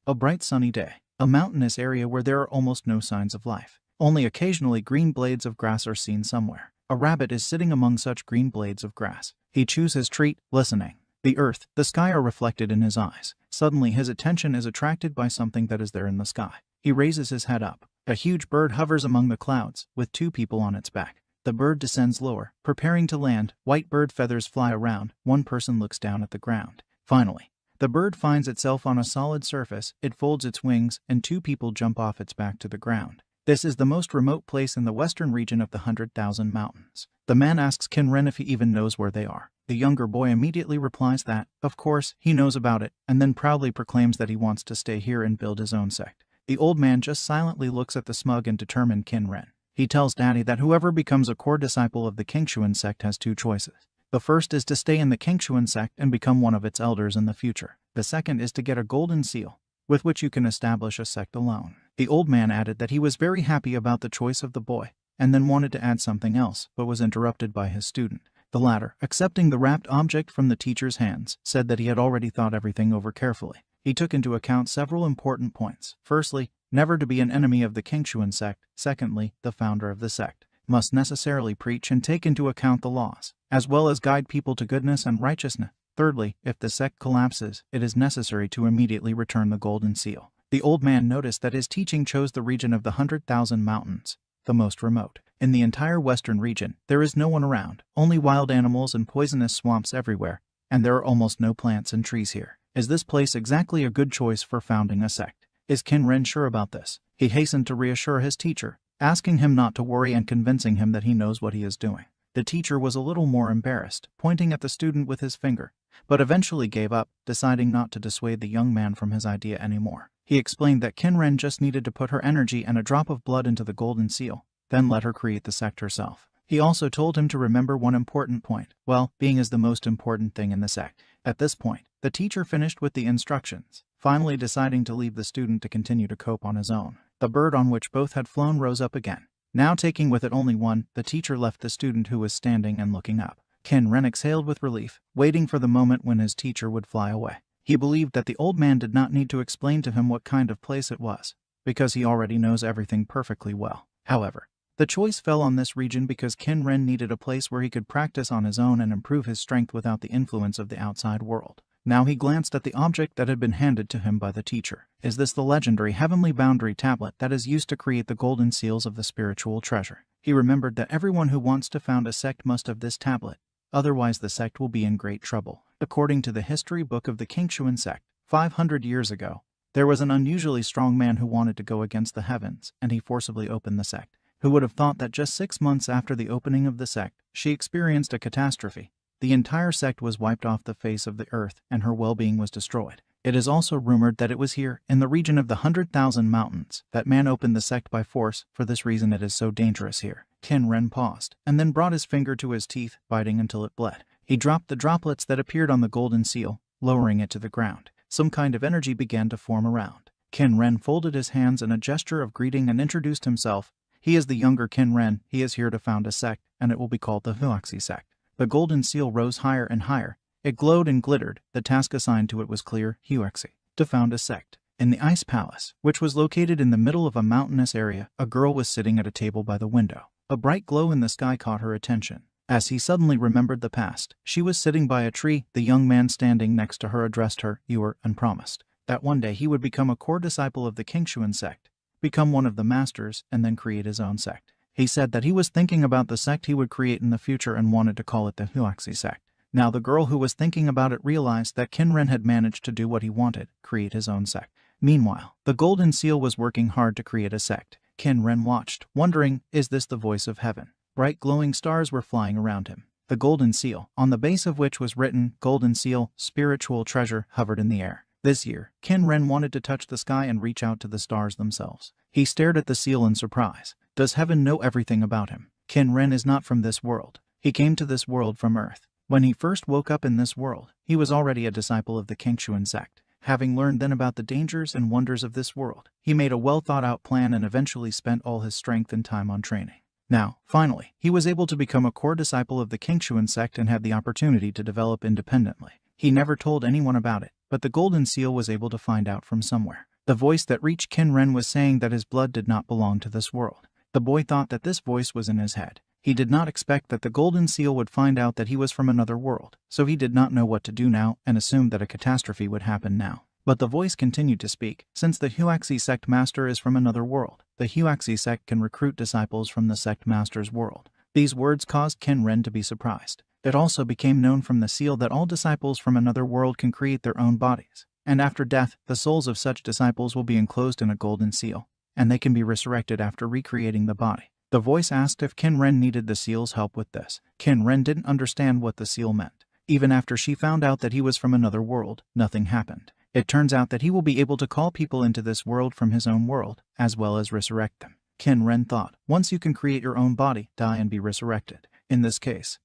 A bright sunny day. A mountainous area where there are almost no signs of life. Only occasionally green blades of grass are seen somewhere. A rabbit is sitting among such green blades of grass. He chews his treat, listening. The earth, the sky are reflected in his eyes. Suddenly his attention is attracted by something that is there in the sky. He raises his head up. A huge bird hovers among the clouds, with two people on its back. The bird descends lower, preparing to land. White bird feathers fly around. One person looks down at the ground. Finally, the bird finds itself on a solid surface. It folds its wings, and two people jump off its back to the ground. This is the most remote place in the western region of the 100,000 mountains. The man asks Chen Fan if he even knows where they are. The younger boy immediately replies that, of course, he knows about it, and then proudly proclaims that he wants to stay here and build his own sect. The old man just silently looks at the smug and determined Chen Fan. He tells Daddy that whoever becomes a core disciple of the Kingshuan sect has two choices. The first is to stay in the Kingshuan sect and become one of its elders in the future. The second is to get a golden seal, with which you can establish a sect alone. The old man added that he was very happy about the choice of the boy, and then wanted to add something else, but was interrupted by his student. The latter, accepting the wrapped object from the teacher's hands, said that he had already thought everything over carefully. He took into account several important points. Firstly, never to be an enemy of the Kingshuan sect. Secondly, the founder of the sect must necessarily preach and take into account the laws, as well as guide people to goodness and righteousness. Thirdly, if the sect collapses, it is necessary to immediately return the golden seal. The old man noticed that his teaching chose the region of the 100,000 mountains, the most remote. In the entire western region, there is no one around, only wild animals and poisonous swamps everywhere, and there are almost no plants and trees here. Is this place exactly a good choice for founding a sect? Is Chen Fan sure about this? He hastened to reassure his teacher, asking him not to worry and convincing him that he knows what he is doing. The teacher was a little more embarrassed, pointing at the student with his finger, but eventually gave up, deciding not to dissuade the young man from his idea anymore. He explained that Chen Fan just needed to put her energy and a drop of blood into the golden seal, then let her create the sect herself. He also told him to remember one important point. Well, being is the most important thing in the sect. At this point, the teacher finished with the instructions, finally deciding to leave the student to continue to cope on his own. The bird on which both had flown rose up again. Now taking with it only one, the teacher left the student who was standing and looking up. Chen Fan exhaled with relief, waiting for the moment when his teacher would fly away. He believed that the old man did not need to explain to him what kind of place it was, because he already knows everything perfectly well. However, the choice fell on this region because Chen Fan needed a place where he could practice on his own and improve his strength without the influence of the outside world. Now he glanced at the object that had been handed to him by the teacher. Is this the legendary heavenly boundary tablet that is used to create the golden seals of the spiritual treasure? He remembered that everyone who wants to found a sect must have this tablet, otherwise the sect will be in great trouble. According to the history book of the Kingshuan sect, 500 years ago, there was an unusually strong man who wanted to go against the heavens, and he forcibly opened the sect. Who would have thought that just 6 months after the opening of the sect, she experienced a catastrophe? The entire sect was wiped off the face of the earth, and her well-being was destroyed. It is also rumored that it was here, in the region of the 100,000 mountains, that man opened the sect by force. For this reason it is so dangerous here. Chen Fan paused, and then brought his finger to his teeth, biting until it bled. He dropped the droplets that appeared on the golden seal, lowering it to the ground. Some kind of energy began to form around. Chen Fan folded his hands in a gesture of greeting and introduced himself. He is the younger Chen Fan. He is here to found a sect, and it will be called the Huaxi sect. The golden seal rose higher and higher. It glowed and glittered. The task assigned to it was clear: Huaxi, to found a sect. In the ice palace, which was located in the middle of a mountainous area, a girl was sitting at a table by the window. A bright glow in the sky caught her attention. As he suddenly remembered the past, she was sitting by a tree. The young man standing next to her addressed her, "You," and promised that one day he would become a core disciple of the Kingshuan sect, become one of the masters, and then create his own sect. He said that he was thinking about the sect he would create in the future and wanted to call it the Huaxi sect. Now the girl who was thinking about it realized that Chen Fan had managed to do what he wanted, create his own sect. Meanwhile, the golden seal was working hard to create a sect. Chen Fan watched, wondering, is this the voice of heaven? Bright glowing stars were flying around him. The golden seal, on the base of which was written, "Golden Seal, Spiritual Treasure," hovered in the air. This year, Chen Fan wanted to touch the sky and reach out to the stars themselves. He stared at the seal in surprise. Does heaven know everything about him? Chen Fan is not from this world. He came to this world from Earth. When he first woke up in this world, he was already a disciple of the Kingshuan sect. Having learned then about the dangers and wonders of this world, he made a well-thought-out plan and eventually spent all his strength and time on training. Now, finally, he was able to become a core disciple of the Kingshuan sect and had the opportunity to develop independently. He never told anyone about it, but the golden seal was able to find out from somewhere. The voice that reached Chen Ren was saying that his blood did not belong to this world. The boy thought that this voice was in his head. He did not expect that the golden seal would find out that he was from another world, so he did not know what to do now and assumed that a catastrophe would happen now. But the voice continued to speak. Since the Huaxi sect master is from another world, the Huaxi sect can recruit disciples from the sect master's world. These words caused Chen Ren to be surprised. It also became known from the seal that all disciples from another world can create their own bodies, and after death, the souls of such disciples will be enclosed in a golden seal, and they can be resurrected after recreating the body. The voice asked if Chen Ren needed the seal's help with this. Chen Ren didn't understand what the seal meant. Even after she found out that he was from another world, nothing happened. It turns out that he will be able to call people into this world from his own world, as well as resurrect them. Chen Ren thought, once you can create your own body, die and be resurrected. In this case,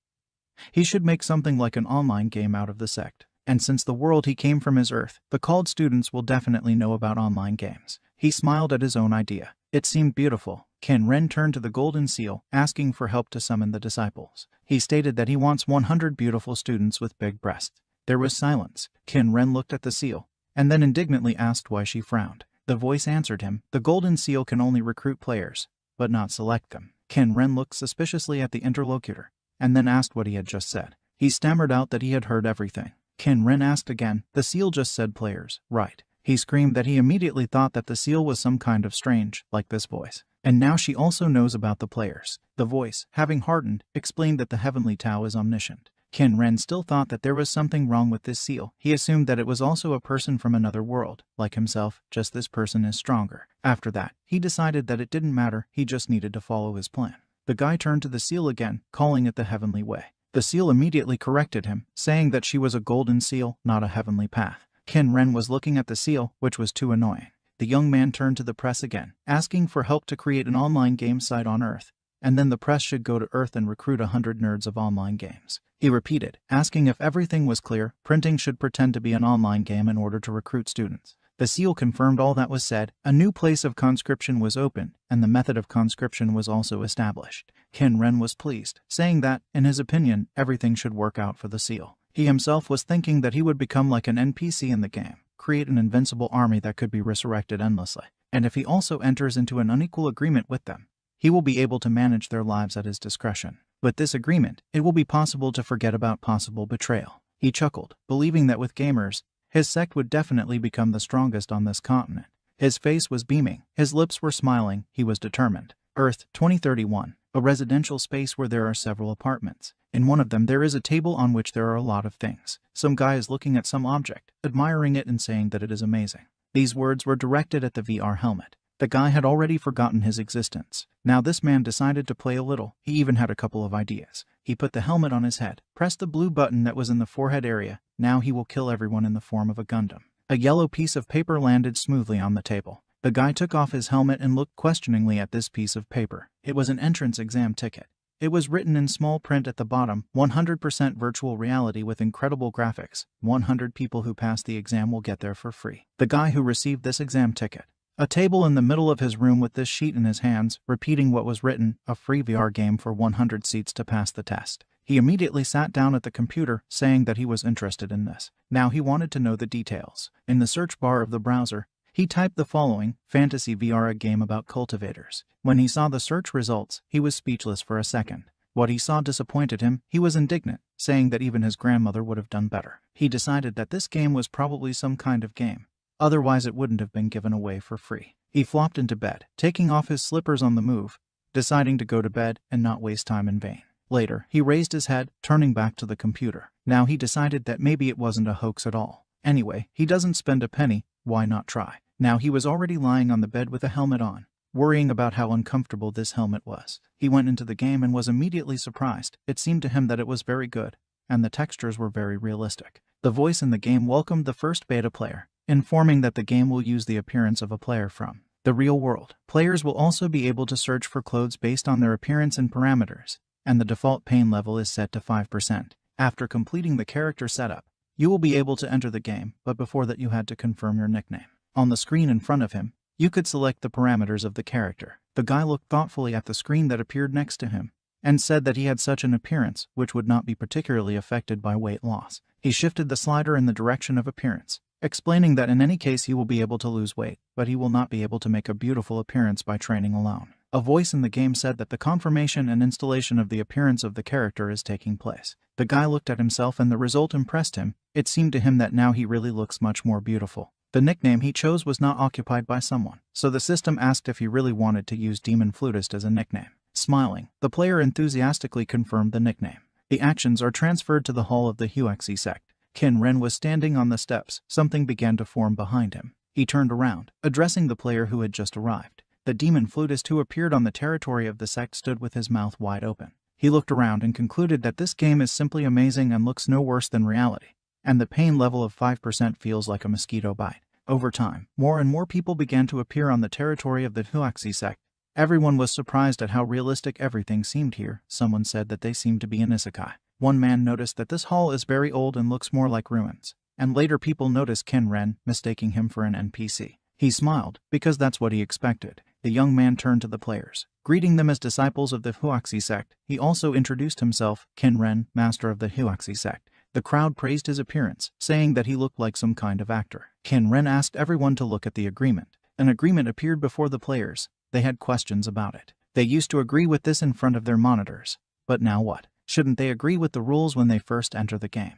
he should make something like an online game out of the sect. And since the world he came from is Earth, the called students will definitely know about online games. He smiled at his own idea. It seemed beautiful. Chen Ren turned to the golden seal, asking for help to summon the disciples. He stated that he wants 100 beautiful students with big breasts. There was silence. Chen Ren looked at the seal, and then indignantly asked why she frowned. The voice answered him, the golden seal can only recruit players, but not select them. Chen Ren looked suspiciously at the interlocutor, and then asked what he had just said. He stammered out that he had heard everything. Chen Ren asked again, the seal just said players, right? He screamed that he immediately thought that the seal was some kind of strange, like this voice. And now she also knows about the players. The voice, having hardened, explained that the heavenly Tao is omniscient. Chen Ren still thought that there was something wrong with this seal. He assumed that it was also a person from another world, like himself, just this person is stronger. After that, he decided that it didn't matter, he just needed to follow his plan. The guy turned to the seal again, calling it the heavenly way. The seal immediately corrected him, saying that she was a golden seal, not a heavenly path. Chen Ren was looking at the seal, which was too annoying. The young man turned to the press again, asking for help to create an online game site on Earth, and then the press should go to Earth and recruit 100 nerds of online games. He repeated, asking if everything was clear, printing should pretend to be an online game in order to recruit students. The seal confirmed all that was said. A new place of conscription was opened, and the method of conscription was also established. Chen Ren was pleased, saying that, in his opinion, everything should work out for the seal. He himself was thinking that he would become like an NPC in the game, create an invincible army that could be resurrected endlessly, and if he also enters into an unequal agreement with them, he will be able to manage their lives at his discretion. With this agreement, it will be possible to forget about possible betrayal. He chuckled, believing that with gamers, his sect would definitely become the strongest on this continent. His face was beaming, his lips were smiling, he was determined. Earth, 2031, a residential space where there are several apartments. In one of them there is a table on which there are a lot of things. Some guy is looking at some object, admiring it and saying that it is amazing. These words were directed at the VR helmet. The guy had already forgotten his existence. Now this man decided to play a little. He even had a couple of ideas. He put the helmet on his head, pressed the blue button that was in the forehead area. Now he will kill everyone in the form of a Gundam. A yellow piece of paper landed smoothly on the table. The guy took off his helmet and looked questioningly at this piece of paper. It was an entrance exam ticket. It was written in small print at the bottom, 100% virtual reality with incredible graphics. 100 people who pass the exam will get there for free. The guy who received this exam ticket. A table in the middle of his room with this sheet in his hands, repeating what was written, a free VR game for 100 seats to pass the test. He immediately sat down at the computer, saying that he was interested in this. Now he wanted to know the details. In the search bar of the browser, he typed the following, Fantasy VR, a game about cultivators. When he saw the search results, he was speechless for a second. What he saw disappointed him. He was indignant, saying that even his grandmother would have done better. He decided that this game was probably some kind of game. Otherwise it wouldn't have been given away for free. He flopped into bed, taking off his slippers on the move, deciding to go to bed and not waste time in vain. Later, he raised his head, turning back to the computer. Now he decided that maybe it wasn't a hoax at all. Anyway, he doesn't spend a penny, why not try? Now he was already lying on the bed with a helmet on, worrying about how uncomfortable this helmet was. He went into the game and was immediately surprised. It seemed to him that it was very good, and the textures were very realistic. The voice in the game welcomed the first beta player, informing that the game will use the appearance of a player from the real world. Players will also be able to search for clothes based on their appearance and parameters, and the default pain level is set to 5%. After completing the character setup, you will be able to enter the game, but before that you had to confirm your nickname. On the screen in front of him, you could select the parameters of the character. The guy looked thoughtfully at the screen that appeared next to him, and said that he had such an appearance which would not be particularly affected by weight loss. He shifted the slider in the direction of appearance, explaining that in any case he will be able to lose weight, but he will not be able to make a beautiful appearance by training alone. A voice in the game said that the confirmation and installation of the appearance of the character is taking place. The guy looked at himself and the result impressed him. It seemed to him that now he really looks much more beautiful. The nickname he chose was not occupied by someone, so the system asked if he really wanted to use Demon Flutist as a nickname. Smiling, the player enthusiastically confirmed the nickname. The actions are transferred to the hall of the Huexi sect. Chen Ren was standing on the steps. Something began to form behind him. He turned around, addressing the player who had just arrived. The demon flutist who appeared on the territory of the sect stood with his mouth wide open. He looked around and concluded that this game is simply amazing and looks no worse than reality, and the pain level of 5% feels like a mosquito bite. Over time, more and more people began to appear on the territory of the Huexi sect. Everyone was surprised at how realistic everything seemed here. Someone said that they seemed to be an isekai. One man noticed that this hall is very old and looks more like ruins, and later people noticed Chen Ren, mistaking him for an NPC. He smiled, because that's what he expected. The young man turned to the players, greeting them as disciples of the Huexi sect. He also introduced himself, Chen Ren, master of the Huexi sect. The crowd praised his appearance, saying that he looked like some kind of actor. Chen Ren asked everyone to look at the agreement. An agreement appeared before the players. They had questions about it. They used to agree with this in front of their monitors. But now what? Shouldn't they agree with the rules when they first enter the game?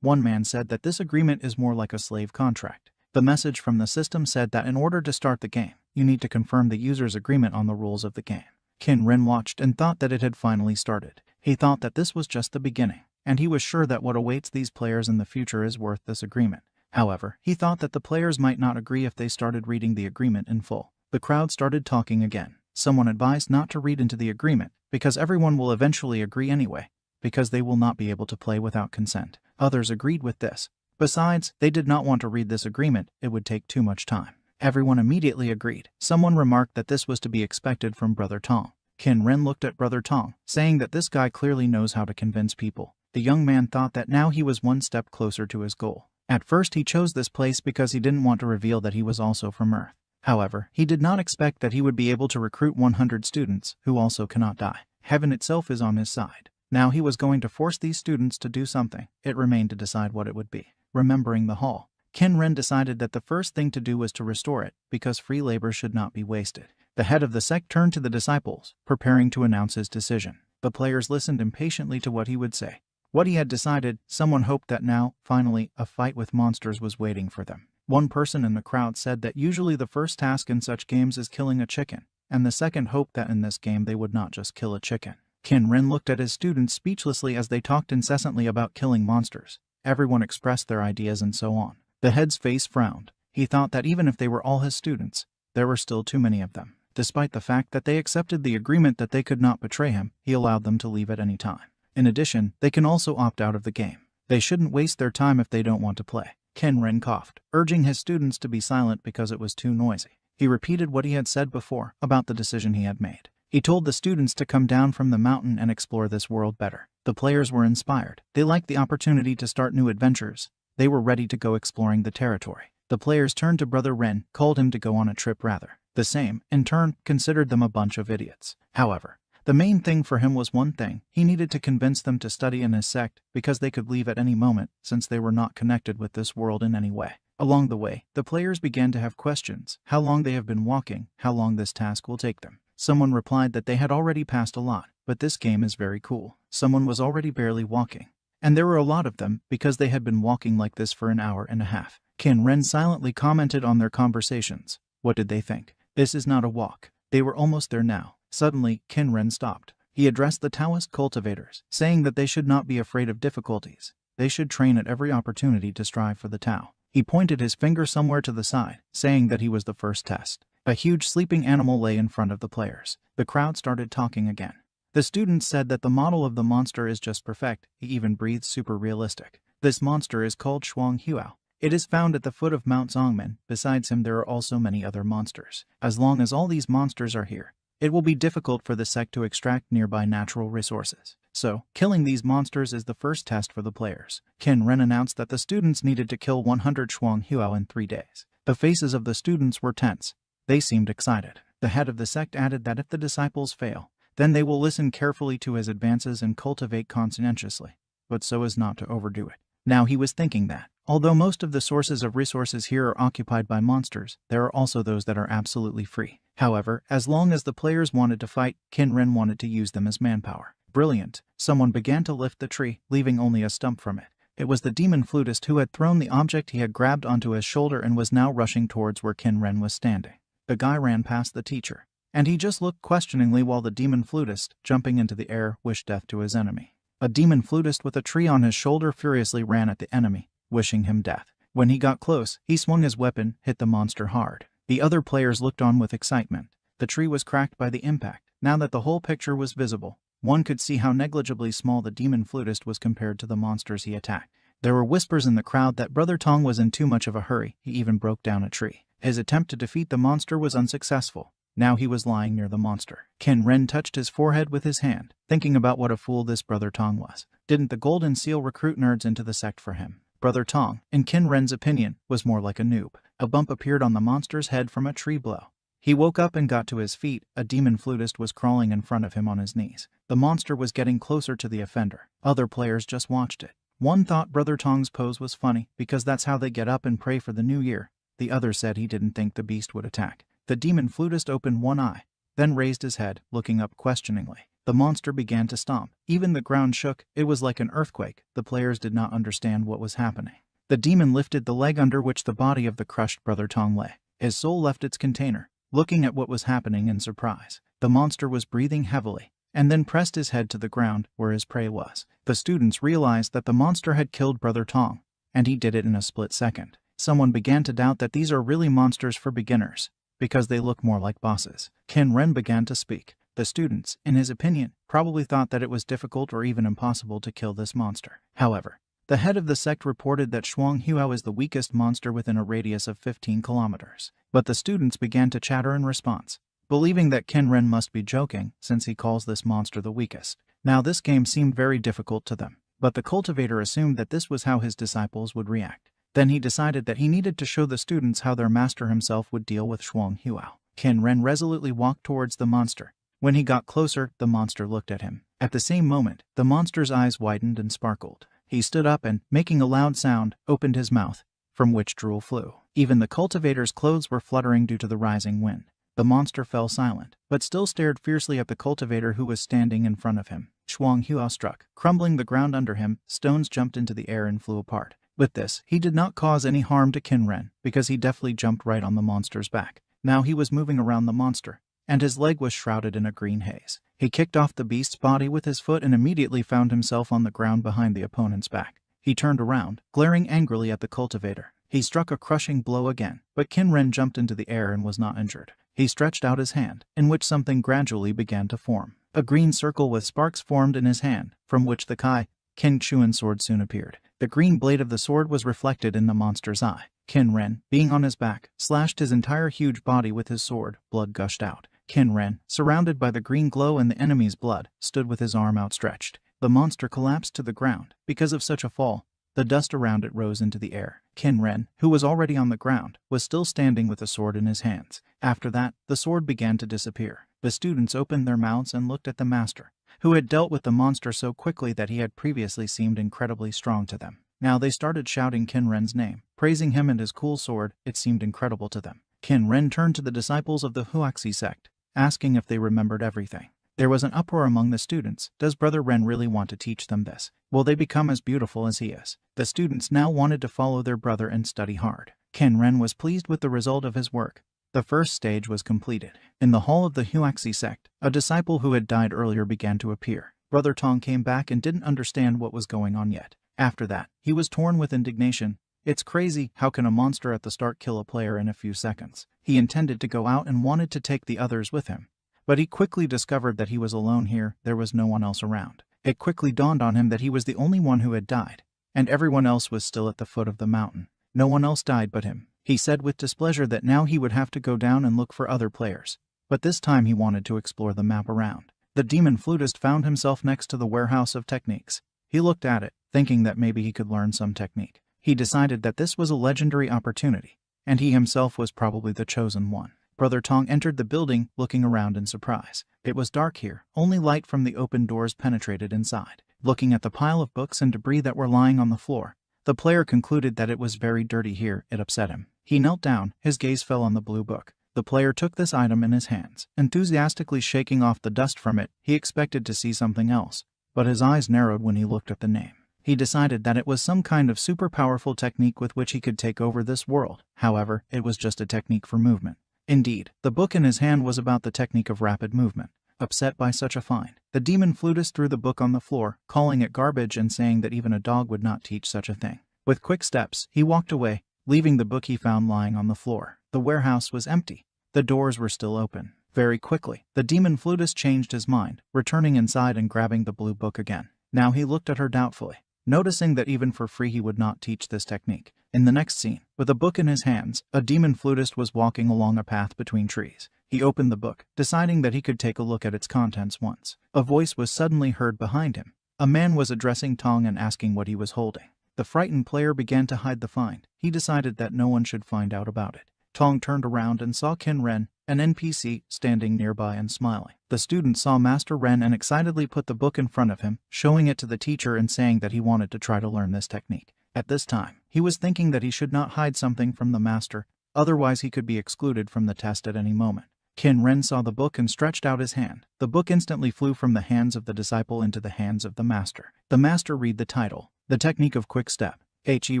One man said that this agreement is more like a slave contract. The message from the system said that in order to start the game, you need to confirm the user's agreement on the rules of the game. Chen Ren watched and thought that it had finally started. He thought that this was just the beginning, and he was sure that what awaits these players in the future is worth this agreement. However, he thought that the players might not agree if they started reading the agreement in full. The crowd started talking again. Someone advised not to read into the agreement, because everyone will eventually agree anyway, because they will not be able to play without consent. Others agreed with this. Besides, they did not want to read this agreement. It would take too much time. Everyone immediately agreed. Someone remarked that this was to be expected from Brother Tong. Chen Ren looked at Brother Tong, saying that this guy clearly knows how to convince people. The young man thought that now he was one step closer to his goal. At first he chose this place because he didn't want to reveal that he was also from Earth. However, he did not expect that he would be able to recruit 100 students who also cannot die. Heaven itself is on his side. Now he was going to force these students to do something. It remained to decide what it would be. Remembering the hall, Chen Ren decided that the first thing to do was to restore it, because free labor should not be wasted. The head of the sect turned to the disciples, preparing to announce his decision. The players listened impatiently to what he would say. What he had decided, someone hoped that now, finally, a fight with monsters was waiting for them. One person in the crowd said that usually the first task in such games is killing a chicken, and the second hoped that in this game they would not just kill a chicken. Chen Ren looked at his students speechlessly as they talked incessantly about killing monsters. Everyone expressed their ideas and so on. The head's face frowned. He thought that even if they were all his students, there were still too many of them. Despite the fact that they accepted the agreement that they could not betray him, he allowed them to leave at any time. In addition, they can also opt out of the game. They shouldn't waste their time if they don't want to play. Chen Ren coughed, urging his students to be silent because it was too noisy. He repeated what he had said before about the decision he had made. He told the students to come down from the mountain and explore this world better. The players were inspired. They liked the opportunity to start new adventures. They were ready to go exploring the territory. The players turned to Brother Ren, called him to go on a trip rather. The same, in turn, considered them a bunch of idiots. However, the main thing for him was one thing. He needed to convince them to study in his sect, because they could leave at any moment, since they were not connected with this world in any way. Along the way, the players began to have questions. How long they have been walking, how long this task will take them. Someone replied that they had already passed a lot, but this game is very cool. Someone was already barely walking. And there were a lot of them, because they had been walking like this for an hour and a half. Chen Ren silently commented on their conversations. What did they think? This is not a walk. They were almost there now. Suddenly, Chen Ren stopped. He addressed the Taoist cultivators, saying that they should not be afraid of difficulties. They should train at every opportunity to strive for the Tao. He pointed his finger somewhere to the side, saying that he was the first test. A huge sleeping animal lay in front of the players. The crowd started talking again. The students said that the model of the monster is just perfect. He even breathes super realistic. This monster is called Shuang Huao. It is found at the foot of Mount Zongmen. Besides him, there are also many other monsters. As long as all these monsters are here, it will be difficult for the sect to extract nearby natural resources. So, killing these monsters is the first test for the players. Chen Ren announced that the students needed to kill 100 Shuang Huao in 3 days. The faces of the students were tense. They seemed excited. The head of the sect added that if the disciples fail, then they will listen carefully to his advances and cultivate conscientiously, but so as not to overdo it. Now he was thinking that, although most of the sources of resources here are occupied by monsters, there are also those that are absolutely free. However, as long as the players wanted to fight, Chen Fan wanted to use them as manpower. Brilliant! Someone began to lift the tree, leaving only a stump from it. It was the demon flutist who had thrown the object he had grabbed onto his shoulder and was now rushing towards where Chen Fan was standing. The guy ran past the teacher, and he just looked questioningly while the demon flutist, jumping into the air, wished death to his enemy. A demon flutist with a tree on his shoulder furiously ran at the enemy, wishing him death. When he got close, he swung his weapon, hit the monster hard. The other players looked on with excitement. The tree was cracked by the impact. Now that the whole picture was visible, one could see how negligibly small the demon flutist was compared to the monsters he attacked. There were whispers in the crowd that Brother Tong was in too much of a hurry. He even broke down a tree. His attempt to defeat the monster was unsuccessful. Now he was lying near the monster. Chen Fan touched his forehead with his hand, thinking about what a fool this Brother Tong was. Didn't the Golden Seal recruit nerds into the sect for him? Brother Tong, in Chen Fan's opinion, was more like a noob. A bump appeared on the monster's head from a tree blow. He woke up and got to his feet. A demon flutist was crawling in front of him on his knees. The monster was getting closer to the offender. Other players just watched it. One thought Brother Tong's pose was funny, because that's how they get up and pray for the new year. The other said he didn't think the beast would attack. The demon flutist opened one eye, then raised his head, looking up questioningly. The monster began to stomp. Even the ground shook. It was like an earthquake. The players did not understand what was happening. The demon lifted the leg under which the body of the crushed Brother Tong lay. His soul left its container, looking at what was happening in surprise. The monster was breathing heavily, and then pressed his head to the ground where his prey was. The students realized that the monster had killed Brother Tong, and he did it in a split second. Someone began to doubt that these are really monsters for beginners, because they look more like bosses. Chen Fan began to speak. The students, in his opinion, probably thought that it was difficult or even impossible to kill this monster. However, the head of the sect reported that Shuang Huao is the weakest monster within a radius of 15 kilometers. But the students began to chatter in response, believing that Chen Fan must be joking since he calls this monster the weakest. Now this game seemed very difficult to them, but the cultivator assumed that this was how his disciples would react. Then he decided that he needed to show the students how their master himself would deal with Shuang Huao. Chen Fan resolutely walked towards the monster. When he got closer, the monster looked at him. At the same moment, the monster's eyes widened and sparkled. He stood up and, making a loud sound, opened his mouth, from which drool flew. Even the cultivator's clothes were fluttering due to the rising wind. The monster fell silent, but still stared fiercely at the cultivator who was standing in front of him. Shuang Huao struck, crumbling the ground under him. Stones jumped into the air and flew apart. With this, he did not cause any harm to Chen Fan, because he deftly jumped right on the monster's back. Now he was moving around the monster, and his leg was shrouded in a green haze. He kicked off the beast's body with his foot and immediately found himself on the ground behind the opponent's back. He turned around, glaring angrily at the cultivator. He struck a crushing blow again, but Chen Fan jumped into the air and was not injured. He stretched out his hand, in which something gradually began to form. A green circle with sparks formed in his hand, from which the Kai King Chuan sword soon appeared. The green blade of the sword was reflected in the monster's eye. Chen Fan, being on his back, slashed his entire huge body with his sword. Blood gushed out. Chen Fan, surrounded by the green glow and the enemy's blood, stood with his arm outstretched. The monster collapsed to the ground. Because of such a fall, the dust around it rose into the air. Chen Fan, who was already on the ground, was still standing with the sword in his hands. After that, the sword began to disappear. The students opened their mouths and looked at the master, who had dealt with the monster so quickly that he had previously seemed incredibly strong to them. Now they started shouting Chen Fan's name, praising him and his cool sword. It seemed incredible to them. Chen Fan turned to the disciples of the Huaxi sect, asking if they remembered everything. There was an uproar among the students. Does Brother Ren really want to teach them this? Will they become as beautiful as he is? The students now wanted to follow their brother and study hard. Chen Fan was pleased with the result of his work. The first stage was completed. In the hall of the Huaxi sect, a disciple who had died earlier began to appear. Brother Tong came back and didn't understand what was going on yet. After that, he was torn with indignation. It's crazy, how can a monster at the start kill a player in a few seconds? He intended to go out and wanted to take the others with him. But he quickly discovered that he was alone here. There was no one else around. It quickly dawned on him that he was the only one who had died, and everyone else was still at the foot of the mountain. No one else died but him. He said with displeasure that now he would have to go down and look for other players. But this time he wanted to explore the map around. The demon flutist found himself next to the warehouse of techniques. He looked at it, thinking that maybe he could learn some technique. He decided that this was a legendary opportunity, and he himself was probably the chosen one. Brother Tong entered the building, looking around in surprise. It was dark here, only light from the open doors penetrated inside. Looking at the pile of books and debris that were lying on the floor, the player concluded that it was very dirty here. It upset him. He knelt down, his gaze fell on the blue book. The player took this item in his hands, enthusiastically shaking off the dust from it. He expected to see something else, but his eyes narrowed when he looked at the name. He decided that it was some kind of super powerful technique with which he could take over this world. However, it was just a technique for movement. Indeed, the book in his hand was about the technique of rapid movement. Upset by such a find, the demon flutist threw the book on the floor, calling it garbage and saying that even a dog would not teach such a thing. With quick steps, he walked away, leaving the book he found lying on the floor. The warehouse was empty. The doors were still open. Very quickly, the demon flutist changed his mind, returning inside and grabbing the blue book again. Now he looked at her doubtfully, noticing that even for free he would not teach this technique. In the next scene, with a book in his hands, a demon flutist was walking along a path between trees. He opened the book, deciding that he could take a look at its contents once. A voice was suddenly heard behind him. A man was addressing Tong and asking what he was holding. The frightened player began to hide the find. He decided that no one should find out about it. Tong turned around and saw Qin Ren, an NPC, standing nearby and smiling. The student saw Master Ren and excitedly put the book in front of him, showing it to the teacher and saying that he wanted to try to learn this technique. At this time, he was thinking that he should not hide something from the master, otherwise he could be excluded from the test at any moment. Qin Ren saw the book and stretched out his hand. The book instantly flew from the hands of the disciple into the hands of the master. The master read the title, The Technique of Quick Step. He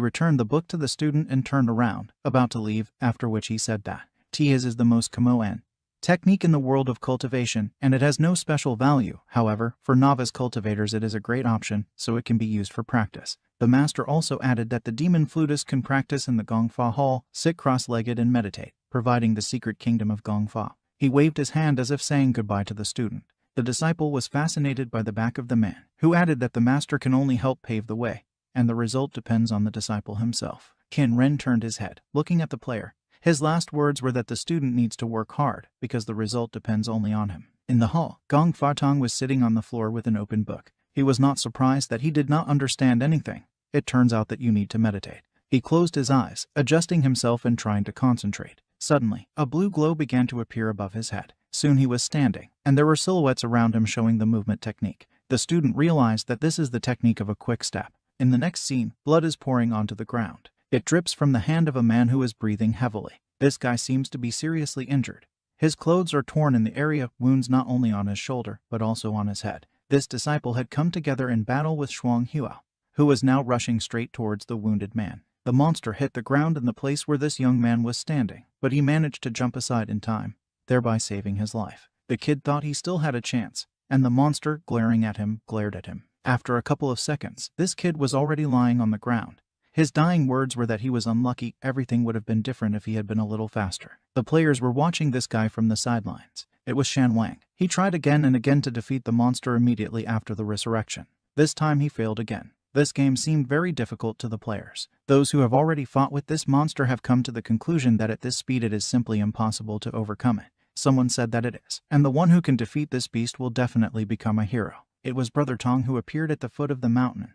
returned the book to the student and turned around, about to leave, after which he said that His is the most common technique in the world of cultivation, and it has no special value. However, for novice cultivators it is a great option, so it can be used for practice. The master also added that the demon flutist can practice in the Gongfa Hall, sit cross-legged and meditate, providing the secret kingdom of Gongfa. He waved his hand as if saying goodbye to the student. The disciple was fascinated by the back of the man, who added that the master can only help pave the way, and the result depends on the disciple himself. Qin Ren turned his head, looking at the player. His last words were that the student needs to work hard, because the result depends only on him. In the hall, Gong Fa was sitting on the floor with an open book. He was not surprised that he did not understand anything. It turns out that you need to meditate. He closed his eyes, adjusting himself and trying to concentrate. Suddenly, a blue glow began to appear above his head. Soon he was standing, and there were silhouettes around him showing the movement technique. The student realized that this is the technique of a quick step. In the next scene, blood is pouring onto the ground. It drips from the hand of a man who is breathing heavily. This guy seems to be seriously injured. His clothes are torn in the area, wounds not only on his shoulder, but also on his head. This disciple had come together in battle with Shuang Huao, who was now rushing straight towards the wounded man. The monster hit the ground in the place where this young man was standing, but he managed to jump aside in time, thereby saving his life. The kid thought he still had a chance, and the monster, glaring at him, glared at him. After a couple of seconds, this kid was already lying on the ground. His dying words were that he was unlucky. Everything would have been different if he had been a little faster. The players were watching this guy from the sidelines. It was Shan Wang. He tried again and again to defeat the monster immediately after the resurrection. This time he failed again. This game seemed very difficult to the players. Those who have already fought with this monster have come to the conclusion that at this speed it is simply impossible to overcome it. Someone said that it is, and the one who can defeat this beast will definitely become a hero. It was Brother Tong who appeared at the foot of the mountain,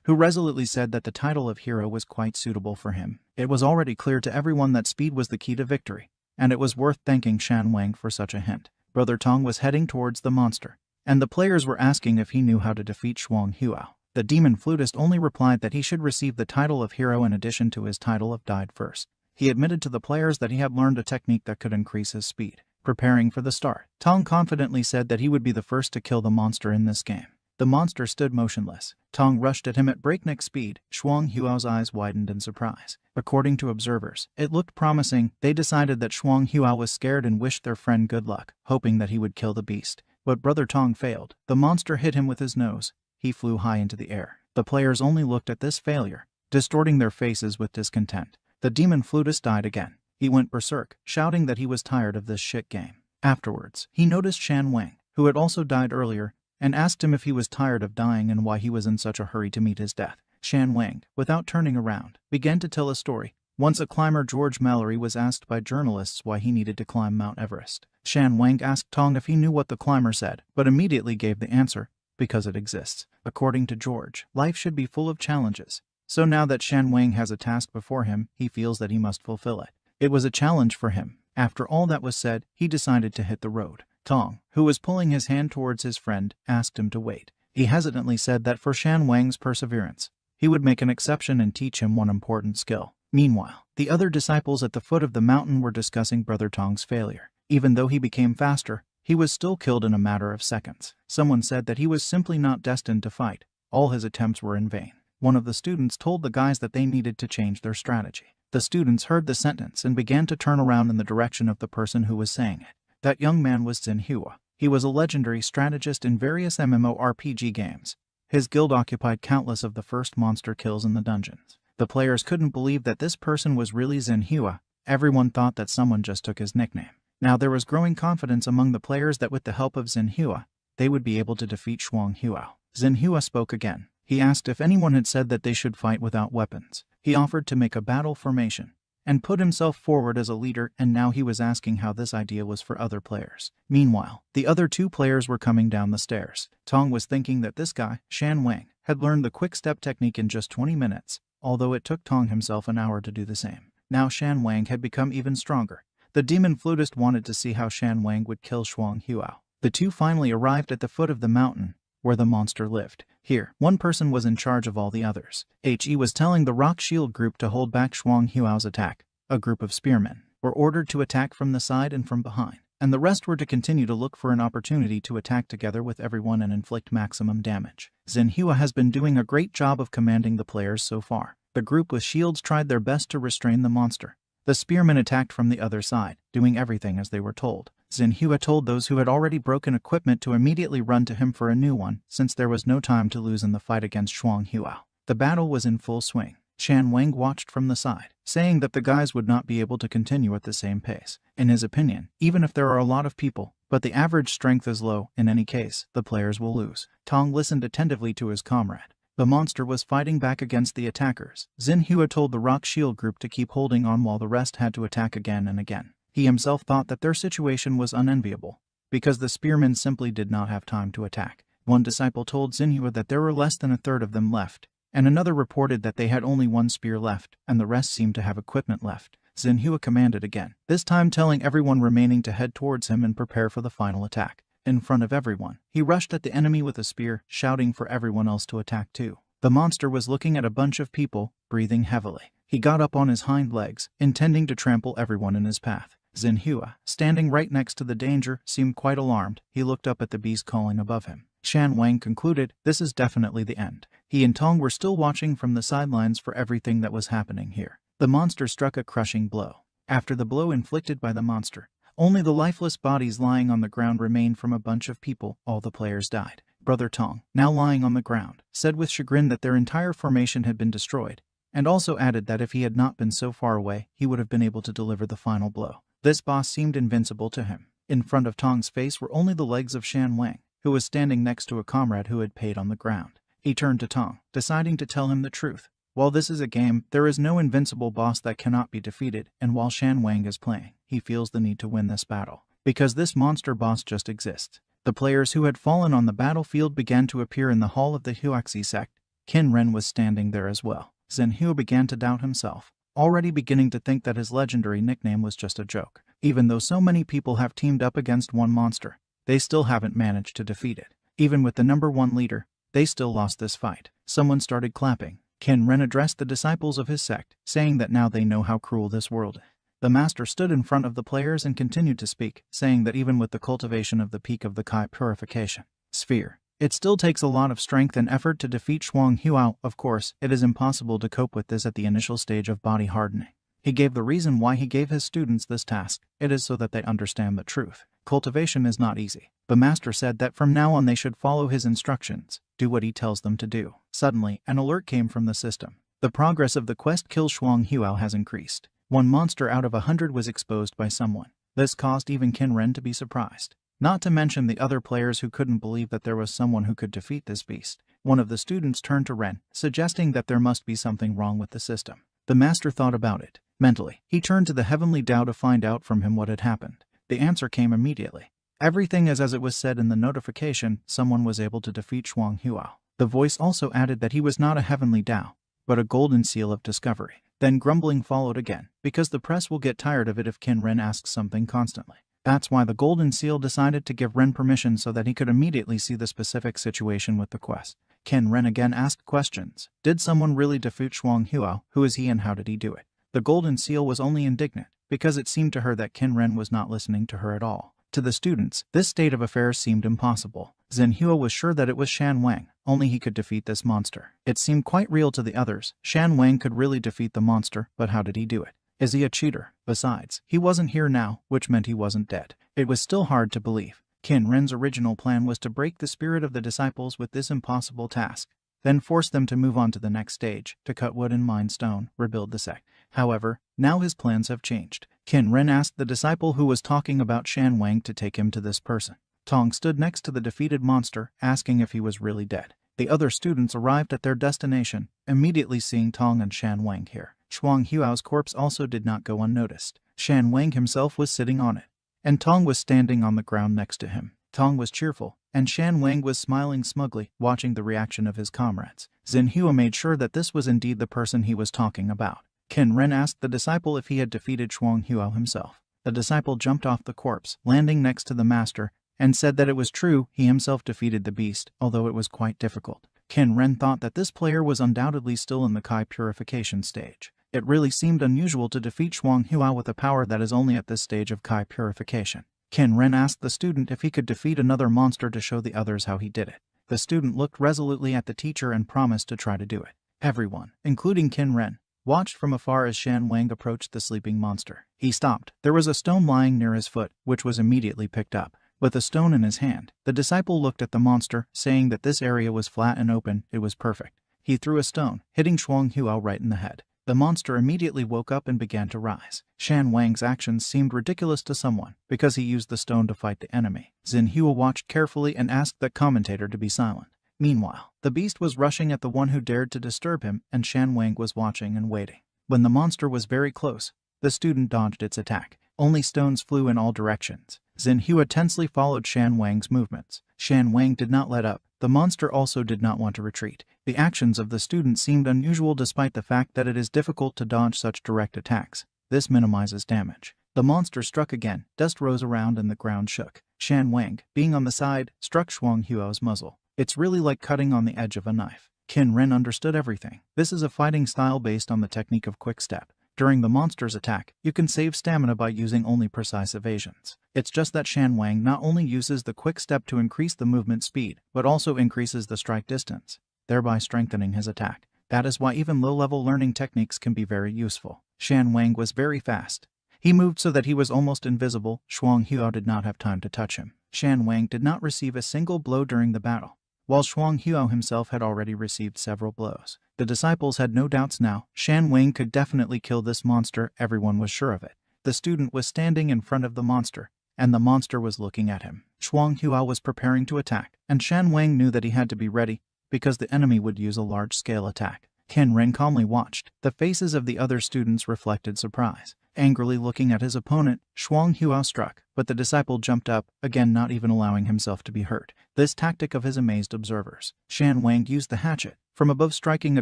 who resolutely said that the title of hero was quite suitable for him. It was already clear to everyone that speed was the key to victory, and it was worth thanking Shan Wang for such a hint. Brother Tong was heading towards the monster, and the players were asking if he knew how to defeat Shuang Huao. The demon flutist only replied that he should receive the title of hero in addition to his title of died first. He admitted to the players that he had learned a technique that could increase his speed. Preparing for the start, Tong confidently said that he would be the first to kill the monster in this game. The monster stood motionless. Tong rushed at him at breakneck speed. Shuang Huao's eyes widened in surprise. According to observers, it looked promising. They decided that Shuang Huao was scared and wished their friend good luck, hoping that he would kill the beast. But Brother Tong failed. The monster hit him with his nose. He flew high into the air. The players only looked at this failure, distorting their faces with discontent. The demon flutist died again. He went berserk, shouting that he was tired of this shit game. Afterwards, he noticed Shan Wang, who had also died earlier, and asked him if he was tired of dying and why he was in such a hurry to meet his death. Shan Wang, without turning around, began to tell a story. Once a climber, George Mallory, was asked by journalists why he needed to climb Mount Everest. Shan Wang asked Tong if he knew what the climber said, but immediately gave the answer, because it exists. According to George, life should be full of challenges. So now that Shan Wang has a task before him, he feels that he must fulfill it. It was a challenge for him, After all that was said, he decided to hit the road. Tong, who was pulling his hand towards his friend, asked him to wait. He hesitantly said that for Shan Wang's perseverance, he would make an exception and teach him one important skill. Meanwhile, the other disciples at the foot of the mountain were discussing Brother Tong's failure. Even though he became faster, he was still killed in a matter of seconds. Someone said that he was simply not destined to fight. All his attempts were in vain. One of the students told the guys that they needed to change their strategy. The students heard the sentence and began to turn around in the direction of the person who was saying it. That young man was Manhwa. He was a legendary strategist in various MMORPG games. His guild occupied countless of the first monster kills in the dungeons. The players couldn't believe that this person was really Manhwa. Everyone thought that someone just took his nickname. Now there was growing confidence among the players that with the help of Manhwa, they would be able to defeat Shuang Huao. Manhwa spoke again. He asked if anyone had said that they should fight without weapons. He offered to make a battle formation and put himself forward as a leader, and now he was asking how this idea was for other players. Meanwhile, the other two players were coming down the stairs. Tong was thinking that this guy, Shan Wang, had learned the quick step technique in just 20 minutes, although it took Tong himself an hour to do the same. Now Shan Wang had become even stronger. The demon flutist wanted to see how Shan Wang would kill Shuang Huao. The two finally arrived at the foot of the mountain, where the monster lived. Here, one person was in charge of all the others. He was telling the Rock Shield group to hold back Shuang Huao's attack. A group of spearmen were ordered to attack from the side and from behind, and the rest were to continue to look for an opportunity to attack together with everyone and inflict maximum damage. Manhwa has been doing a great job of commanding the players so far. The group with shields tried their best to restrain the monster. The spearmen attacked from the other side, doing everything as they were told. Manhwa told those who had already broken equipment to immediately run to him for a new one, since there was no time to lose in the fight against Shuang Huao. The battle was in full swing. Shan Wang watched from the side, saying that the guys would not be able to continue at the same pace. In his opinion, even if there are a lot of people, but the average strength is low, in any case, the players will lose. Tong listened attentively to his comrade. The monster was fighting back against the attackers. Manhwa told the Rock Shield group to keep holding on while the rest had to attack again and again. He himself thought that their situation was unenviable, because the spearmen simply did not have time to attack. One disciple told Manhwa that there were less than a third of them left, and another reported that they had only one spear left, and the rest seemed to have equipment left. Manhwa commanded again, this time telling everyone remaining to head towards him and prepare for the final attack. In front of everyone, he rushed at the enemy with a spear, shouting for everyone else to attack too. The monster was looking at a bunch of people, breathing heavily. He got up on his hind legs, intending to trample everyone in his path. Manhwa, standing right next to the danger, seemed quite alarmed. He looked up at the beast calling above him. Shan Wang concluded, this is definitely the end. He and Tong were still watching from the sidelines for everything that was happening here. The monster struck a crushing blow. After the blow inflicted by the monster, only the lifeless bodies lying on the ground remained from a bunch of people. All the players died. Brother Tong, now lying on the ground, said with chagrin that their entire formation had been destroyed, and also added that if he had not been so far away, he would have been able to deliver the final blow. This boss seemed invincible to him. In front of Tong's face were only the legs of Shan Wang, who was standing next to a comrade who had paid on the ground. He turned to Tong, deciding to tell him the truth. While this is a game, there is no invincible boss that cannot be defeated, and while Shan Wang is playing, he feels the need to win this battle, because this monster boss just exists. The players who had fallen on the battlefield began to appear in the hall of the Huaxi sect. Qin Ren was standing there as well. Manhwa began to doubt himself, already beginning to think that his legendary nickname was just a joke. Even though so many people have teamed up against one monster, they still haven't managed to defeat it. Even with the #1 leader, they still lost this fight. Someone started clapping. Qin Ren addressed the disciples of his sect, saying that now they know how cruel this world is. The master stood in front of the players and continued to speak, saying that even with the cultivation of the peak of the Kai purification sphere, it still takes a lot of strength and effort to defeat Shuang Huao. Of course, it is impossible to cope with this at the initial stage of body hardening. He gave the reason why he gave his students this task. It is so that they understand the truth. Cultivation is not easy. The master said that from now on they should follow his instructions, do what he tells them to do. Suddenly, an alert came from the system. The progress of the quest kill Shuang Huao has increased. One monster out of 100 was exposed by someone. This caused even Qin Ren to be surprised. Not to mention the other players who couldn't believe that there was someone who could defeat this beast. One of the students turned to Ren, suggesting that there must be something wrong with the system. The master thought about it. Mentally, he turned to the heavenly Tao to find out from him what had happened. The answer came immediately. Everything is as it was said in the notification. Someone was able to defeat Shuang Huao. The voice also added that he was not a heavenly Tao, but a golden seal of discovery. Then grumbling followed again, because the press will get tired of it if Qin Ren asks something constantly. That's why the Golden Seal decided to give Ren permission so that he could immediately see the specific situation with the quest. Qin Ren again asked questions. Did someone really defeat Shuang Huao? Who is he and how did he do it? The Golden Seal was only indignant, because it seemed to her that Qin Ren was not listening to her at all. To the students, this state of affairs seemed impossible. Zhen Hua was sure that it was Shan Wang, only he could defeat this monster. It seemed quite real to the others. Shan Wang could really defeat the monster, but how did he do it? Is he a cheater? Besides, he wasn't here now, which meant he wasn't dead. It was still hard to believe. Qin Ren's original plan was to break the spirit of the disciples with this impossible task, then force them to move on to the next stage, to cut wood and mine stone, rebuild the sect. However, now his plans have changed. Qin Ren asked the disciple who was talking about Shan Wang to take him to this person. Tong stood next to the defeated monster, asking if he was really dead. The other students arrived at their destination, immediately seeing Tong and Shan Wang here. Shuang Huao's corpse also did not go unnoticed. Shan Wang himself was sitting on it, and Tong was standing on the ground next to him. Tong was cheerful, and Shan Wang was smiling smugly, watching the reaction of his comrades. Zhen Hua made sure that this was indeed the person he was talking about. Qin Ren asked the disciple if he had defeated Shuang Huao himself. The disciple jumped off the corpse, landing next to the master, and said that it was true he himself defeated the beast, although it was quite difficult. Qin Ren thought that this player was undoubtedly still in the Kai purification stage. It really seemed unusual to defeat Shuang Huao with a power that is only at this stage of Kai purification. Qin Ren asked the student if he could defeat another monster to show the others how he did it. The student looked resolutely at the teacher and promised to try to do it. Everyone, including Qin Ren, watched from afar as Shan Wang approached the sleeping monster. He stopped. There was a stone lying near his foot, which was immediately picked up. With a stone in his hand, the disciple looked at the monster, saying that this area was flat and open. It was perfect. He threw a stone, hitting Shuang Huao right in the head. The monster immediately woke up and began to rise. Shan Wang's actions seemed ridiculous to someone, because he used the stone to fight the enemy. Zhen Hua watched carefully and asked the commentator to be silent. Meanwhile, the beast was rushing at the one who dared to disturb him, and Shan Wang was watching and waiting. When the monster was very close, the student dodged its attack. Only stones flew in all directions. Zhen Hua tensely followed Shan Wang's movements. Shan Wang did not let up. The monster also did not want to retreat. The actions of the student seemed unusual despite the fact that it is difficult to dodge such direct attacks. This minimizes damage. The monster struck again. Dust rose around and the ground shook. Shan Wang, being on the side, struck Shuang Huao's muzzle. It's really like cutting on the edge of a knife. Qin Ren understood everything. This is a fighting style based on the technique of quick step. During the monster's attack, you can save stamina by using only precise evasions. It's just that Shan Wang not only uses the quick step to increase the movement speed, but also increases the strike distance, thereby strengthening his attack. That is why even low-level learning techniques can be very useful. Shan Wang was very fast. He moved so that he was almost invisible. Shuang Huao did not have time to touch him. Shan Wang did not receive a single blow during the battle, while Shuang Huao himself had already received several blows. The disciples had no doubts now. Shan Wang could definitely kill this monster. Everyone was sure of it. The student was standing in front of the monster, and the monster was looking at him. Shuang Huao was preparing to attack, and Shan Wang knew that he had to be ready, because the enemy would use a large-scale attack. Qin Ren calmly watched. The faces of the other students reflected surprise. Angrily looking at his opponent, Shuang Huao struck, but the disciple jumped up, again not even allowing himself to be hurt. This tactic of his amazed observers. Shan Wang used the hatchet, from above striking a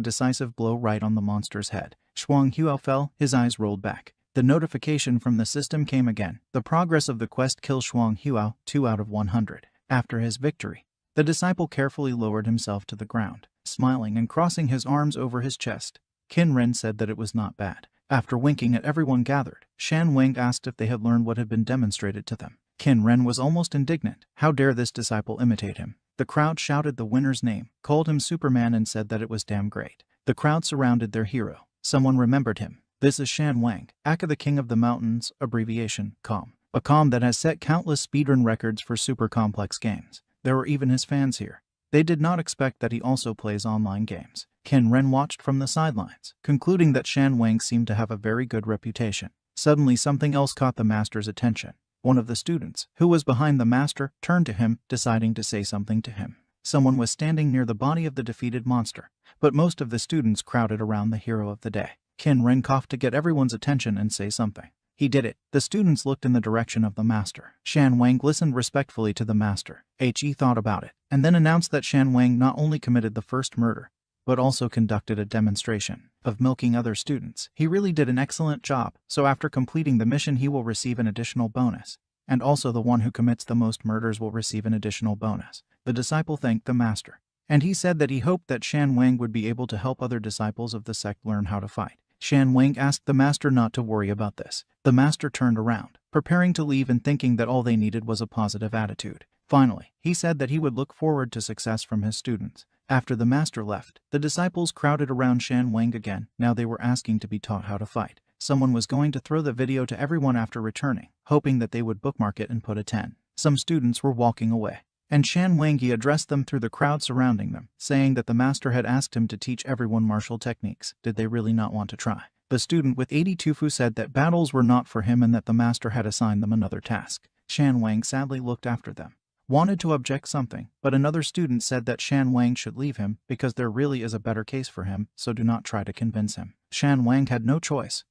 decisive blow right on the monster's head. Shuang Huao fell, his eyes rolled back. The notification from the system came again. The progress of the quest kills Shuang Huao, 2 out of 100. After his victory, the disciple carefully lowered himself to the ground. Smiling and crossing his arms over his chest, Qin Ren said that it was not bad. After winking at everyone gathered, Shan Wang asked if they had learned what had been demonstrated to them. Qin Ren was almost indignant. How dare this disciple imitate him? The crowd shouted the winner's name, called him Superman and said that it was damn great. The crowd surrounded their hero. Someone remembered him. This is Shan Wang, aka the King of the Mountains, abbreviation, COM. A COM that has set countless speedrun records for super complex games. There were even his fans here. They did not expect that he also plays online games. Qin Ren watched from the sidelines, concluding that Shan Wang seemed to have a very good reputation. Suddenly something else caught the master's attention. One of the students, who was behind the master, turned to him, deciding to say something to him. Someone was standing near the body of the defeated monster, but most of the students crowded around the hero of the day. Qin Ren coughed to get everyone's attention and say something. He did it. The students looked in the direction of the master. Shan Wang listened respectfully to the master. He thought about it, and then announced that Shan Wang not only committed the first murder, but also conducted a demonstration of milking other students. He really did an excellent job, so after completing the mission he will receive an additional bonus. And also the one who commits the most murders will receive an additional bonus. The disciple thanked the master, and he said that he hoped that Shan Wang would be able to help other disciples of the sect learn how to fight. Shan Wang asked the master not to worry about this. The master turned around, preparing to leave and thinking that all they needed was a positive attitude. Finally, he said that he would look forward to success from his students. After the master left, the disciples crowded around Shan Wang again. Now they were asking to be taught how to fight. Someone was going to throw the video to everyone after returning, hoping that they would bookmark it and put a 10. Some students were walking away, and Shan Wangi addressed them through the crowd surrounding them, saying that the master had asked him to teach everyone martial techniques. Did they really not want to try? The student with 82 fu said that battles were not for him and that the master had assigned them another task. Shan Wang sadly looked after them, wanted to object something, but another student said that Shan Wang should leave him because there really is a better case for him, so do not try to convince him. Shan Wang had no choice.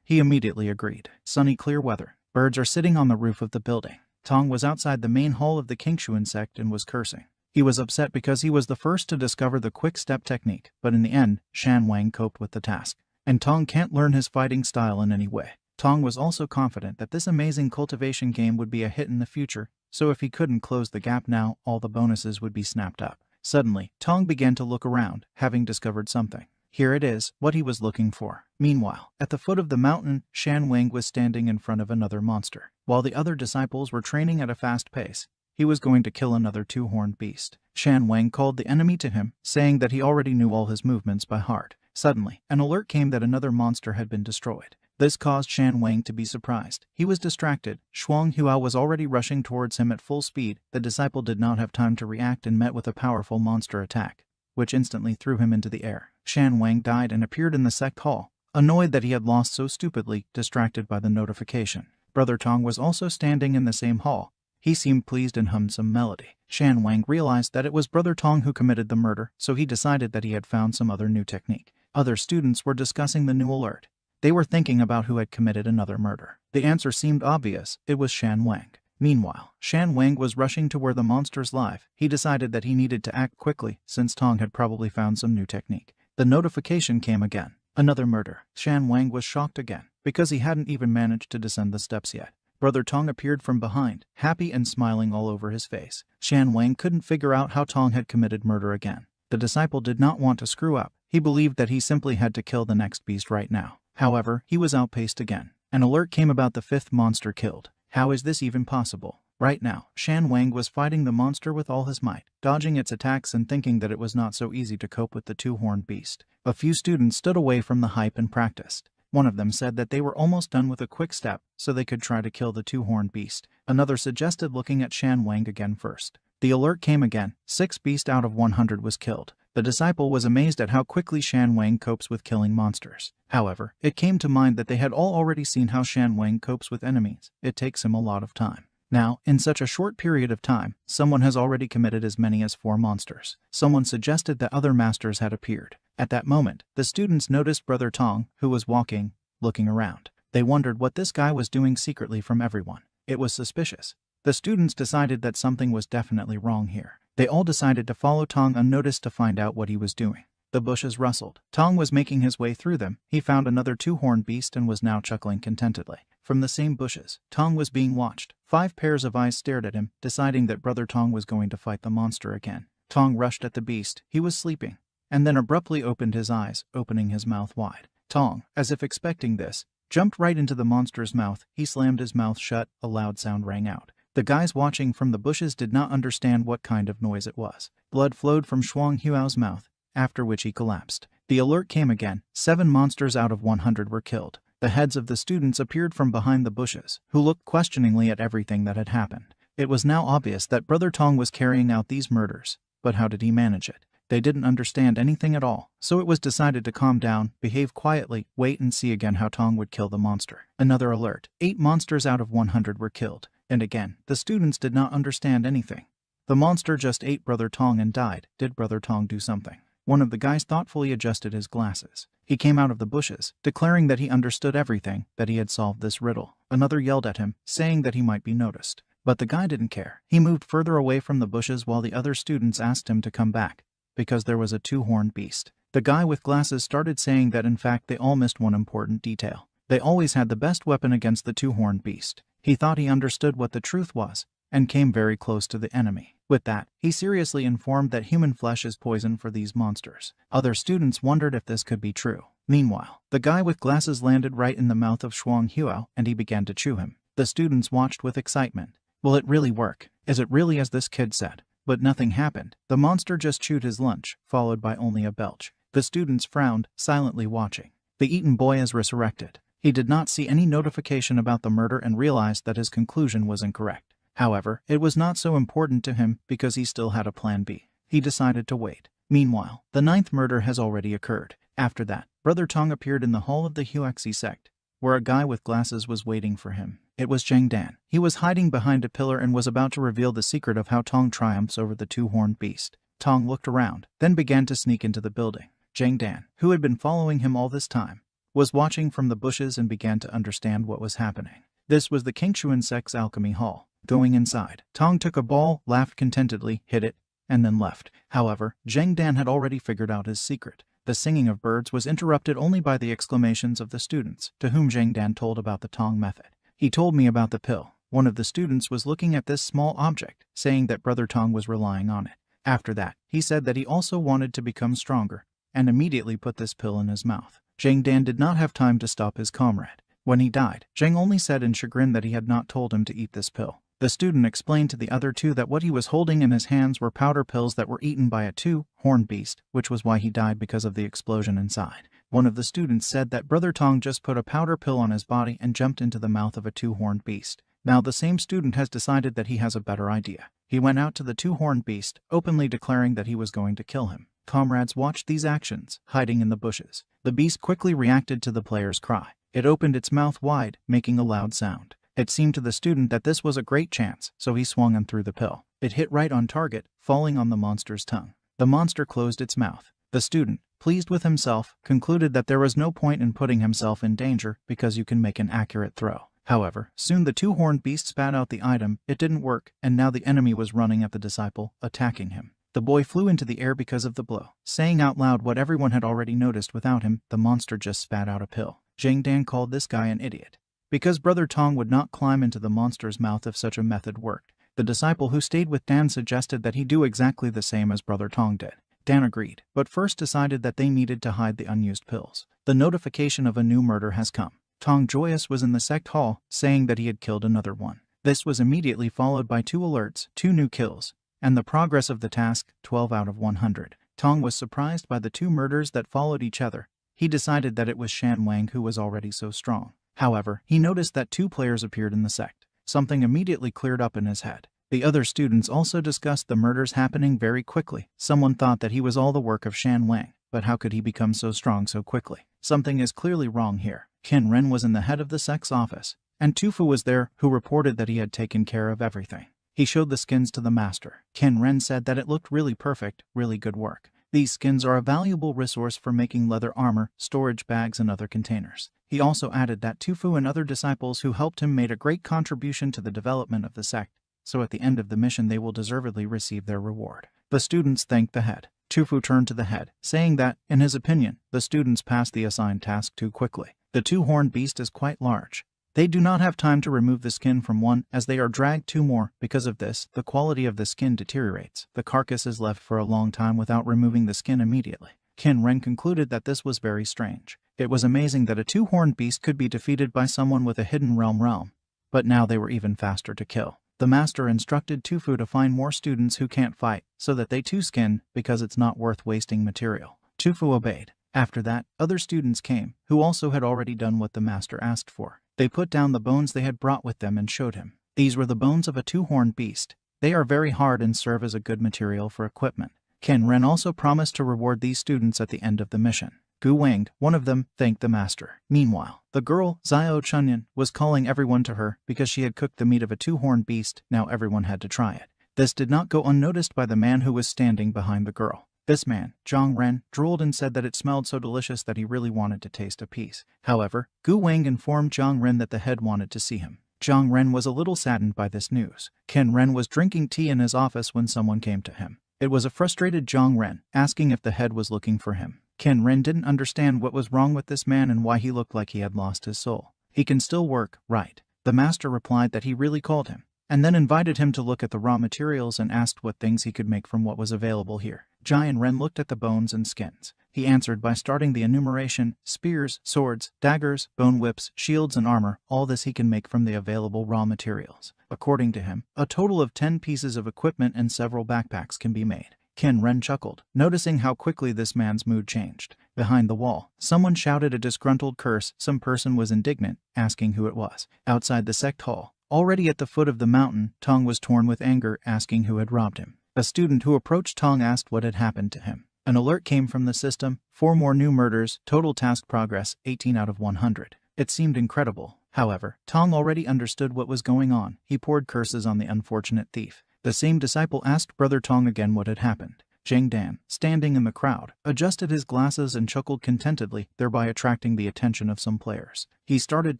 He immediately agreed. Sunny clear weather. Birds are sitting on the roof of the building. Tong was outside the main hall of the Qingshuan sect and was cursing. He was upset because he was the first to discover the quick step technique, but in the end, Shan Wang coped with the task. And Tong can't learn his fighting style in any way. Tong was also confident that this amazing cultivation game would be a hit in the future, so if he couldn't close the gap now, all the bonuses would be snapped up. Suddenly, Tong began to look around, having discovered something. Here it is, what he was looking for. Meanwhile, at the foot of the mountain, Shan Wang was standing in front of another monster. While the other disciples were training at a fast pace, he was going to kill another two-horned beast. Shan Wang called the enemy to him, saying that he already knew all his movements by heart. Suddenly, an alert came that another monster had been destroyed. This caused Shan Wang to be surprised. He was distracted. Shuang Huao was already rushing towards him at full speed. The disciple did not have time to react and met with a powerful monster attack, which instantly threw him into the air. Shan Wang died and appeared in the sect hall, annoyed that he had lost so stupidly, distracted by the notification. Brother Tong was also standing in the same hall. He seemed pleased and hummed some melody. Shan Wang realized that it was Brother Tong who committed the murder, so he decided that he had found some other new technique. Other students were discussing the new alert. They were thinking about who had committed another murder. The answer seemed obvious. It was Shan Wang. Meanwhile, Shan Wang was rushing to where the monsters live. He decided that he needed to act quickly, since Tong had probably found some new technique. The notification came again. Another murder. Shan Wang was shocked again, because he hadn't even managed to descend the steps yet. Brother Tong appeared from behind, happy and smiling all over his face. Shan Wang couldn't figure out how Tong had committed murder again. The disciple did not want to screw up. He believed that he simply had to kill the next beast right now. However, he was outpaced again. An alert came about the 5th monster killed. How is this even possible? Right now, Shan Wang was fighting the monster with all his might, dodging its attacks and thinking that it was not so easy to cope with the two-horned beast. A few students stood away from the hype and practiced. One of them said that they were almost done with a quick step, so they could try to kill the two-horned beast. Another suggested looking at Shan Wang again first. The alert came again. 6 beasts out of 100 was killed. The disciple was amazed at how quickly Shan Wang copes with killing monsters. However, it came to mind that they had all already seen how Shan Wang copes with enemies. It takes him a lot of time. Now, in such a short period of time, someone has already committed as many as 4 monsters. Someone suggested that other masters had appeared. At that moment, the students noticed Brother Tong, who was walking, looking around. They wondered what this guy was doing secretly from everyone. It was suspicious. The students decided that something was definitely wrong here. They all decided to follow Tong unnoticed to find out what he was doing. The bushes rustled. Tong was making his way through them. He found another two-horned beast and was now chuckling contentedly. From the same bushes, Tong was being watched. 5 pairs of eyes stared at him, deciding that Brother Tong was going to fight the monster again. Tong rushed at the beast. He was sleeping, and then abruptly opened his eyes, opening his mouth wide. Tong, as if expecting this, jumped right into the monster's mouth. He slammed his mouth shut. A loud sound rang out. The guys watching from the bushes did not understand what kind of noise it was. Blood flowed from Shuang Huao's mouth, after which he collapsed. The alert came again. 7 monsters out of 100 were killed. The heads of the students appeared from behind the bushes, who looked questioningly at everything that had happened. It was now obvious that Brother Tong was carrying out these murders, but how did he manage it? They didn't understand anything at all, so it was decided to calm down, behave quietly, wait and see again how Tong would kill the monster. Another alert. 8 monsters out of 100 were killed. And again, the students did not understand anything. The monster just ate Brother Tong and died. Did Brother Tong do something? One of the guys thoughtfully adjusted his glasses. He came out of the bushes, declaring that he understood everything, that he had solved this riddle. Another yelled at him, saying that he might be noticed. But the guy didn't care. He moved further away from the bushes while the other students asked him to come back. because there was a two-horned beast. The guy with glasses started saying that in fact they all missed one important detail. They always had the best weapon against the two-horned beast. He thought he understood what the truth was, and came very close to the enemy. With that, he seriously informed that human flesh is poison for these monsters. Other students wondered if this could be true. Meanwhile, the guy with glasses landed right in the mouth of Shuang Huo, and he began to chew him. The students watched with excitement. Will it really work? Is it really as this kid said? But nothing happened. The monster just chewed his lunch, followed by only a belch. The students frowned, silently watching. The eaten boy is resurrected. He did not see any notification about the murder and realized that his conclusion was incorrect. However, it was not so important to him because he still had a plan B. He decided to wait. Meanwhile, the 9th murder has already occurred. After that, Brother Tong appeared in the hall of the Huexi sect, where a guy with glasses was waiting for him. It was Zhang Dan. He was hiding behind a pillar and was about to reveal the secret of how Tong triumphs over the two-horned beast. Tong looked around, then began to sneak into the building. Zhang Dan, who had been following him all this time, was watching from the bushes and began to understand what was happening. This was the Qingshuan sect's alchemy hall. Going inside, Tong took a ball, laughed contentedly, hit it, and then left. However, Zhang Dan had already figured out his secret. The singing of birds was interrupted only by the exclamations of the students, to whom Zhang Dan told about the Tong method. He told me about the pill. One of the students was looking at this small object, saying that Brother Tong was relying on it. After that, he said that he also wanted to become stronger, and immediately put this pill in his mouth. Zhang Dan did not have time to stop his comrade. When he died, Zhang only said in chagrin that he had not told him to eat this pill. The student explained to the other two that what he was holding in his hands were powder pills that were eaten by a two-horned beast, which was why he died because of the explosion inside. One of the students said that Brother Tong just put a powder pill on his body and jumped into the mouth of a two-horned beast. Now the same student has decided that he has a better idea. He went out to the two-horned beast, openly declaring that he was going to kill him. Comrades watched these actions, hiding in the bushes. The beast quickly reacted to the player's cry. It opened its mouth wide, making a loud sound. It seemed to the student that this was a great chance, so he swung and threw the pill. It hit right on target, falling on the monster's tongue. The monster closed its mouth. The student, pleased with himself, concluded that there was no point in putting himself in danger because you can make an accurate throw. However, soon the two-horned beast spat out the item, it didn't work, and now the enemy was running at the disciple, attacking him. The boy flew into the air because of the blow, saying out loud what everyone had already noticed. Without him, the monster just spat out a pill. Zhang Dan called this guy an idiot, because Brother Tong would not climb into the monster's mouth if such a method worked. The disciple who stayed with Dan suggested that he do exactly the same as Brother Tong did. Dan agreed, but first decided that they needed to hide the unused pills. The notification of a new murder has come. Tong Joyous was in the sect hall, saying that he had killed another one. This was immediately followed by 2 alerts, 2 new kills, and the progress of the task, 12 out of 100. Tong was surprised by the 2 murders that followed each other. He decided that it was Shan Wang who was already so strong. However, he noticed that 2 players appeared in the sect. Something immediately cleared up in his head. The other students also discussed the murders happening very quickly. Someone thought that he was all the work of Shan Wang, but how could he become so strong so quickly? Something is clearly wrong here. Ken Ren was in the head of the sect's office, and Tufu was there, who reported that he had taken care of everything. He showed the skins to the master. Ken Ren said that it looked really perfect, really good work. These skins are a valuable resource for making leather armor, storage bags, and other containers. He also added that Tufu and other disciples who helped him made a great contribution to the development of the sect, so at the end of the mission they will deservedly receive their reward. The students thanked the head. Tufu turned to the head, saying that, in his opinion, the students passed the assigned task too quickly. The 2-horned beast is quite large. They do not have time to remove the skin from one, as they are dragged 2 more. Because of this, the quality of the skin deteriorates. The carcass is left for a long time without removing the skin immediately. Ken Ren concluded that this was very strange. It was amazing that a 2-horned beast could be defeated by someone with a hidden realm, but now they were even faster to kill. The master instructed Tufu to find more students who can't fight, so that they too skin, because it's not worth wasting material. Tufu obeyed. After that, other students came, who also had already done what the master asked for. They put down the bones they had brought with them and showed him. These were the bones of a 2-horned beast. They are very hard and serve as a good material for equipment. Ken Ren also promised to reward these students at the end of the mission. Gu Wanged, one of them, thanked the master. Meanwhile, the girl, Xiao Chunyan, was calling everyone to her because she had cooked the meat of a 2-horned beast. Now everyone had to try it. This did not go unnoticed by the man who was standing behind the girl. This man, Zhang Ren, drooled and said that it smelled so delicious that he really wanted to taste a piece. However, Gu Wang informed Zhang Ren that the head wanted to see him. Zhang Ren was a little saddened by this news. Ken Ren was drinking tea in his office when someone came to him. It was a frustrated Zhang Ren, asking if the head was looking for him. Ken Ren didn't understand what was wrong with this man and why he looked like he had lost his soul. He can still work, right? The master replied that he really called him, and then invited him to look at the raw materials and asked what things he could make from what was available here. Giant Ren looked at the bones and skins. He answered by starting the enumeration: spears, swords, daggers, bone whips, shields and armor. All this he can make from the available raw materials. According to him, a total of 10 pieces of equipment and several backpacks can be made. Ken Ren chuckled, noticing how quickly this man's mood changed. Behind the wall, someone shouted a disgruntled curse. Some person was indignant, asking who it was. Outside the sect hall, already at the foot of the mountain, Tong was torn with anger, asking who had robbed him. A student who approached Tong asked what had happened to him. An alert came from the system: 4 more new murders, total task progress 18 out of 100. It seemed incredible. However, Tong already understood what was going on. He poured curses on the unfortunate thief. The same disciple asked Brother Tong again what had happened. Zhang Dan, standing in the crowd, adjusted his glasses and chuckled contentedly, thereby attracting the attention of some players. He started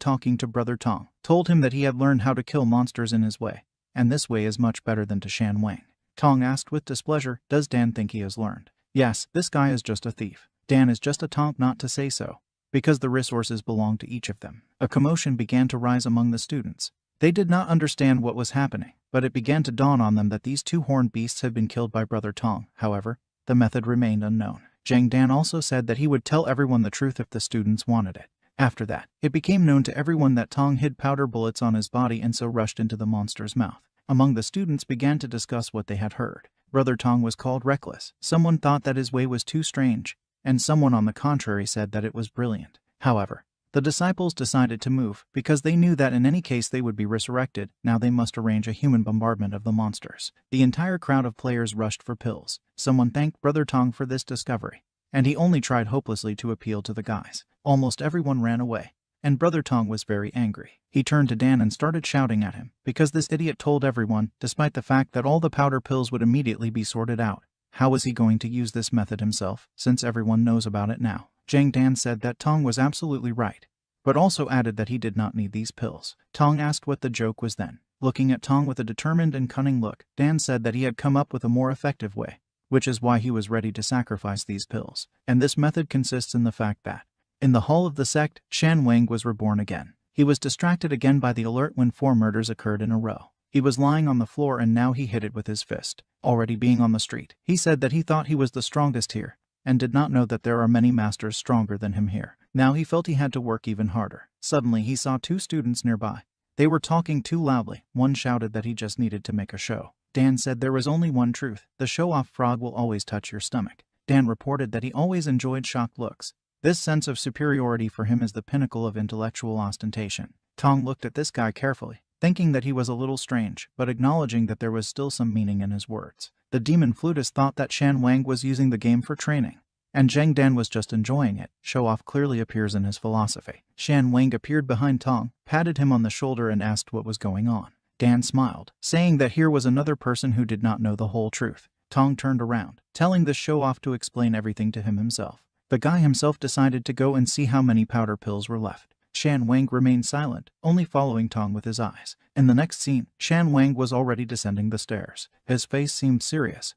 talking to Brother Tong, told him that he had learned how to kill monsters in his way, and this way is much better than to Shan Wang. Tong asked with displeasure, does Dan think he has learned? Yes, this guy is just a thief. Dan is just a taunt not to say so, because the resources belong to each of them. A commotion began to rise among the students. They did not understand what was happening, but it began to dawn on them that these 2 horned beasts had been killed by Brother Tong. However, the method remained unknown. Zhang Dan also said that he would tell everyone the truth if the students wanted it. After that, it became known to everyone that Tong hid powder bullets on his body and so rushed into the monster's mouth. Among the students began to discuss what they had heard. Brother Tong was called reckless. Someone thought that his way was too strange, and someone on the contrary said that it was brilliant. However, the disciples decided to move, because they knew that in any case they would be resurrected. Now they must arrange a human bombardment of the monsters. The entire crowd of players rushed for pills. Someone thanked Brother Tong for this discovery, and he only tried hopelessly to appeal to the guys. Almost everyone ran away, and Brother Tong was very angry. He turned to Dan and started shouting at him, because this idiot told everyone, despite the fact that all the powder pills would immediately be sorted out. How was he going to use this method himself, since everyone knows about it now? Zhang Dan said that Tong was absolutely right, but also added that he did not need these pills. Tong asked what the joke was then. Looking at Tong with a determined and cunning look, Dan said that he had come up with a more effective way, which is why he was ready to sacrifice these pills. And this method consists in the fact that, in the hall of the sect, Shan Wang was reborn again. He was distracted again by the alert when 4 murders occurred in a row. He was lying on the floor and now he hit it with his fist. Already being on the street, he said that he thought he was the strongest here, and did not know that there are many masters stronger than him here. Now he felt he had to work even harder. Suddenly he saw 2 students nearby. They were talking too loudly. One shouted that he just needed to make a show. Dan said there was only one truth: the show-off frog will always touch your stomach. Dan reported that he always enjoyed shocked looks. This sense of superiority for him is the pinnacle of intellectual ostentation. Tong looked at this guy carefully, thinking that he was a little strange, but acknowledging that there was still some meaning in his words. The demon flutist thought that Shan Wang was using the game for training, and Zhang Dan was just enjoying it. Show-off clearly appears in his philosophy. Shan Wang appeared behind Tong, patted him on the shoulder and asked what was going on. Dan smiled, saying that here was another person who did not know the whole truth. Tong turned around, telling the show-off to explain everything to him himself. The guy himself decided to go and see how many powder pills were left. Shan Wang remained silent, only following Tong with his eyes. In the next scene, Shan Wang was already descending the stairs. His face seemed serious.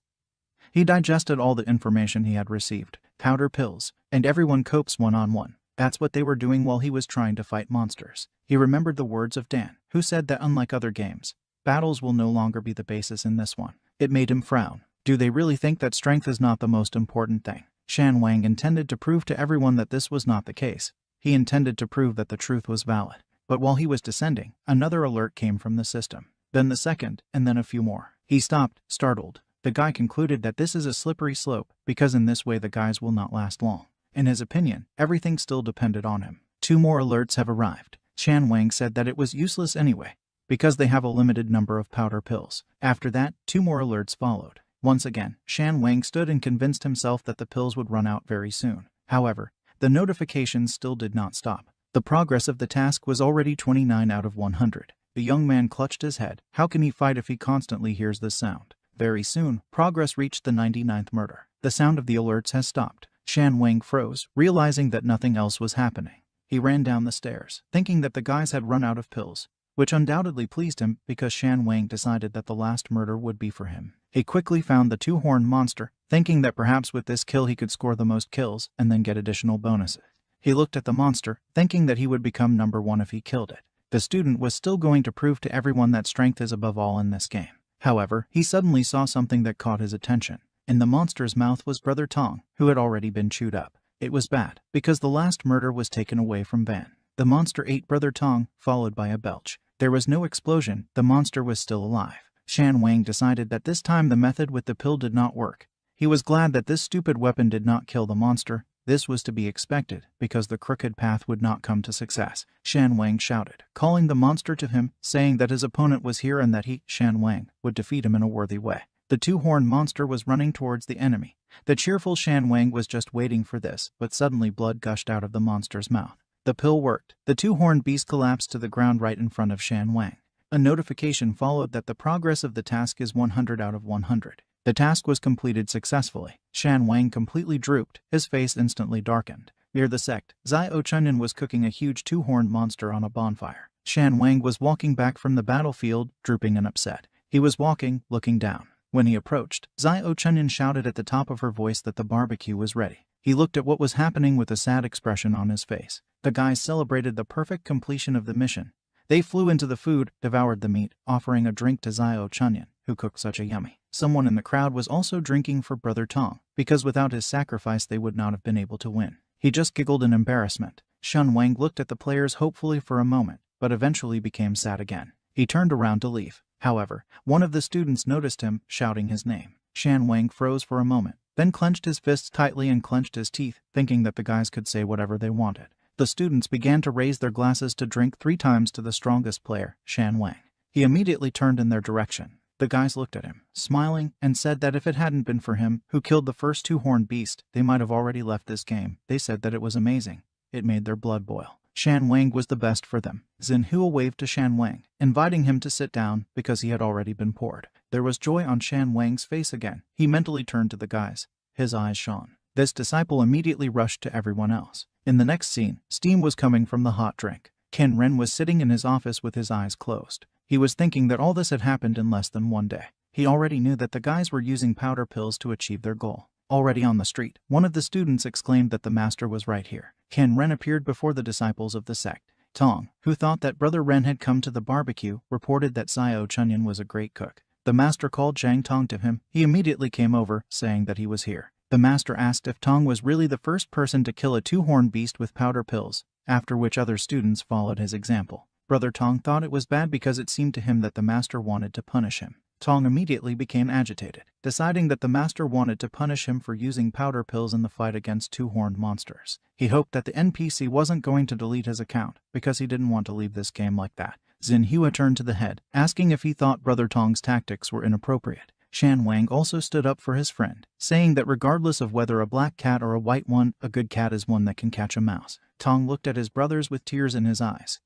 He digested all the information he had received. Powder pills, and everyone copes one-on-one. That's what they were doing while he was trying to fight monsters. He remembered the words of Dan, who said that unlike other games, battles will no longer be the basis in this one. It made him frown. Do they really think that strength is not the most important thing? Shan Wang intended to prove to everyone that this was not the case. He intended to prove that the truth was valid. But while he was descending, another alert came from the system. Then the second, and then a few more. He stopped, startled. The guy concluded that this is a slippery slope, because in this way the guys will not last long. In his opinion, everything still depended on him. 2 more alerts have arrived. Shan Wang said that it was useless anyway, because they have a limited number of powder pills. After that, 2 more alerts followed. Once again, Shan Wang stood and convinced himself that the pills would run out very soon. However, the notifications still did not stop. The progress of the task was already 29 out of 100. The young man clutched his head. How can he fight if he constantly hears this sound? Very soon, progress reached the 99th murder. The sound of the alerts has stopped. Shan Wang froze, realizing that nothing else was happening. He ran down the stairs, thinking that the guys had run out of pills, which undoubtedly pleased him because Shan Wang decided that the last murder would be for him. He quickly found the two-horned monster, thinking that perhaps with this kill he could score the most kills and then get additional bonuses. He looked at the monster, thinking that he would become number 1 if he killed it. The student was still going to prove to everyone that strength is above all in this game. However, he suddenly saw something that caught his attention. In the monster's mouth was Brother Tong, who had already been chewed up. It was bad, because the last murder was taken away from Van. The monster ate Brother Tong, followed by a belch. There was no explosion, the monster was still alive. Shan Wang decided that this time the method with the pill did not work. He was glad that this stupid weapon did not kill the monster. This was to be expected, because the crooked path would not come to success. Shan Wang shouted, calling the monster to him, saying that his opponent was here and that he, Shan Wang, would defeat him in a worthy way. The two-horned monster was running towards the enemy. The cheerful Shan Wang was just waiting for this, but suddenly blood gushed out of the monster's mouth. The pill worked. The two-horned beast collapsed to the ground right in front of Shan Wang. A notification followed that the progress of the task is 100 out of 100. The task was completed successfully. Shan Wang completely drooped, his face instantly darkened. Near the sect, Xiao Chunyan was cooking a huge two-horned monster on a bonfire. Shan Wang was walking back from the battlefield, drooping and upset. He was walking, looking down. When he approached, Xiao Chunyan shouted at the top of her voice that the barbecue was ready. He looked at what was happening with a sad expression on his face. The guys celebrated the perfect completion of the mission. They flew into the food, devoured the meat, offering a drink to Xiao Chunyan, who cooked such a yummy. Someone in the crowd was also drinking for Brother Tong, because without his sacrifice they would not have been able to win. He just giggled in embarrassment. Shan Wang looked at the players hopefully for a moment, but eventually became sad again. He turned around to leave. However, one of the students noticed him, shouting his name. Shan Wang froze for a moment, then clenched his fists tightly and clenched his teeth, thinking that the guys could say whatever they wanted. The students began to raise their glasses to drink 3 times to the strongest player, Shan Wang. He immediately turned in their direction. The guys looked at him, smiling, and said that if it hadn't been for him, who killed the first two-horned beast, they might have already left this game. They said that it was amazing. It made their blood boil. Shan Wang was the best for them. Xinhua waved to Shan Wang, inviting him to sit down because he had already been poured. There was joy on Shan Wang's face again. He mentally turned to the guys. His eyes shone. This disciple immediately rushed to everyone else. In the next scene, steam was coming from the hot drink. Ken Ren was sitting in his office with his eyes closed. He was thinking that all this had happened in less than 1 day. He already knew that the guys were using powder pills to achieve their goal. Already on the street, one of the students exclaimed that the master was right here. Ken Ren appeared before the disciples of the sect. Tong, who thought that Brother Ren had come to the barbecue, reported that Xiao Chunyan was a great cook. The master called Zhang Tong to him. He immediately came over, saying that he was here. The master asked if Tong was really the first person to kill a two-horned beast with powder pills, after which other students followed his example. Brother Tong thought it was bad because it seemed to him that the master wanted to punish him. Tong immediately became agitated, deciding that the master wanted to punish him for using powder pills in the fight against two-horned monsters. He hoped that the NPC wasn't going to delete his account, because he didn't want to leave this game like that. Xinhua turned to the head, asking if he thought Brother Tong's tactics were inappropriate. Shan Wang also stood up for his friend, saying that regardless of whether a black cat or a white one, a good cat is one that can catch a mouse. Tong looked at his brothers with tears in his eyes,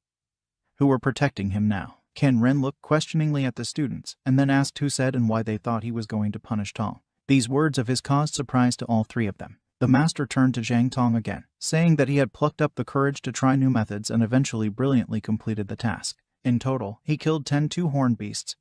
who were protecting him now. Ken Ren looked questioningly at the students, and then asked who said and why they thought he was going to punish Tong. These words of his caused surprise to all 3 of them. The master turned to Zhang Tong again, saying that he had plucked up the courage to try new methods and eventually brilliantly completed the task. In total, he killed 10 two-horned beasts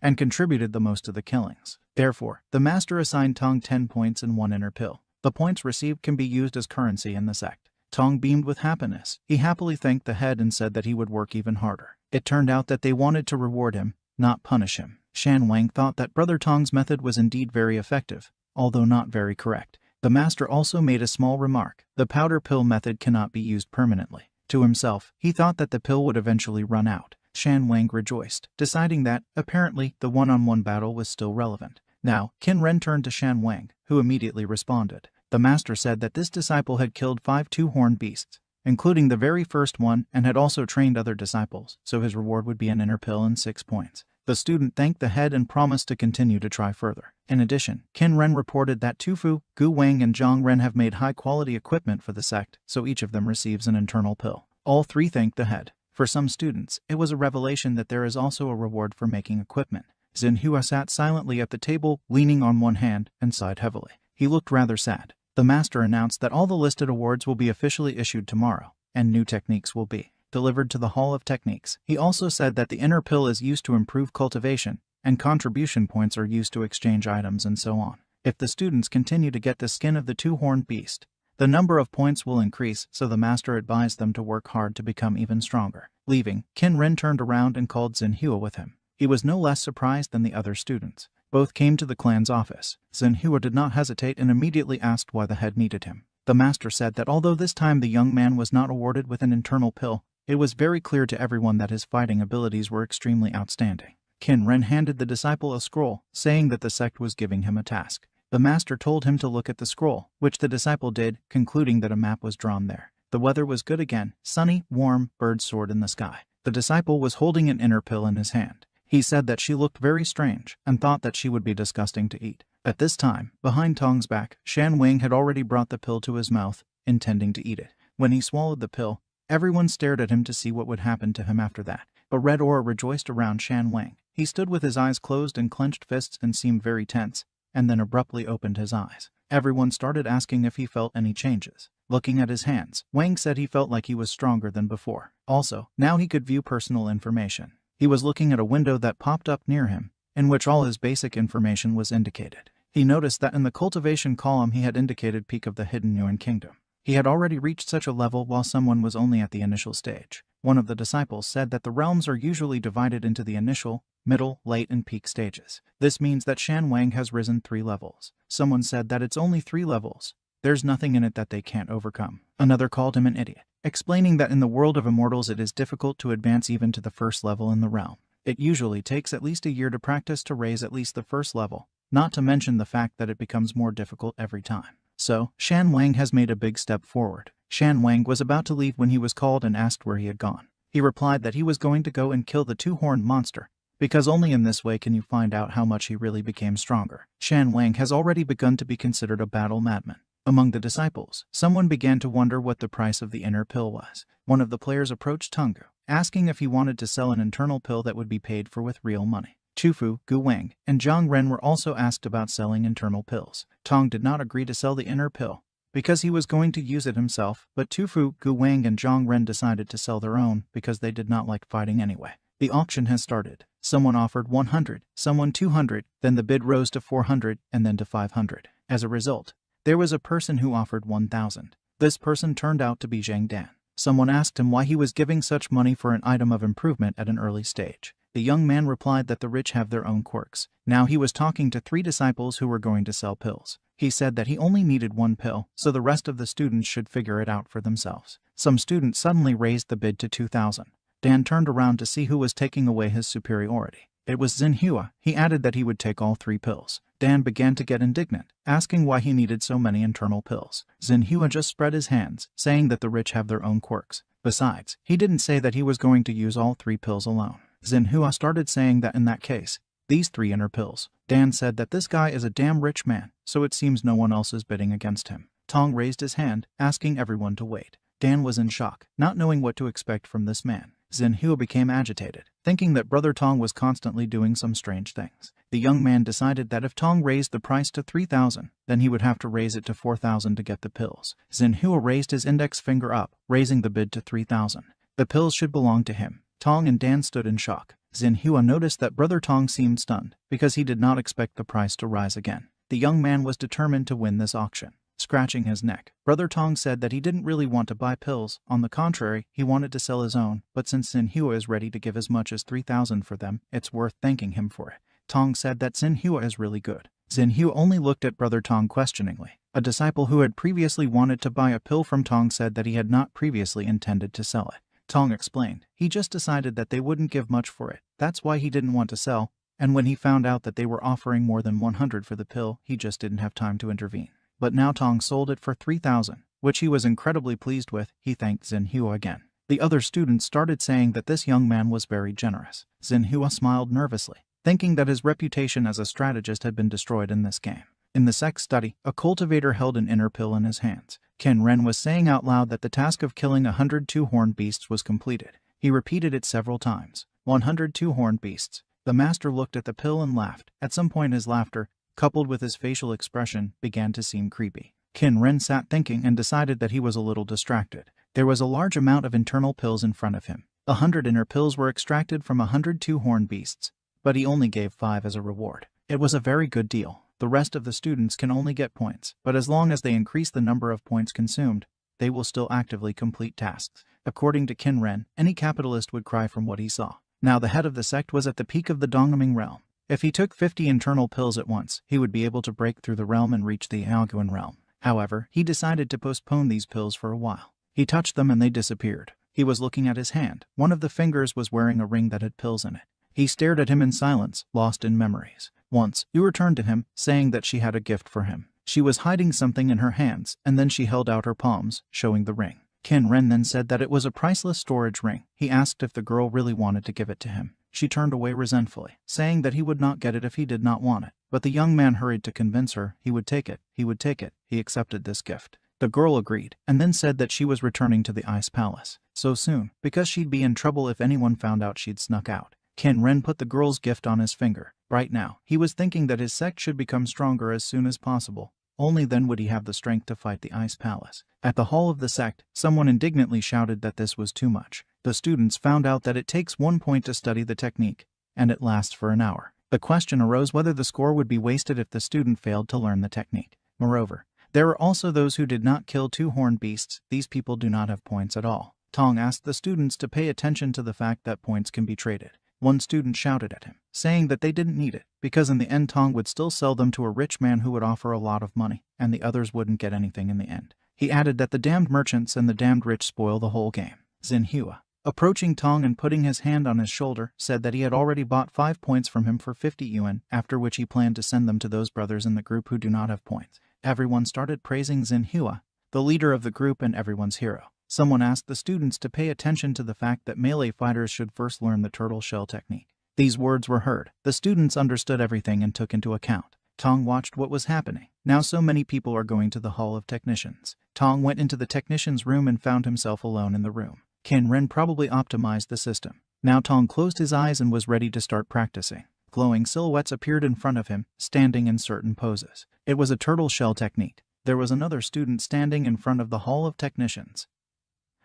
and contributed the most to the killings. Therefore, the master assigned Tong 10 points and 1 inner pill. The points received can be used as currency in the sect. Tong beamed with happiness. He happily thanked the head and said that he would work even harder. It turned out that they wanted to reward him, not punish him. Shan Wang thought that Brother Tong's method was indeed very effective, although not very correct. The master also made a small remark. The powder pill method cannot be used permanently. To himself, he thought that the pill would eventually run out. Shan Wang rejoiced, deciding that, apparently, the one-on-one battle was still relevant. Now, Ken Ren turned to Shan Wang, who immediately responded. The master said that this disciple had killed 5 two-horned beasts, including the very first one, and had also trained other disciples, so his reward would be an inner pill and 6 points. The student thanked the head and promised to continue to try further. In addition, Ken Ren reported that Tufu, Gu Wang and Zhang Ren have made high-quality equipment for the sect, so each of them receives an internal pill. All 3 thanked the head. For some students, it was a revelation that there is also a reward for making equipment. Xinhua sat silently at the table, leaning on one hand, and sighed heavily. He looked rather sad. The master announced that all the listed awards will be officially issued tomorrow, and new techniques will be delivered to the Hall of Techniques. He also said that the inner pill is used to improve cultivation, and contribution points are used to exchange items and so on. If the students continue to get the skin of the two-horned beast, the number of points will increase, so the master advised them to work hard to become even stronger. Leaving, Qin Ren turned around and called Xinhua with him. He was no less surprised than the other students. Both came to the clan's office. Xinhua did not hesitate and immediately asked why the head needed him. The master said that although this time the young man was not awarded with an internal pill, it was very clear to everyone that his fighting abilities were extremely outstanding. Qin Ren handed the disciple a scroll, saying that the sect was giving him a task. The master told him to look at the scroll, which the disciple did, concluding that a map was drawn there. The weather was good again, sunny, warm, birds soared in the sky. The disciple was holding an inner pill in his hand. He said that she looked very strange, and thought that she would be disgusting to eat. At this time, behind Tong's back, Shan Wang had already brought the pill to his mouth, intending to eat it. When he swallowed the pill, everyone stared at him to see what would happen to him after that. A red aura rejoiced around Shan Wang. He stood with his eyes closed and clenched fists and seemed very tense, and then abruptly opened his eyes. Everyone started asking if he felt any changes. Looking at his hands, Wang said he felt like he was stronger than before. Also, now he could view personal information. He was looking at a window that popped up near him, in which all his basic information was indicated. He noticed that in the cultivation column he had indicated peak of the hidden Yuan kingdom. He had already reached such a level while someone was only at the initial stage. One of the disciples said that the realms are usually divided into the initial, middle, late, and peak stages. This means that Shan Wang has risen 3 levels. Someone said that it's only 3 levels. There's nothing in it that they can't overcome. Another called him an idiot, explaining that in the world of immortals it is difficult to advance even to the first level in the realm. It usually takes at least a year to practice to raise at least the first level, not to mention the fact that it becomes more difficult every time. So, Shan Wang has made a big step forward. Shan Wang was about to leave when he was called and asked where he had gone. He replied that he was going to go and kill the two-horned monster, because only in this way can you find out how much he really became stronger. Shan Wang has already begun to be considered a battle madman. Among the disciples, someone began to wonder what the price of the inner pill was. One of the players approached Tungu, asking if he wanted to sell an internal pill that would be paid for with real money. Chufu, Gu Wang, and Zhang Ren were also asked about selling internal pills. Tong did not agree to sell the inner pill, because he was going to use it himself, but Tufu, Gu Wang, and Zhang Ren decided to sell their own because they did not like fighting anyway. The auction has started. Someone offered 100, someone 200, then the bid rose to 400, and then to 500. As a result, there was a person who offered 1,000. This person turned out to be Zhang Dan. Someone asked him why he was giving such money for an item of improvement at an early stage. The young man replied that the rich have their own quirks. Now he was talking to 3 disciples who were going to sell pills. He said that he only needed 1 pill, so the rest of the students should figure it out for themselves. Some students suddenly raised the bid to 2,000. Dan turned around to see who was taking away his superiority. It was Xinhua. He added that he would take all 3 pills. Dan began to get indignant, asking why he needed so many internal pills. Xinhua just spread his hands, saying that the rich have their own quirks. Besides, he didn't say that he was going to use all 3 pills alone. Xinhua started saying that in that case, these 3 inner pills. Dan said that this guy is a damn rich man, so it seems no one else is bidding against him. Tong raised his hand, asking everyone to wait. Dan was in shock, not knowing what to expect from this man. Xinhua became agitated, thinking that Brother Tong was constantly doing some strange things. The young man decided that if Tong raised the price to 3,000, then he would have to raise it to 4,000 to get the pills. Xinhua raised his index finger up, raising the bid to 3,000. The pills should belong to him. Tong and Dan stood in shock. Xinhua noticed that Brother Tong seemed stunned, because he did not expect the price to rise again. The young man was determined to win this auction. Scratching his neck, Brother Tong said that he didn't really want to buy pills. On the contrary, he wanted to sell his own, but since Xinhua is ready to give as much as 3,000 for them, it's worth thanking him for it. Tong said that Xinhua is really good. Xinhua only looked at Brother Tong questioningly. A disciple who had previously wanted to buy a pill from Tong said that he had not previously intended to sell it. Tong explained, he just decided that they wouldn't give much for it. That's why he didn't want to sell, and when he found out that they were offering more than 100 for the pill, he just didn't have time to intervene. But now Tong sold it for 3,000, which he was incredibly pleased with. He thanked Xinhua again. The other students started saying that this young man was very generous. Xinhua smiled nervously, thinking that his reputation as a strategist had been destroyed in this game. In the sect study, a cultivator held an inner pill in his hands. Qin Ren was saying out loud that the task of killing 100 two-horned beasts was completed. He repeated it several times. 100 two-horned beasts. The master looked at the pill and laughed. At some point his laughter, coupled with his facial expression, began to seem creepy. Qin Ren sat thinking and decided that he was a little distracted. There was a large amount of internal pills in front of him. 100 inner pills were extracted from 100 two-horned beasts. but he only gave 5 as a reward. It was a very good deal. The rest of the students can only get points, but as long as they increase the number of points consumed, they will still actively complete tasks. According to Qin Ren, any capitalist would cry from what he saw. Now the head of the sect was at the peak of the Dongming realm. If he took 50 internal pills at once, he would be able to break through the realm and reach the Yaoguan realm. However, he decided to postpone these pills for a while. He touched them and they disappeared. He was looking at his hand. One of the fingers was wearing a ring that had pills in it. He stared at him in silence, lost in memories. Once, Yu returned to him, saying that she had a gift for him. She was hiding something in her hands, and then she held out her palms, showing the ring. Qin Ren then said that it was a priceless storage ring. He asked if the girl really wanted to give it to him. She turned away resentfully, saying that he would not get it if he did not want it. But the young man hurried to convince her he would take it. He would take it. He accepted this gift. The girl agreed, and then said that she was returning to the Ice Palace so soon, because she'd be in trouble if anyone found out she'd snuck out. Qin Ren put the girl's gift on his finger. Right now, he was thinking that his sect should become stronger as soon as possible. Only then would he have the strength to fight the Ice Palace. At the hall of the sect, someone indignantly shouted that this was too much. The students found out that it takes 1 point to study the technique, and it lasts for an hour. The question arose whether the score would be wasted if the student failed to learn the technique. Moreover, there were also those who did not kill 2 horned beasts. These people do not have points at all. Tong asked the students to pay attention to the fact that points can be traded. One student shouted at him, saying that they didn't need it, because in the end Tong would still sell them to a rich man who would offer a lot of money, and the others wouldn't get anything in the end. He added that the damned merchants and the damned rich spoil the whole game. Xinhua, approaching Tong and putting his hand on his shoulder, said that he had already bought 5 points from him for 50 yuan, after which he planned to send them to those brothers in the group who do not have points. Everyone started praising Xinhua, the leader of the group and everyone's hero. Someone asked the students to pay attention to the fact that melee fighters should first learn the turtle shell technique. These words were heard. The students understood everything and took into account. Tong watched what was happening. Now so many people are going to the Hall of Technicians. Tong went into the technician's room and found himself alone in the room. Qin Ren probably optimized the system. Now Tong closed his eyes and was ready to start practicing. Glowing silhouettes appeared in front of him, standing in certain poses. It was a turtle shell technique. There was another student standing in front of the Hall of Technicians,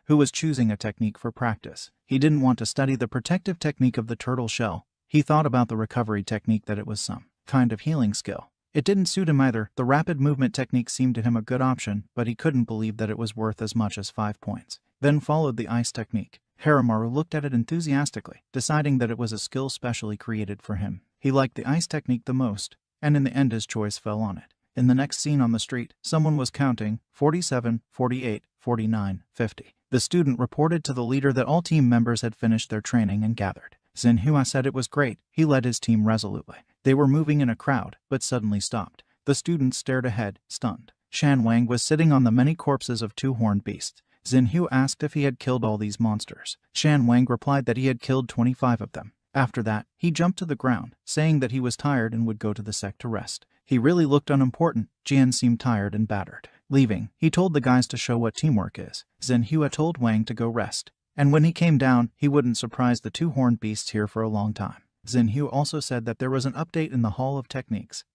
who was choosing a technique for practice. He didn't want to study the protective technique of the turtle shell. He thought about the recovery technique, that it was some kind of healing skill. It didn't suit him either. The rapid movement technique seemed to him a good option, but he couldn't believe that it was worth as much as 5 points. Then followed the ice technique. Haramaru looked at it enthusiastically, deciding that it was a skill specially created for him. He liked the ice technique the most, and in the end his choice fell on it. In the next scene on the street, someone was counting 47, 48, 49, 50. The student reported to the leader that all team members had finished their training and gathered. Xinhua said it was great. He led his team resolutely. They were moving in a crowd, but suddenly stopped. The students stared ahead, stunned. Shan Wang was sitting on the many corpses of 2 horned beasts. Xinhua asked if he had killed all these monsters. Shan Wang replied that he had killed 25 of them. After that, he jumped to the ground, saying that he was tired and would go to the sect to rest. He really looked unimportant. Jian seemed tired and battered. Leaving, he told the guys to show what teamwork is. Xinhua told Wang to go rest, and when he came down, he wouldn't surprise the 2 horned beasts here for a long time. Xinhua also said that there was an update in the Hall of Techniques,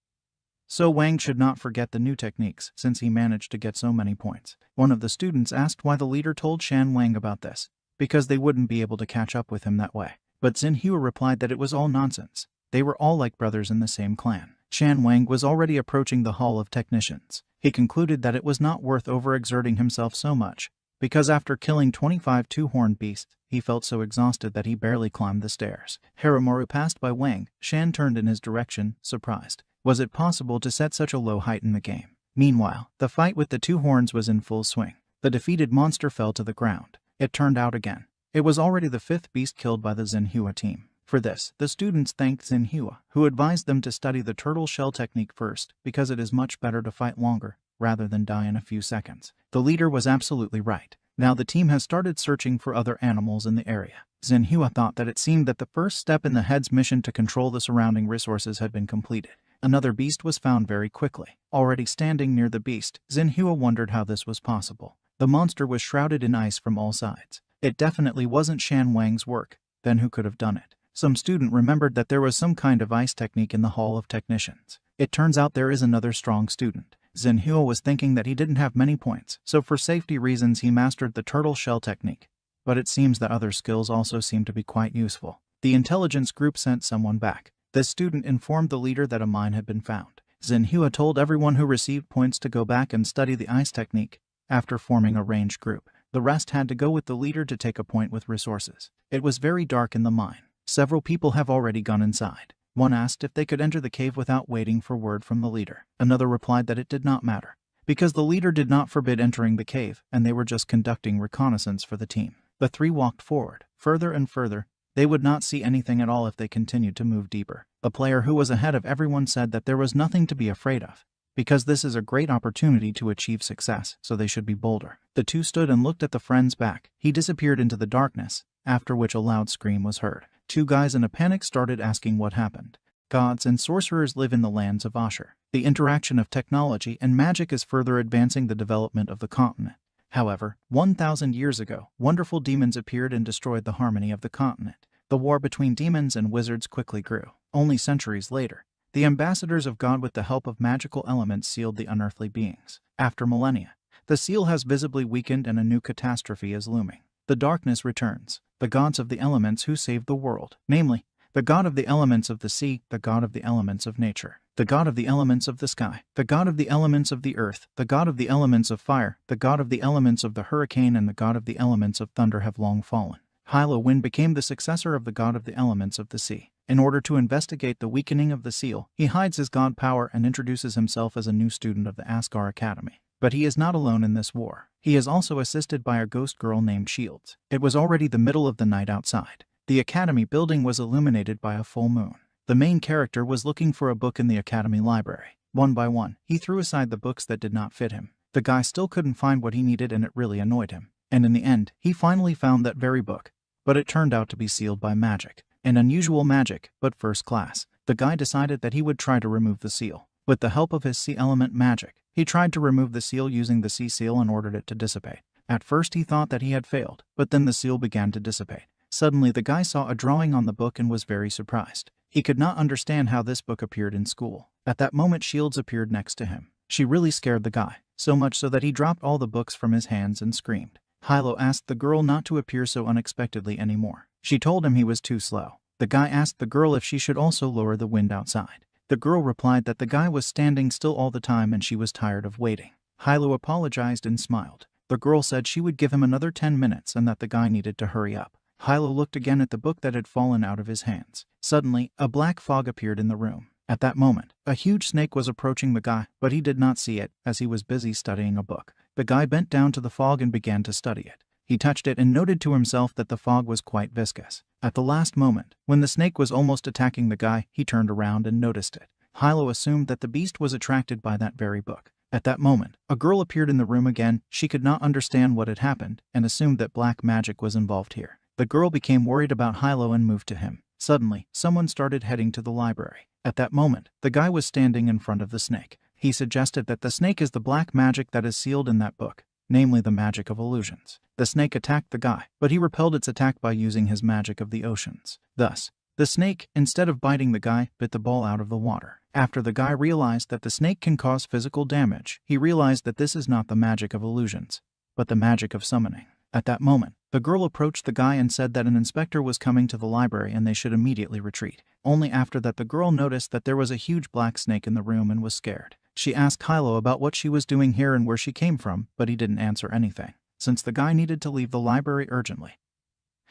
so Wang should not forget the new techniques, since he managed to get so many points. One of the students asked why the leader told Shan Wang about this, because they wouldn't be able to catch up with him that way. But Xinhua replied that it was all nonsense. They were all like brothers in the same clan. Shan Wang was already approaching the Hall of Technicians. He concluded that it was not worth overexerting himself so much, because after killing 25 2-horned beasts, he felt so exhausted that he barely climbed the stairs. Haramaru passed by Wang. Shan turned in his direction, surprised. Was it possible to set such a low height in the game? Meanwhile, the fight with the 2 horns was in full swing. The defeated monster fell to the ground. It turned out again. It was already the 5th beast killed by the Xinhua team. For this, the students thanked Xinhua, who advised them to study the turtle shell technique first, because it is much better to fight longer, rather than die in a few seconds. The leader was absolutely right. Now the team has started searching for other animals in the area. Xinhua thought that it seemed that the first step in the head's mission to control the surrounding resources had been completed. Another beast was found very quickly. Already standing near the beast, Xinhua wondered how this was possible. The monster was shrouded in ice from all sides. It definitely wasn't Shan Wang's work. Then who could have done it? Some student remembered that there was some kind of ice technique in the Hall of Technicians. It turns out there is another strong student. Xinhua was thinking that he didn't have many points, so for safety reasons he mastered the turtle shell technique. But it seems that other skills also seem to be quite useful. The intelligence group sent someone back. This student informed the leader that a mine had been found. Xinhua told everyone who received points to go back and study the ice technique. After forming a ranged group, the rest had to go with the leader to take a point with resources. It was very dark in the mine. Several people have already gone inside. One asked if they could enter the cave without waiting for word from the leader. Another replied that it did not matter, because the leader did not forbid entering the cave, and they were just conducting reconnaissance for the team. The three walked forward, further and further. They would not see anything at all if they continued to move deeper. The player who was ahead of everyone said that there was nothing to be afraid of, because this is a great opportunity to achieve success, so they should be bolder. The two stood and looked at the friend's back. He disappeared into the darkness, after which a loud scream was heard. Two guys in a panic started asking what happened. Gods and sorcerers live in the lands of Ashur. The interaction of technology and magic is further advancing the development of the continent. However, 1,000 years ago, wonderful demons appeared and destroyed the harmony of the continent. The war between demons and wizards quickly grew. Only centuries later, the ambassadors of God with the help of magical elements sealed the unearthly beings. After millennia, the seal has visibly weakened and a new catastrophe is looming. The darkness returns. The gods of the elements who saved the world, namely, the god of the elements of the sea, the god of the elements of nature, the god of the elements of the sky, the god of the elements of the earth, the god of the elements of fire, the god of the elements of the hurricane, and the god of the elements of thunder have long fallen. Hylo Wind became the successor of the god of the elements of the sea. In order to investigate the weakening of the seal, he hides his god power and introduces himself as a new student of the Asgar Academy. But he is not alone in this war. He is also assisted by a ghost girl named Shields. It was already the middle of the night outside. The academy building was illuminated by a full moon. The main character was looking for a book in the academy library. One by one, he threw aside the books that did not fit him. The guy still couldn't find what he needed and it really annoyed him. And in the end, he finally found that very book. But it turned out to be sealed by magic. An unusual magic, but first class. The guy decided that he would try to remove the seal. With the help of his sea element magic, he tried to remove the seal using the sea seal and ordered it to dissipate. At first he thought that he had failed, but then the seal began to dissipate. Suddenly the guy saw a drawing on the book and was very surprised. He could not understand how this book appeared in school. At that moment Shields appeared next to him. She really scared the guy, so much so that he dropped all the books from his hands and screamed. Hylo asked the girl not to appear so unexpectedly anymore. She told him he was too slow. The guy asked the girl if she should also lower the wind outside. The girl replied that the guy was standing still all the time and she was tired of waiting. Hylo apologized and smiled. The girl said she would give him another 10 minutes and that the guy needed to hurry up. Hylo looked again at the book that had fallen out of his hands. Suddenly, a black fog appeared in the room. At that moment, a huge snake was approaching the guy, but he did not see it, as he was busy studying a book. The guy bent down to the fog and began to study it. He touched it and noted to himself that the fog was quite viscous. At the last moment, when the snake was almost attacking the guy, he turned around and noticed it. Hylo assumed that the beast was attracted by that very book. At that moment, a girl appeared in the room again. She could not understand what had happened and assumed that black magic was involved here. The girl became worried about Hylo and moved to him. Suddenly, someone started heading to the library. At that moment, the guy was standing in front of the snake. He suggested that the snake is the black magic that is sealed in that book, namely the magic of illusions. The snake attacked the guy, but he repelled its attack by using his magic of the oceans. Thus, the snake, instead of biting the guy, bit the ball out of the water. After the guy realized that the snake can cause physical damage, he realized that this is not the magic of illusions, but the magic of summoning. At that moment, the girl approached the guy and said that an inspector was coming to the library and they should immediately retreat. Only after that the girl noticed that there was a huge black snake in the room and was scared. She asked Hylo about what she was doing here and where she came from, but he didn't answer anything. Since the guy needed to leave the library urgently,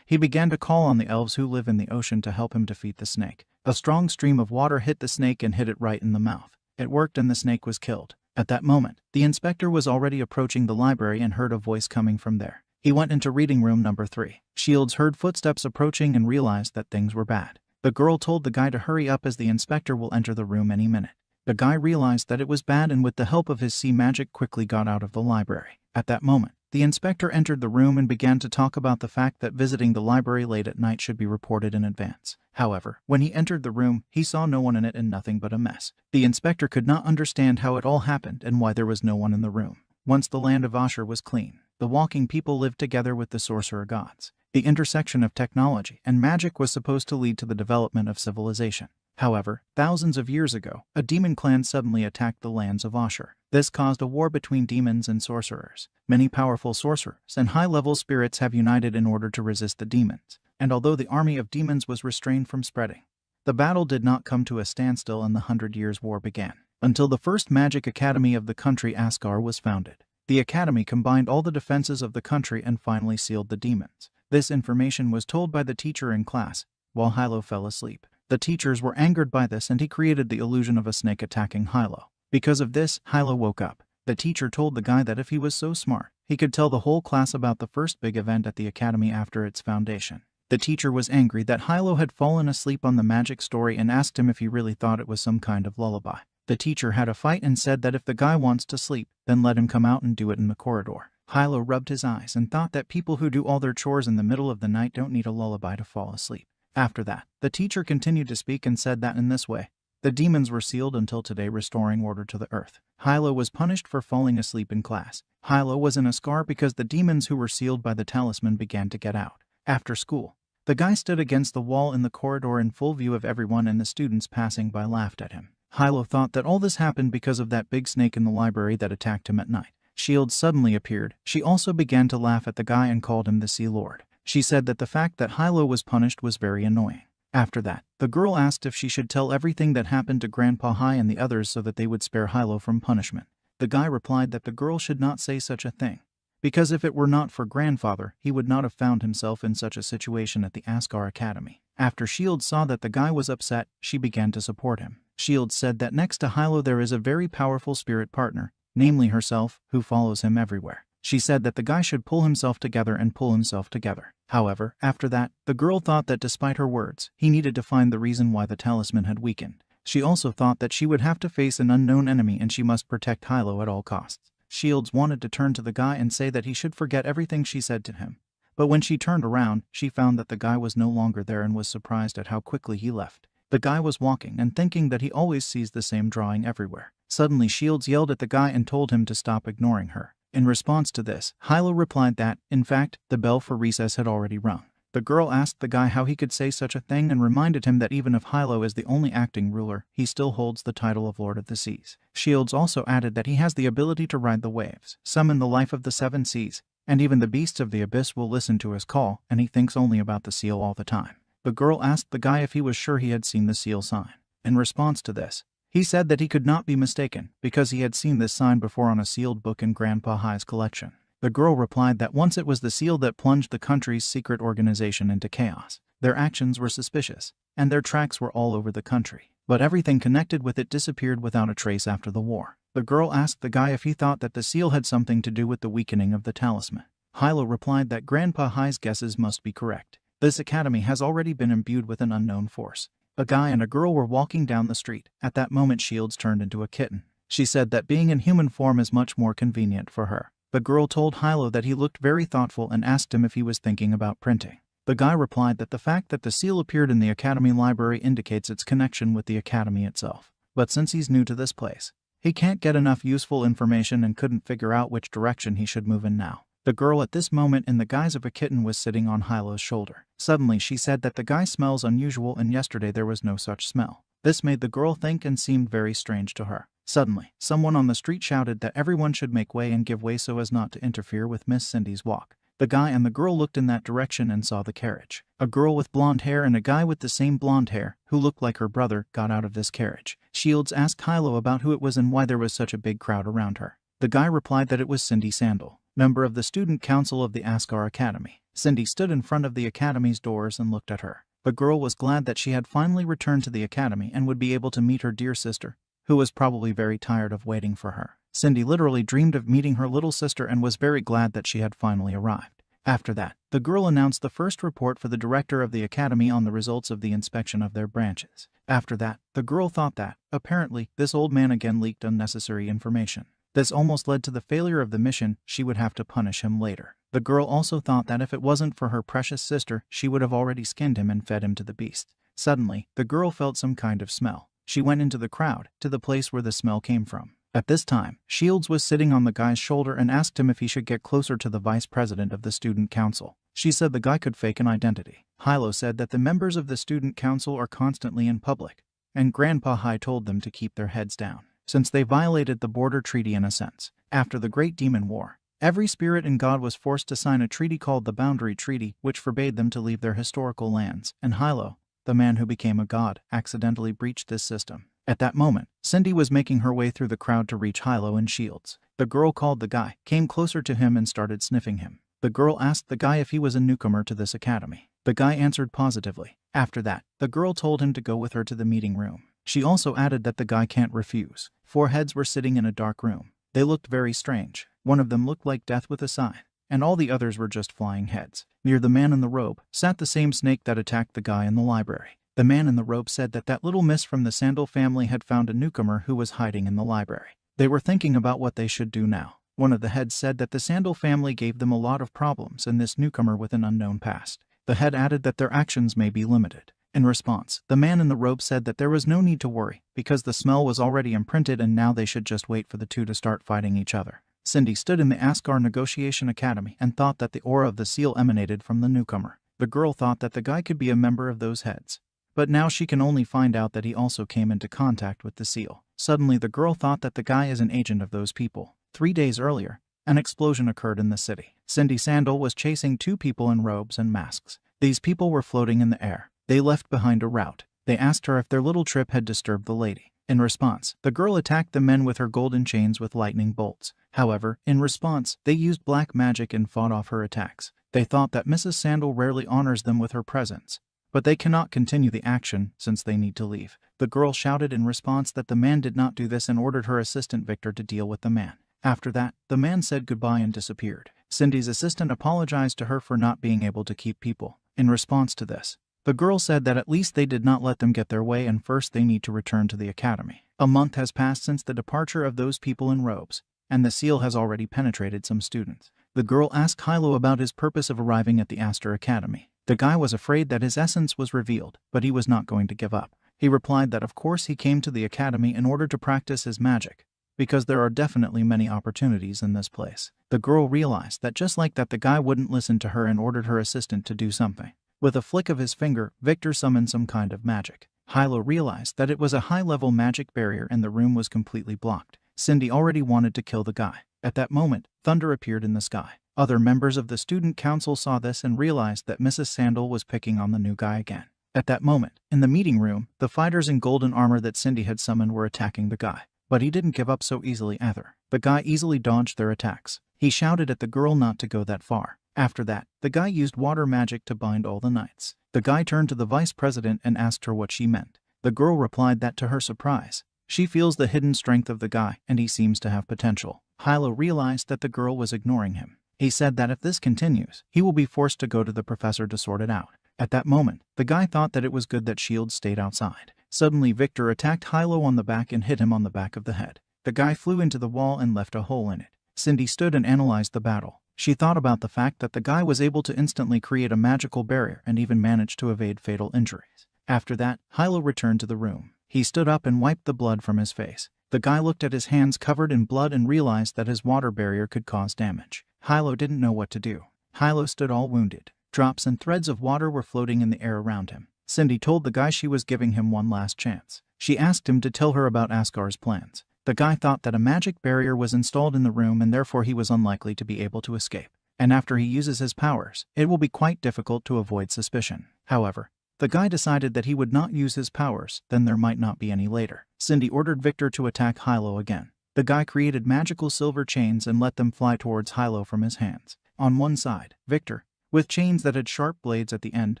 he began to call on the elves who live in the ocean to help him defeat the snake. A strong stream of water hit the snake and hit it right in the mouth. It worked and the snake was killed. At that moment, the inspector was already approaching the library and heard a voice coming from there. He went into reading room number 3. Shields heard footsteps approaching and realized that things were bad. The girl told the guy to hurry up as the inspector will enter the room any minute. The guy realized that it was bad and with the help of his sea magic quickly got out of the library. At that moment, the inspector entered the room and began to talk about the fact that visiting the library late at night should be reported in advance. However, when he entered the room, he saw no one in it and nothing but a mess. The inspector could not understand how it all happened and why there was no one in the room. Once the land of Ashur was clean, the walking people lived together with the sorcerer gods. The intersection of technology and magic was supposed to lead to the development of civilization. However, thousands of years ago, a demon clan suddenly attacked the lands of Ashur. This caused a war between demons and sorcerers. Many powerful sorcerers and high-level spirits have united in order to resist the demons. and although the army of demons was restrained from spreading, the battle did not come to a standstill and the 100 Years' War began, until the first magic academy of the country Asgard was founded. The academy combined all the defenses of the country and finally sealed the demons. This information was told by the teacher in class, while Hilo fell asleep. The teachers were angered by this and he created the illusion of a snake attacking Hilo. Because of this, Hilo woke up. The teacher told the guy that if he was so smart, he could tell the whole class about the first big event at the academy after its foundation. The teacher was angry that Hilo had fallen asleep on the magic story and asked him if he really thought it was some kind of lullaby. The teacher had a fight and said that if the guy wants to sleep, then let him come out and do it in the corridor. Hilo rubbed his eyes and thought that people who do all their chores in the middle of the night don't need a lullaby to fall asleep. After that, the teacher continued to speak and said that in this way, the demons were sealed until today, restoring order to the earth. Hilo was punished for falling asleep in class. Hilo was in a scar because the demons who were sealed by the talisman began to get out. After school, the guy stood against the wall in the corridor in full view of everyone, and the students passing by laughed at him. Hilo thought that all this happened because of that big snake in the library that attacked him at night. Shield suddenly appeared. She also began to laugh at the guy and called him the Sea Lord. She said that the fact that Hilo was punished was very annoying. After that, the girl asked if she should tell everything that happened to Grandpa Hai and the others so that they would spare Hilo from punishment. The guy replied that the girl should not say such a thing, because if it were not for grandfather, he would not have found himself in such a situation at the Asgard Academy. After Shield saw that the guy was upset, she began to support him. Shield said that next to Hilo there is a very powerful spirit partner, namely herself, who follows him everywhere. She said that the guy should pull himself together and pull himself together. However, after that, the girl thought that despite her words, he needed to find the reason why the talisman had weakened. She also thought that she would have to face an unknown enemy and she must protect Hilo at all costs. Shields wanted to turn to the guy and say that he should forget everything she said to him. But when she turned around, she found that the guy was no longer there and was surprised at how quickly he left. The guy was walking and thinking that he always sees the same drawing everywhere. Suddenly Shields yelled at the guy and told him to stop ignoring her. In response to this, Hilo replied that, in fact, the bell for recess had already rung. The girl asked the guy how he could say such a thing and reminded him that even if Hilo is the only acting ruler, he still holds the title of Lord of the Seas. Shields also added that he has the ability to ride the waves, summon the life of the 7 seas, and even the beasts of the abyss will listen to his call, and he thinks only about the seal all the time. The girl asked the guy if he was sure he had seen the seal sign. In response to this, he said that he could not be mistaken because he had seen this sign before on a sealed book in Grandpa Hai's collection. The girl replied that once it was the seal that plunged the country's secret organization into chaos. Their actions were suspicious, and their tracks were all over the country. But everything connected with it disappeared without a trace after the war. The girl asked the guy if he thought that the seal had something to do with the weakening of the talisman. Hilo replied that Grandpa Hai's guesses must be correct. This academy has already been imbued with an unknown force. A guy and a girl were walking down the street. At that moment Shields turned into a kitten. She said that being in human form is much more convenient for her. The girl told Hilo that he looked very thoughtful and asked him if he was thinking about printing. The guy replied that the fact that the seal appeared in the academy library indicates its connection with the academy itself. But since he's new to this place, he can't get enough useful information and couldn't figure out which direction he should move in now. The girl at this moment in the guise of a kitten was sitting on Hilo's shoulder. Suddenly she said that the guy smells unusual and yesterday there was no such smell. This made the girl think and seemed very strange to her. Suddenly, someone on the street shouted that everyone should make way and give way so as not to interfere with Miss Cindy's walk. The guy and the girl looked in that direction and saw the carriage. A girl with blonde hair and a guy with the same blonde hair, who looked like her brother, got out of this carriage. Shields asked Hilo about who it was and why there was such a big crowd around her. The guy replied that it was Cindy Sandal, member of the student council of the Asgard Academy. Cindy stood in front of the academy's doors and looked at her. The girl was glad that she had finally returned to the academy and would be able to meet her dear sister, who was probably very tired of waiting for her. Cindy literally dreamed of meeting her little sister and was very glad that she had finally arrived. After that, the girl announced the first report for the director of the academy on the results of the inspection of their branches. After that, the girl thought that, apparently, this old man again leaked unnecessary information. This almost led to the failure of the mission. She would have to punish him later. The girl also thought that if it wasn't for her precious sister, she would have already skinned him and fed him to the beasts. Suddenly, the girl felt some kind of smell. She went into the crowd, to the place where the smell came from. At this time, Shields was sitting on the guy's shoulder and asked him if he should get closer to the vice president of the student council. She said the guy could fake an identity. Hilo said that the members of the student council are constantly in public, and Grandpa Hai told them to keep their heads down, since they violated the border treaty in a sense. After the Great Demon War, Every spirit and god was forced to sign a treaty called the Boundary Treaty, which forbade them to leave their historical lands, and Hilo, the man who became a god, accidentally breached this system. At that moment, Cindy was making her way through the crowd to reach Hilo in shields. The girl called the guy, came closer to him and started sniffing him. The girl asked the guy if he was a newcomer to this academy. The guy answered positively. After that, the girl told him to go with her to the meeting room. She also added that the guy can't refuse. 4 heads were sitting in a dark room. They looked very strange. One of them looked like death with a sign, and all the others were just flying heads. Near the man in the robe sat the same snake that attacked the guy in the library. The man in the robe said that little miss from the Sandal family had found a newcomer who was hiding in the library. They were thinking about what they should do now. One of the heads said that the Sandal family gave them a lot of problems and this newcomer with an unknown past. The head added that their actions may be limited. In response, the man in the robe said that there was no need to worry because the smell was already imprinted and now they should just wait for the two to start fighting each other. Cindy stood in the Asgard Negotiation Academy and thought that the aura of the seal emanated from the newcomer. The girl thought that the guy could be a member of those heads. But now she can only find out that he also came into contact with the seal. Suddenly the girl thought that the guy is an agent of those people. 3 days earlier, an explosion occurred in the city. Cindy Sandal was chasing 2 people in robes and masks. These people were floating in the air. They left behind a route. They asked her if their little trip had disturbed the lady. In response, the girl attacked the men with her golden chains with lightning bolts. However, in response, they used black magic and fought off her attacks. They thought that Mrs. Sandal rarely honors them with her presence, but they cannot continue the action since they need to leave. The girl shouted in response that the man did not do this and ordered her assistant Victor to deal with the man. After that, the man said goodbye and disappeared. Cindy's assistant apologized to her for not being able to keep people. In response to this, the girl said that at least they did not let them get their way and first they need to return to the academy. A month has passed since the departure of those people in robes, and the seal has already penetrated some students. The girl asked Hilo about his purpose of arriving at the Aster Academy. The guy was afraid that his essence was revealed, but he was not going to give up. He replied that of course he came to the academy in order to practice his magic, because there are definitely many opportunities in this place. The girl realized that just like that the guy wouldn't listen to her and ordered her assistant to do something. With a flick of his finger, Victor summoned some kind of magic. Hilo realized that it was a high-level magic barrier and the room was completely blocked. Cindy already wanted to kill the guy. At that moment, thunder appeared in the sky. Other members of the student council saw this and realized that Mrs. Sandal was picking on the new guy again. At that moment, in the meeting room, the fighters in golden armor that Cindy had summoned were attacking the guy. But he didn't give up so easily either. The guy easily dodged their attacks. He shouted at the girl not to go that far. After that, the guy used water magic to bind all the knights. The guy turned to the vice president and asked her what she meant. The girl replied that to her surprise, she feels the hidden strength of the guy and he seems to have potential. Hilo realized that the girl was ignoring him. He said that if this continues, he will be forced to go to the professor to sort it out. At that moment, the guy thought that it was good that shields stayed outside. Suddenly Victor attacked Hilo on the back and hit him on the back of the head. The guy flew into the wall and left a hole in it. Cindy stood and analyzed the battle. She thought about the fact that the guy was able to instantly create a magical barrier and even managed to evade fatal injuries. After that, Hilo returned to the room. He stood up and wiped the blood from his face. The guy looked at his hands covered in blood and realized that his water barrier could cause damage. Hilo didn't know what to do. Hilo stood all wounded. Drops and threads of water were floating in the air around him. Cindy told the guy she was giving him one last chance. She asked him to tell her about Asgar's plans. The guy thought that a magic barrier was installed in the room and therefore he was unlikely to be able to escape. And after he uses his powers, it will be quite difficult to avoid suspicion. However, the guy decided that he would not use his powers, then there might not be any later. Cindy ordered Victor to attack Hilo again. The guy created magical silver chains and let them fly towards Hilo from his hands. On one side, Victor, with chains that had sharp blades at the end,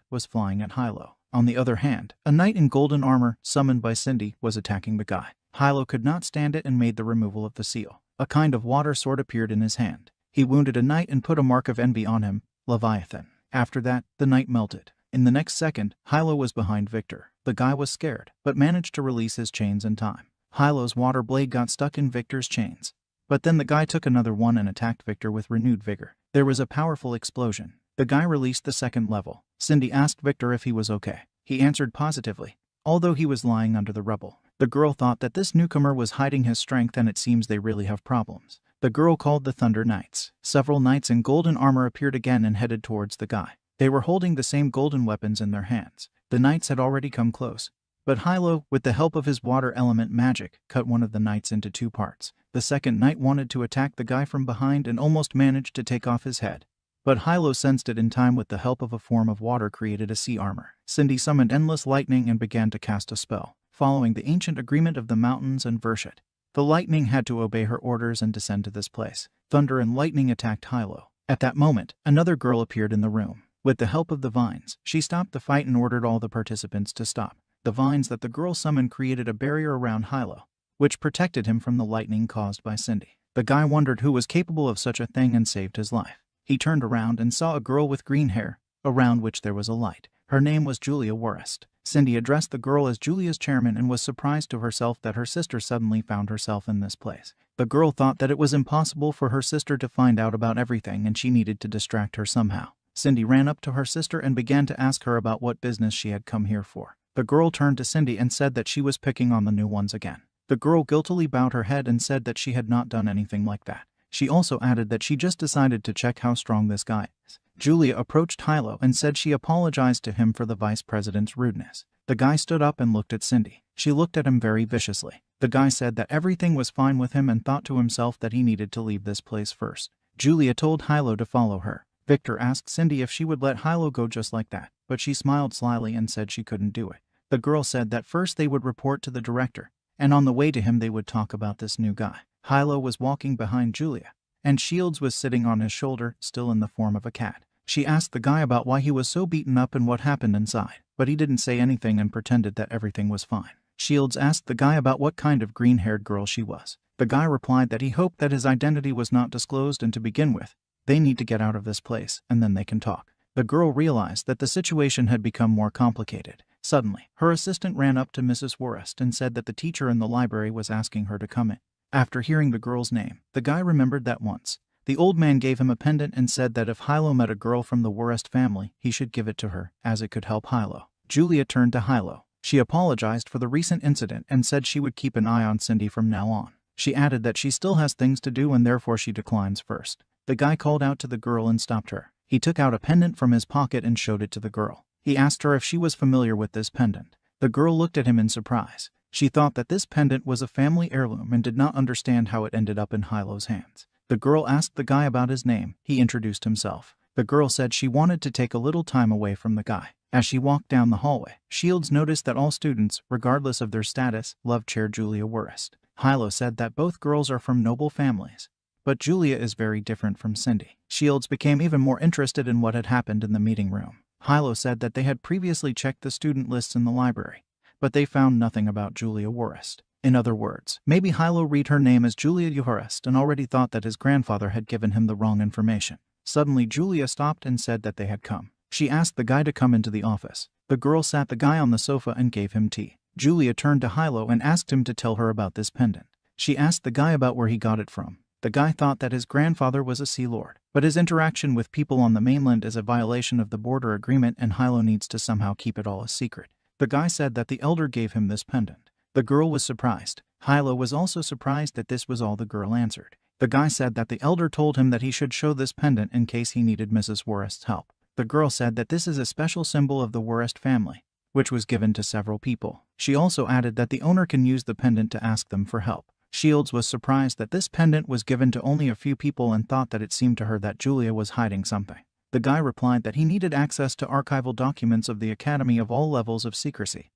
was flying at Hilo. On the other hand, a knight in golden armor, summoned by Cindy, was attacking the guy. Hilo could not stand it and made the removal of the seal. A kind of water sword appeared in his hand. He wounded a knight and put a mark of envy on him, Leviathan. After that, the knight melted. In the next second, Hilo was behind Victor. The guy was scared, but managed to release his chains in time. Hilo's water blade got stuck in Victor's chains. But then the guy took another one and attacked Victor with renewed vigor. There was a powerful explosion. The guy released the second level. Cindy asked Victor if he was okay. He answered positively, although he was lying under the rubble. The girl thought that this newcomer was hiding his strength and it seems they really have problems. The girl called the Thunder Knights. Several knights in golden armor appeared again and headed towards the guy. They were holding the same golden weapons in their hands. The knights had already come close. But Hilo, with the help of his water element magic, cut one of the knights into 2 parts. The second knight wanted to attack the guy from behind and almost managed to take off his head. But Hilo sensed it in time. With the help of a form of water created a sea armor. Cindy summoned endless lightning and began to cast a spell, following the ancient agreement of the mountains and Vershit. The lightning had to obey her orders and descend to this place. Thunder and lightning attacked Hilo. At that moment, another girl appeared in the room. With the help of the vines, she stopped the fight and ordered all the participants to stop. The vines that the girl summoned created a barrier around Hilo, which protected him from the lightning caused by Cindy. The guy wondered who was capable of such a thing and saved his life. He turned around and saw a girl with green hair, around which there was a light. Her name was Julia Worrest. Cindy addressed the girl as Julia's chairman and was surprised to herself that her sister suddenly found herself in this place. The girl thought that it was impossible for her sister to find out about everything and she needed to distract her somehow. Cindy ran up to her sister and began to ask her about what business she had come here for. The girl turned to Cindy and said that she was picking on the new ones again. The girl guiltily bowed her head and said that she had not done anything like that. She also added that she just decided to check how strong this guy is. Julia approached Hilo and said she apologized to him for the vice president's rudeness. The guy stood up and looked at Cindy. She looked at him very viciously. The guy said that everything was fine with him and thought to himself that he needed to leave this place first. Julia told Hilo to follow her. Victor asked Cindy if she would let Hilo go just like that, but she smiled slyly and said she couldn't do it. The girl said that first they would report to the director, and on the way to him they would talk about this new guy. Hilo was walking behind Julia, and Shields was sitting on his shoulder, still in the form of a cat. She asked the guy about why he was so beaten up and what happened inside, but he didn't say anything and pretended that everything was fine. Shields asked the guy about what kind of green-haired girl she was. The guy replied that he hoped that his identity was not disclosed and to begin with, they need to get out of this place and then they can talk. The girl realized that the situation had become more complicated. Suddenly, her assistant ran up to Mrs. Worrest and said that the teacher in the library was asking her to come in. After hearing the girl's name, the guy remembered that once the old man gave him a pendant and said that if Hilo met a girl from the Worrest family, he should give it to her, as it could help Hilo. Julia turned to Hilo. She apologized for the recent incident and said she would keep an eye on Cindy from now on. She added that she still has things to do and therefore she declines first. The guy called out to the girl and stopped her. He took out a pendant from his pocket and showed it to the girl. He asked her if she was familiar with this pendant. The girl looked at him in surprise. She thought that this pendant was a family heirloom and did not understand how it ended up in Hilo's hands. The girl asked the guy about his name. He introduced himself. The girl said she wanted to take a little time away from the guy. As she walked down the hallway, Shields noticed that all students, regardless of their status, loved Chair Julia Worrest. Hilo said that both girls are from noble families, but Julia is very different from Cindy. Shields became even more interested in what had happened in the meeting room. Hilo said that they had previously checked the student lists in the library, but they found nothing about Julia Worrest. In other words, maybe Hilo read her name as Julia Worrest and already thought that his grandfather had given him the wrong information. Suddenly Julia stopped and said that they had come. She asked the guy to come into the office. The girl sat the guy on the sofa and gave him tea. Julia turned to Hilo and asked him to tell her about this pendant. She asked the guy about where he got it from. The guy thought that his grandfather was a sea lord, but his interaction with people on the mainland is a violation of the border agreement and Hilo needs to somehow keep it all a secret. The guy said that the elder gave him this pendant. The girl was surprised. Hilo was also surprised that this was all the girl answered. The guy said that the elder told him that he should show this pendant in case he needed Mrs. Worrest's help. The girl said that this is a special symbol of the Worrest family, which was given to several people. She also added that the owner can use the pendant to ask them for help. Shields was surprised that this pendant was given to only a few people and thought that it seemed to her that Julia was hiding something. The guy replied that he needed access to archival documents of the Academy of all levels of secrecy,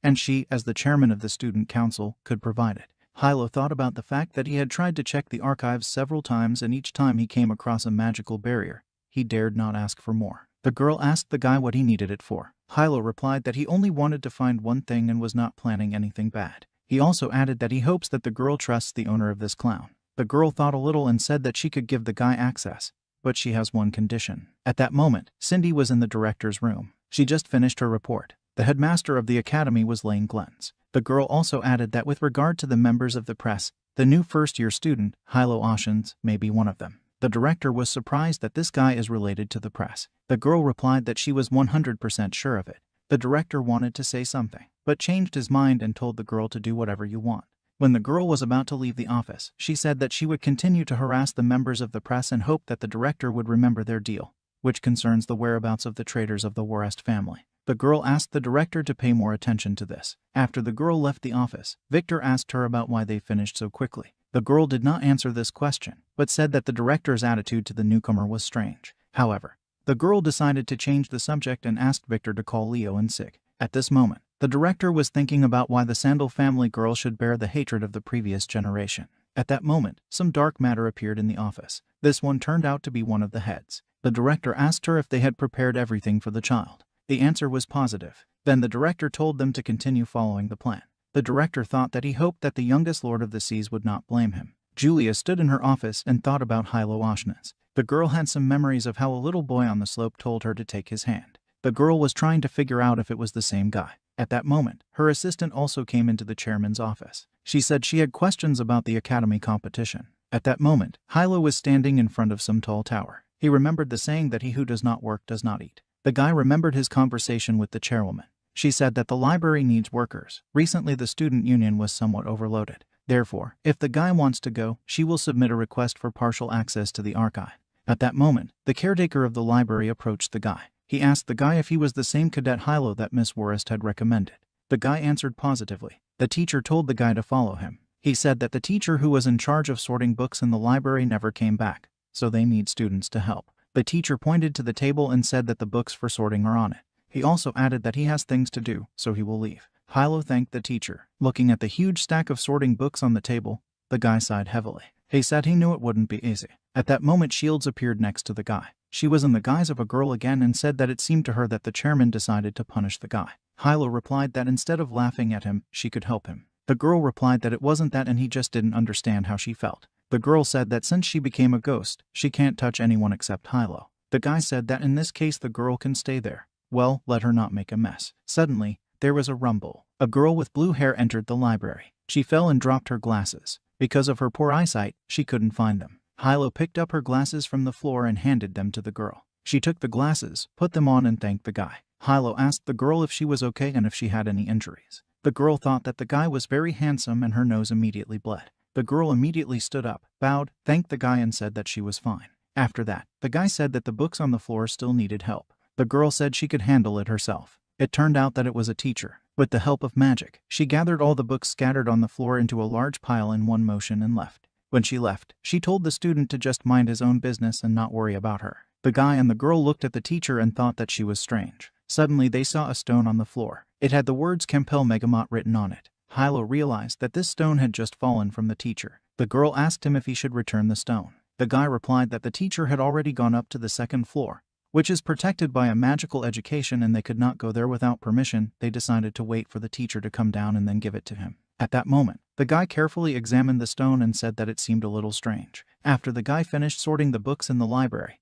and she, as the chairman of the student council, could provide it. Hilo thought about the fact that he had tried to check the archives several times and each time he came across a magical barrier, he dared not ask for more. The girl asked the guy what he needed it for. Hilo replied that he only wanted to find one thing and was not planning anything bad. He also added that he hopes that the girl trusts the owner of this clown. The girl thought a little and said that she could give the guy access, but she has one condition. At that moment, Cindy was in the director's room. She just finished her report. The headmaster of the academy was laying glens. The girl also added that with regard to the members of the press, the new first-year student, Hilo Oshins, may be one of them. The director was surprised that this guy is related to the press. The girl replied that she was 100% sure of it. The director wanted to say something, but changed his mind and told the girl to do whatever you want. When the girl was about to leave the office, she said that she would continue to harass the members of the press and hoped that the director would remember their deal, which concerns the whereabouts of the traitors of the Worrest family. The girl asked the director to pay more attention to this. After the girl left the office, Victor asked her about why they finished so quickly. The girl did not answer this question, but said that the director's attitude to the newcomer was strange. However, the girl decided to change the subject and asked Victor to call Leo in sick. At this moment, the director was thinking about why the Sandal family girl should bear the hatred of the previous generation. At that moment, some dark matter appeared in the office. This one turned out to be one of the heads. The director asked her if they had prepared everything for the child. The answer was positive. Then the director told them to continue following the plan. The director thought that he hoped that the youngest Lord of the Seas would not blame him. Julia stood in her office and thought about Hilo Oshness. The girl had some memories of how a little boy on the slope told her to take his hand. The girl was trying to figure out if it was the same guy. At that moment, her assistant also came into the chairman's office. She said she had questions about the academy competition. At that moment, Hilo was standing in front of some tall tower. He remembered the saying that he who does not work does not eat. The guy remembered his conversation with the chairwoman. She said that the library needs workers. Recently the student union was somewhat overloaded. Therefore, if the guy wants to go, she will submit a request for partial access to the archive. At that moment, the caretaker of the library approached the guy. He asked the guy if he was the same cadet Hilo that Miss Worrest had recommended. The guy answered positively. The teacher told the guy to follow him. He said that the teacher who was in charge of sorting books in the library never came back, so they need students to help. The teacher pointed to the table and said that the books for sorting are on it. He also added that he has things to do, so he will leave. Hilo thanked the teacher. Looking at the huge stack of sorting books on the table, the guy sighed heavily. He said he knew it wouldn't be easy. At that moment Shields appeared next to the guy. She was in the guise of a girl again and said that it seemed to her that the chairman decided to punish the guy. Hilo replied that instead of laughing at him, she could help him. The girl replied that it wasn't that and he just didn't understand how she felt. The girl said that since she became a ghost, she can't touch anyone except Hilo. The guy said that in this case the girl can stay there. Well, let her not make a mess. Suddenly, there was a rumble. A girl with blue hair entered the library. She fell and dropped her glasses. Because of her poor eyesight, she couldn't find them. Hilo picked up her glasses from the floor and handed them to the girl. She took the glasses, put them on and thanked the guy. Hilo asked the girl if she was okay and if she had any injuries. The girl thought that the guy was very handsome and her nose immediately bled. The girl immediately stood up, bowed, thanked the guy and said that she was fine. After that, the guy said that the books on the floor still needed help. The girl said she could handle it herself. It turned out that it was a teacher. With the help of magic, she gathered all the books scattered on the floor into a large pile in one motion and left. When she left, she told the student to just mind his own business and not worry about her. The guy and the girl looked at the teacher and thought that she was strange. Suddenly they saw a stone on the floor. It had the words Kempel Megamot written on it. Hilo realized that this stone had just fallen from the teacher. The girl asked him if he should return the stone. The guy replied that the teacher had already gone up to the second floor, which is protected by a magical education and they could not go there without permission. They decided to wait for the teacher to come down and then give it to him. At that moment, the guy carefully examined the stone and said that it seemed a little strange. After the guy finished sorting the books in the library,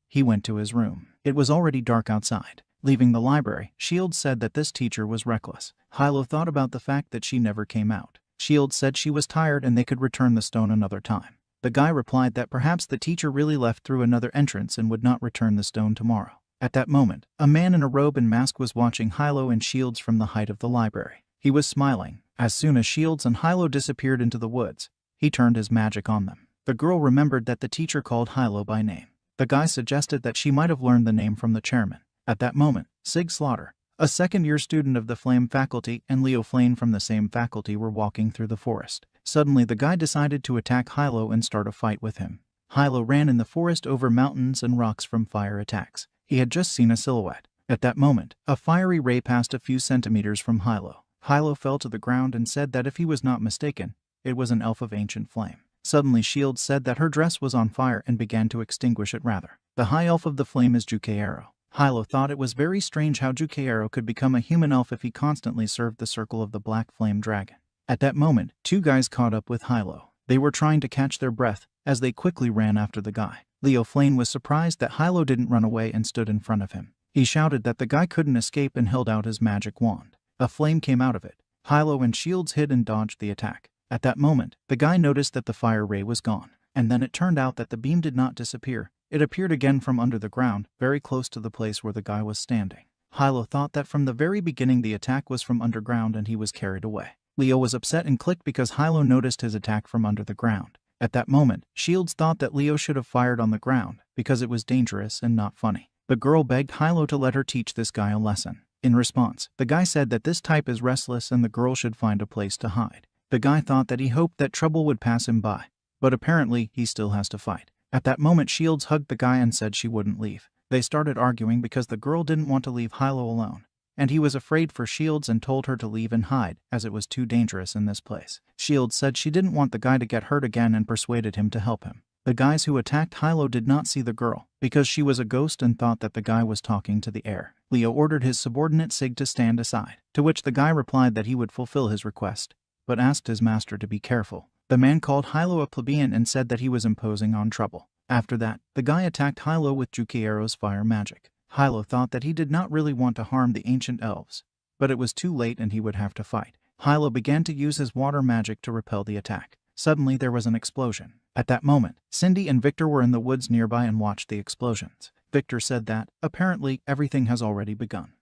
he went to his room. It was already dark outside. Leaving the library, Shields said that this teacher was reckless. Hilo thought about the fact that she never came out. Shields said she was tired and they could return the stone another time. The guy replied that perhaps the teacher really left through another entrance and would not return the stone tomorrow. At that moment, a man in a robe and mask was watching Hilo and Shields from the height of the library. He was smiling. As soon as Shields and Hilo disappeared into the woods, he turned his magic on them. The girl remembered that the teacher called Hilo by name. The guy suggested that she might have learned the name from the chairman. At that moment, Sig Slaughter, a second-year student of the Flame faculty, and Leo Flame from the same faculty were walking through the forest. Suddenly the guy decided to attack Hilo and start a fight with him. Hilo ran in the forest over mountains and rocks from fire attacks. He had just seen a silhouette. At that moment, a fiery ray passed a few centimeters from Hilo. Hilo fell to the ground and said that if he was not mistaken, it was an elf of ancient flame. Suddenly Shields said that her dress was on fire and began to extinguish it rather. The high elf of the flame is Jukeiro. Hilo thought it was very strange how Jukeiro could become a human elf if he constantly served the circle of the black flame dragon. At that moment, two guys caught up with Hilo. They were trying to catch their breath as they quickly ran after the guy. Leo Flame was surprised that Hilo didn't run away and stood in front of him. He shouted that the guy couldn't escape and held out his magic wand. A flame came out of it. Hilo and Shields hid and dodged the attack. At that moment, the guy noticed that the fire ray was gone. And then it turned out that the beam did not disappear. It appeared again from under the ground, very close to the place where the guy was standing. Hilo thought that from the very beginning the attack was from underground and he was carried away. Leo was upset and clicked because Hilo noticed his attack from under the ground. At that moment, Shields thought that Leo should have fired on the ground because it was dangerous and not funny. The girl begged Hilo to let her teach this guy a lesson. In response, the guy said that this type is restless and the girl should find a place to hide. The guy thought that he hoped that trouble would pass him by, but apparently he still has to fight. At that moment, Shields hugged the guy and said she wouldn't leave. They started arguing because the girl didn't want to leave Hilo alone, and he was afraid for Shields and told her to leave and hide, as it was too dangerous in this place. Shields said she didn't want the guy to get hurt again and persuaded him to help him. The guys who attacked Hilo did not see the girl, because she was a ghost, and thought that the guy was talking to the air. Leo ordered his subordinate Sig to stand aside, to which the guy replied that he would fulfill his request, but asked his master to be careful. The man called Hilo a plebeian and said that he was imposing on trouble. After that, the guy attacked Hilo with Jukiero's fire magic. Hilo thought that he did not really want to harm the ancient elves, but it was too late and he would have to fight. Hilo began to use his water magic to repel the attack. Suddenly there was an explosion. At that moment, Cindy and Victor were in the woods nearby and watched the explosions. Victor said that, apparently, everything has already begun.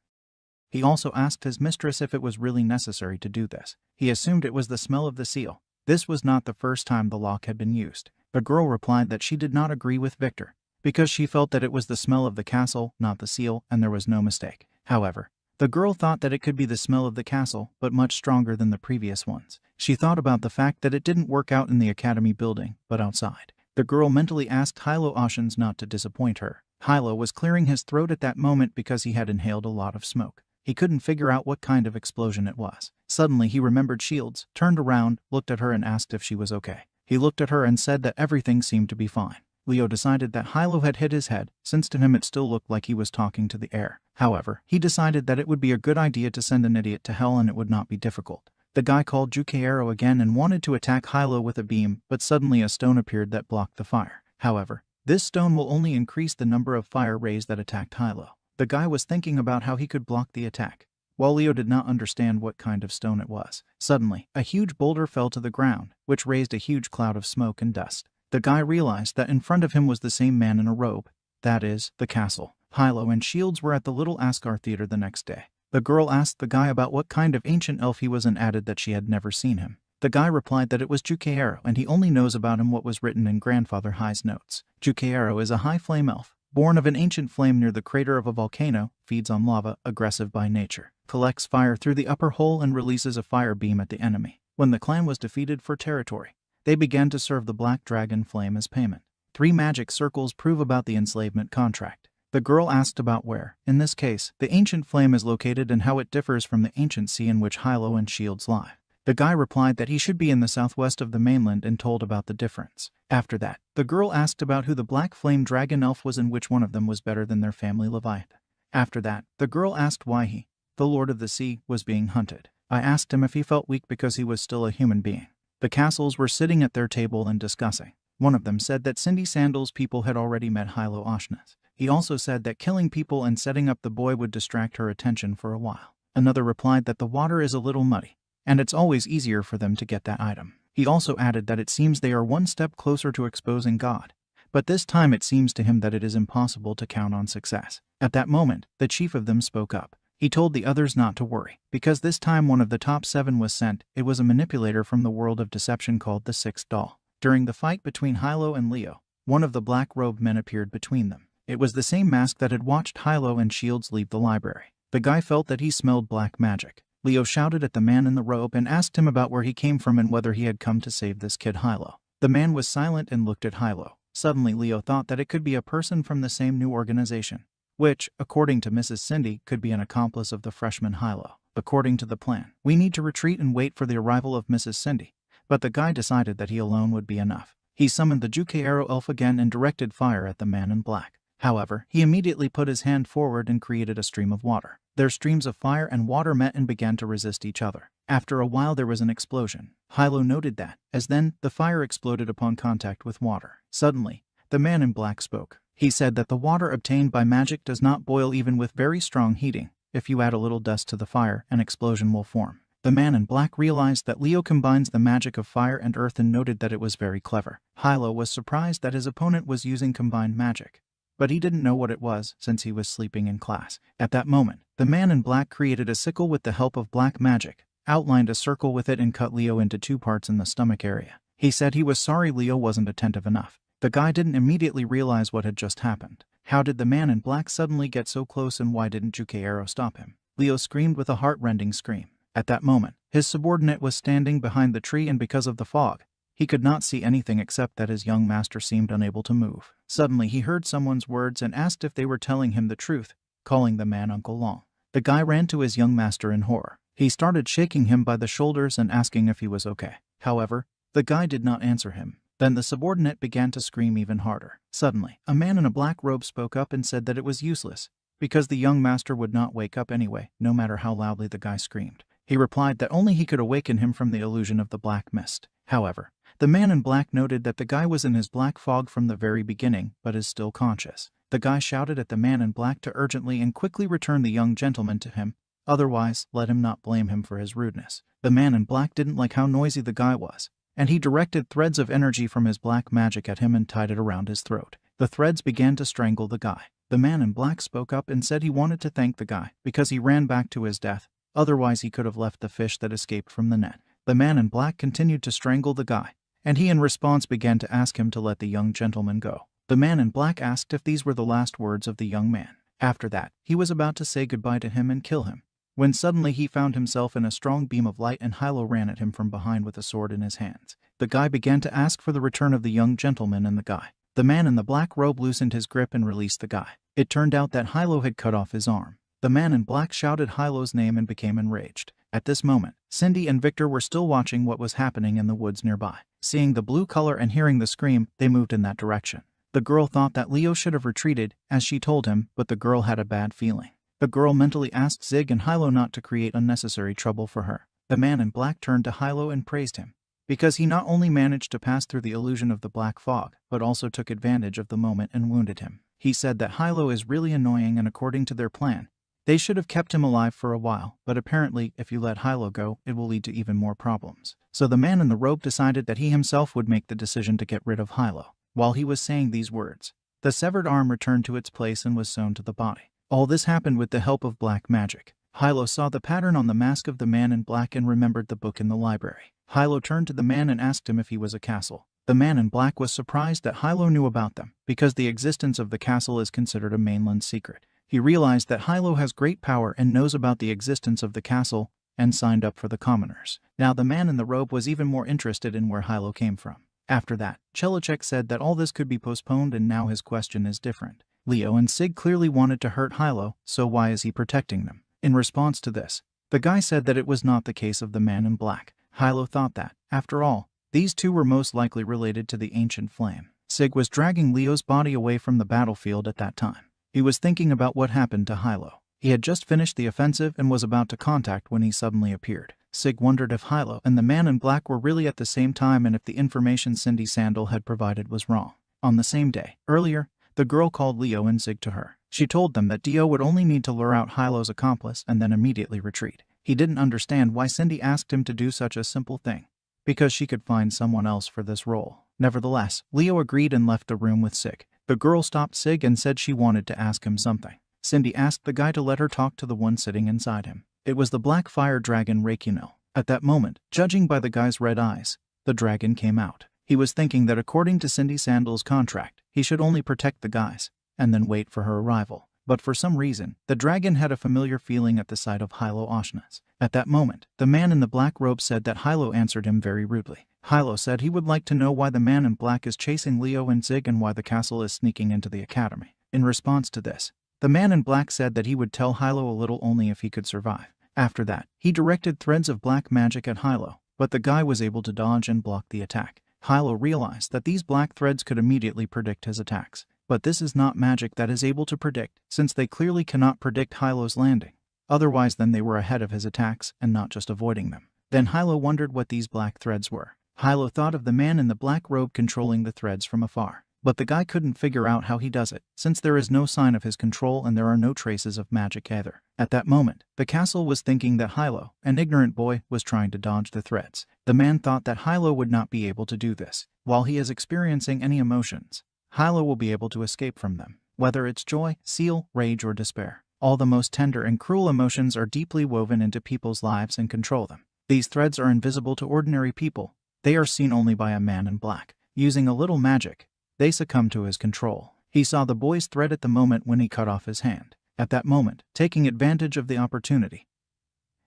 He also asked his mistress if it was really necessary to do this. He assumed it was the smell of the seal. This was not the first time the lock had been used. The girl replied that she did not agree with Victor, because she felt that it was the smell of the castle, not the seal, and there was no mistake. However, the girl thought that it could be the smell of the castle, but much stronger than the previous ones. She thought about the fact that it didn't work out in the academy building, but outside. The girl mentally asked Hilo Oceans not to disappoint her. Hilo was clearing his throat at that moment because he had inhaled a lot of smoke. He couldn't figure out what kind of explosion it was. Suddenly he remembered Shields, turned around, looked at her and asked if she was okay. He looked at her and said that everything seemed to be fine. Leo decided that Hilo had hit his head, since to him it still looked like he was talking to the air. However, he decided that it would be a good idea to send an idiot to hell and it would not be difficult. The guy called Jukiero again and wanted to attack Hilo with a beam, but suddenly a stone appeared that blocked the fire. However, this stone will only increase the number of fire rays that attacked Hilo. The guy was thinking about how he could block the attack, while Leo did not understand what kind of stone it was. Suddenly, a huge boulder fell to the ground, which raised a huge cloud of smoke and dust. The guy realized that in front of him was the same man in a robe, that is, the castle. Hilo and Shields were at the Little Ascar Theater the next day. The girl asked the guy about what kind of ancient elf he was and added that she had never seen him. The guy replied that it was Jukiero and he only knows about him what was written in Grandfather High's notes. Jukiero is a high flame elf, born of an ancient flame near the crater of a volcano, feeds on lava, aggressive by nature, collects fire through the upper hole and releases a fire beam at the enemy. When the clan was defeated for territory, they began to serve the black dragon flame as payment. 3 magic circles prove about the enslavement contract. The girl asked about where, in this case, the ancient flame is located and how it differs from the ancient sea in which Hilo and Shields lie. The guy replied that he should be in the southwest of the mainland and told about the difference. After that, the girl asked about who the black flame dragon elf was and which one of them was better than their family Leviathan. After that, the girl asked why he, the Lord of the Sea, was being hunted. I asked him if he felt weak because he was still a human being. The castles were sitting at their table and discussing. One of them said that Cindy Sandal's people had already met Hilo Oshnas. He also said that killing people and setting up the boy would distract her attention for a while. Another replied that the water is a little muddy, and it's always easier for them to get that item. He also added that it seems they are one step closer to exposing God, but this time it seems to him that it is impossible to count on success. At that moment, the chief of them spoke up. He told the others not to worry, because this time one of the top 7 was sent. It was a manipulator from the world of deception called the Sixth Doll. During the fight between Hilo and Leo, one of the black-robed men appeared between them. It was the same mask that had watched Hilo and Shields leave the library. The guy felt that he smelled black magic. Leo shouted at the man in the robe and asked him about where he came from and whether he had come to save this kid Hilo. The man was silent and looked at Hilo. Suddenly Leo thought that it could be a person from the same new organization, which, according to Mrs. Cindy, could be an accomplice of the freshman Hilo. According to the plan, we need to retreat and wait for the arrival of Mrs. Cindy, but the guy decided that he alone would be enough. He summoned the Jukiero elf again and directed fire at the man in black. However, he immediately put his hand forward and created a stream of water. Their streams of fire and water met and began to resist each other. After a while there was an explosion. Hilo noted that, as then, the fire exploded upon contact with water. Suddenly, the man in black spoke. He said that the water obtained by magic does not boil even with very strong heating. If you add a little dust to the fire, an explosion will form. The man in black realized that Leo combines the magic of fire and earth and noted that it was very clever. Hilo was surprised that his opponent was using combined magic, but he didn't know what it was since he was sleeping in class. At that moment, the man in black created a sickle with the help of black magic, outlined a circle with it and cut Leo into 2 parts in the stomach area. He said he was sorry Leo wasn't attentive enough. The guy didn't immediately realize what had just happened. How did the man in black suddenly get so close and why didn't Jukiero stop him? Leo screamed with a heart-rending scream. At that moment, his subordinate was standing behind the tree, and because of the fog, he could not see anything except that his young master seemed unable to move. Suddenly he heard someone's words and asked if they were telling him the truth, calling the man Uncle Long. The guy ran to his young master in horror. He started shaking him by the shoulders and asking if he was okay. However, the guy did not answer him. Then the subordinate began to scream even harder. Suddenly, a man in a black robe spoke up and said that it was useless, because the young master would not wake up anyway, no matter how loudly the guy screamed. He replied that only he could awaken him from the illusion of the black mist. However, the man in black noted that the guy was in his black fog from the very beginning, but is still conscious. The guy shouted at the man in black to urgently and quickly return the young gentleman to him, otherwise let him not blame him for his rudeness. The man in black didn't like how noisy the guy was, and he directed threads of energy from his black magic at him and tied it around his throat. The threads began to strangle the guy. The man in black spoke up and said he wanted to thank the guy because he ran back to his death, otherwise he could have left the fish that escaped from the net. The man in black continued to strangle the guy, and he in response began to ask him to let the young gentleman go. The man in black asked if these were the last words of the young man. After that, he was about to say goodbye to him and kill him, when suddenly he found himself in a strong beam of light and Hilo ran at him from behind with a sword in his hands. The guy began to ask for the return of the young gentleman and the guy. The man in the black robe loosened his grip and released the guy. It turned out that Hilo had cut off his arm. The man in black shouted Hilo's name and became enraged. At this moment, Cindy and Victor were still watching what was happening in the woods nearby. Seeing the blue color and hearing the scream, they moved in that direction. The girl thought that Leo should have retreated, as she told him, but the girl had a bad feeling. The girl mentally asked Zig and Hilo not to create unnecessary trouble for her. The man in black turned to Hilo and praised him, because he not only managed to pass through the illusion of the black fog, but also took advantage of the moment and wounded him. He said that Hilo is really annoying and according to their plan, they should have kept him alive for a while, but apparently if you let Hilo go, it will lead to even more problems. So the man in the robe decided that he himself would make the decision to get rid of Hilo. While he was saying these words, the severed arm returned to its place and was sewn to the body. All this happened with the help of black magic. Hilo saw the pattern on the mask of the man in black and remembered the book in the library. Hilo turned to the man and asked him if he was a castle. The man in black was surprised that Hilo knew about them, because the existence of the castle is considered a mainland secret. He realized that Hilo has great power and knows about the existence of the castle, and signed up for the commoners. Now the man in the robe was even more interested in where Hilo came from. After that, Chelicek said that all this could be postponed and now his question is different. Leo and Sig clearly wanted to hurt Hilo, so why is he protecting them? In response to this, the guy said that it was not the case of the man in black. Hilo thought that, after all, these two were most likely related to the ancient flame. Sig was dragging Leo's body away from the battlefield at that time. He was thinking about what happened to Hilo. He had just finished the offensive and was about to contact when he suddenly appeared. Sig wondered if Hilo and the man in black were really at the same time and if the information Cindy Sandal had provided was wrong. On the same day, earlier, the girl called Leo and Sig to her. She told them that Dio would only need to lure out Hilo's accomplice and then immediately retreat. He didn't understand why Cindy asked him to do such a simple thing, because she could find someone else for this role. Nevertheless, Leo agreed and left the room with Sig. The girl stopped Sig and said she wanted to ask him something. Cindy asked the guy to let her talk to the one sitting inside him. It was the black fire dragon Reikino. At that moment, judging by the guy's red eyes, the dragon came out. He was thinking that according to Cindy Sandal's contract, he should only protect the guys, and then wait for her arrival. But for some reason, the dragon had a familiar feeling at the sight of Hilo Oshnas. At that moment, the man in the black robe said that Hilo answered him very rudely. Hilo said he would like to know why the man in black is chasing Leo and Zig and why the castle is sneaking into the academy. In response to this, the man in black said that he would tell Hilo a little only if he could survive. After that, he directed threads of black magic at Hilo, but the guy was able to dodge and block the attack. Hilo realized that these black threads could immediately predict his attacks. But this is not magic that is able to predict, since they clearly cannot predict Hilo's landing. Otherwise then they were ahead of his attacks and not just avoiding them. Then Hilo wondered what these black threads were. Hilo thought of the man in the black robe controlling the threads from afar. But the guy couldn't figure out how he does it, since there is no sign of his control and there are no traces of magic either. At that moment, the castle was thinking that Hilo, an ignorant boy, was trying to dodge the threads. The man thought that Hilo would not be able to do this. While he is experiencing any emotions, Hilo will be able to escape from them, whether it's joy, zeal, rage, or despair. All the most tender and cruel emotions are deeply woven into people's lives and control them. These threads are invisible to ordinary people. They are seen only by a man in black. Using a little magic, they succumb to his control. He saw the boy's thread at the moment when he cut off his hand. At that moment, taking advantage of the opportunity,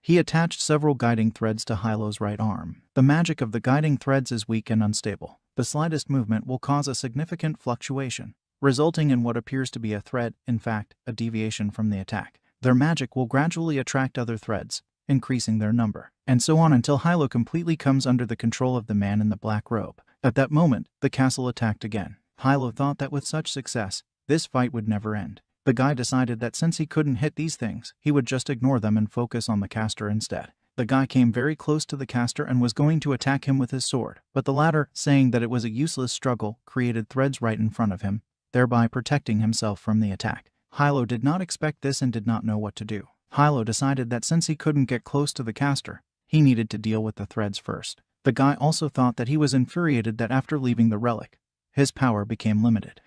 He attached several guiding threads to Hilo's right arm. The magic of the guiding threads is weak and unstable. The slightest movement will cause a significant fluctuation, resulting in what appears to be a thread, in fact, a deviation from the attack. Their magic will gradually attract other threads, increasing their number, and so on until Hilo completely comes under the control of the man in the black robe. At that moment, the castle attacked again. Hilo thought that with such success, this fight would never end. The guy decided that since he couldn't hit these things, he would just ignore them and focus on the caster instead. The guy came very close to the caster and was going to attack him with his sword, but the latter, saying that it was a useless struggle, created threads right in front of him, thereby protecting himself from the attack. Hilo did not expect this and did not know what to do. Hilo decided that since he couldn't get close to the caster, he needed to deal with the threads first. The guy also thought that he was infuriated that after leaving the relic, his power became limited.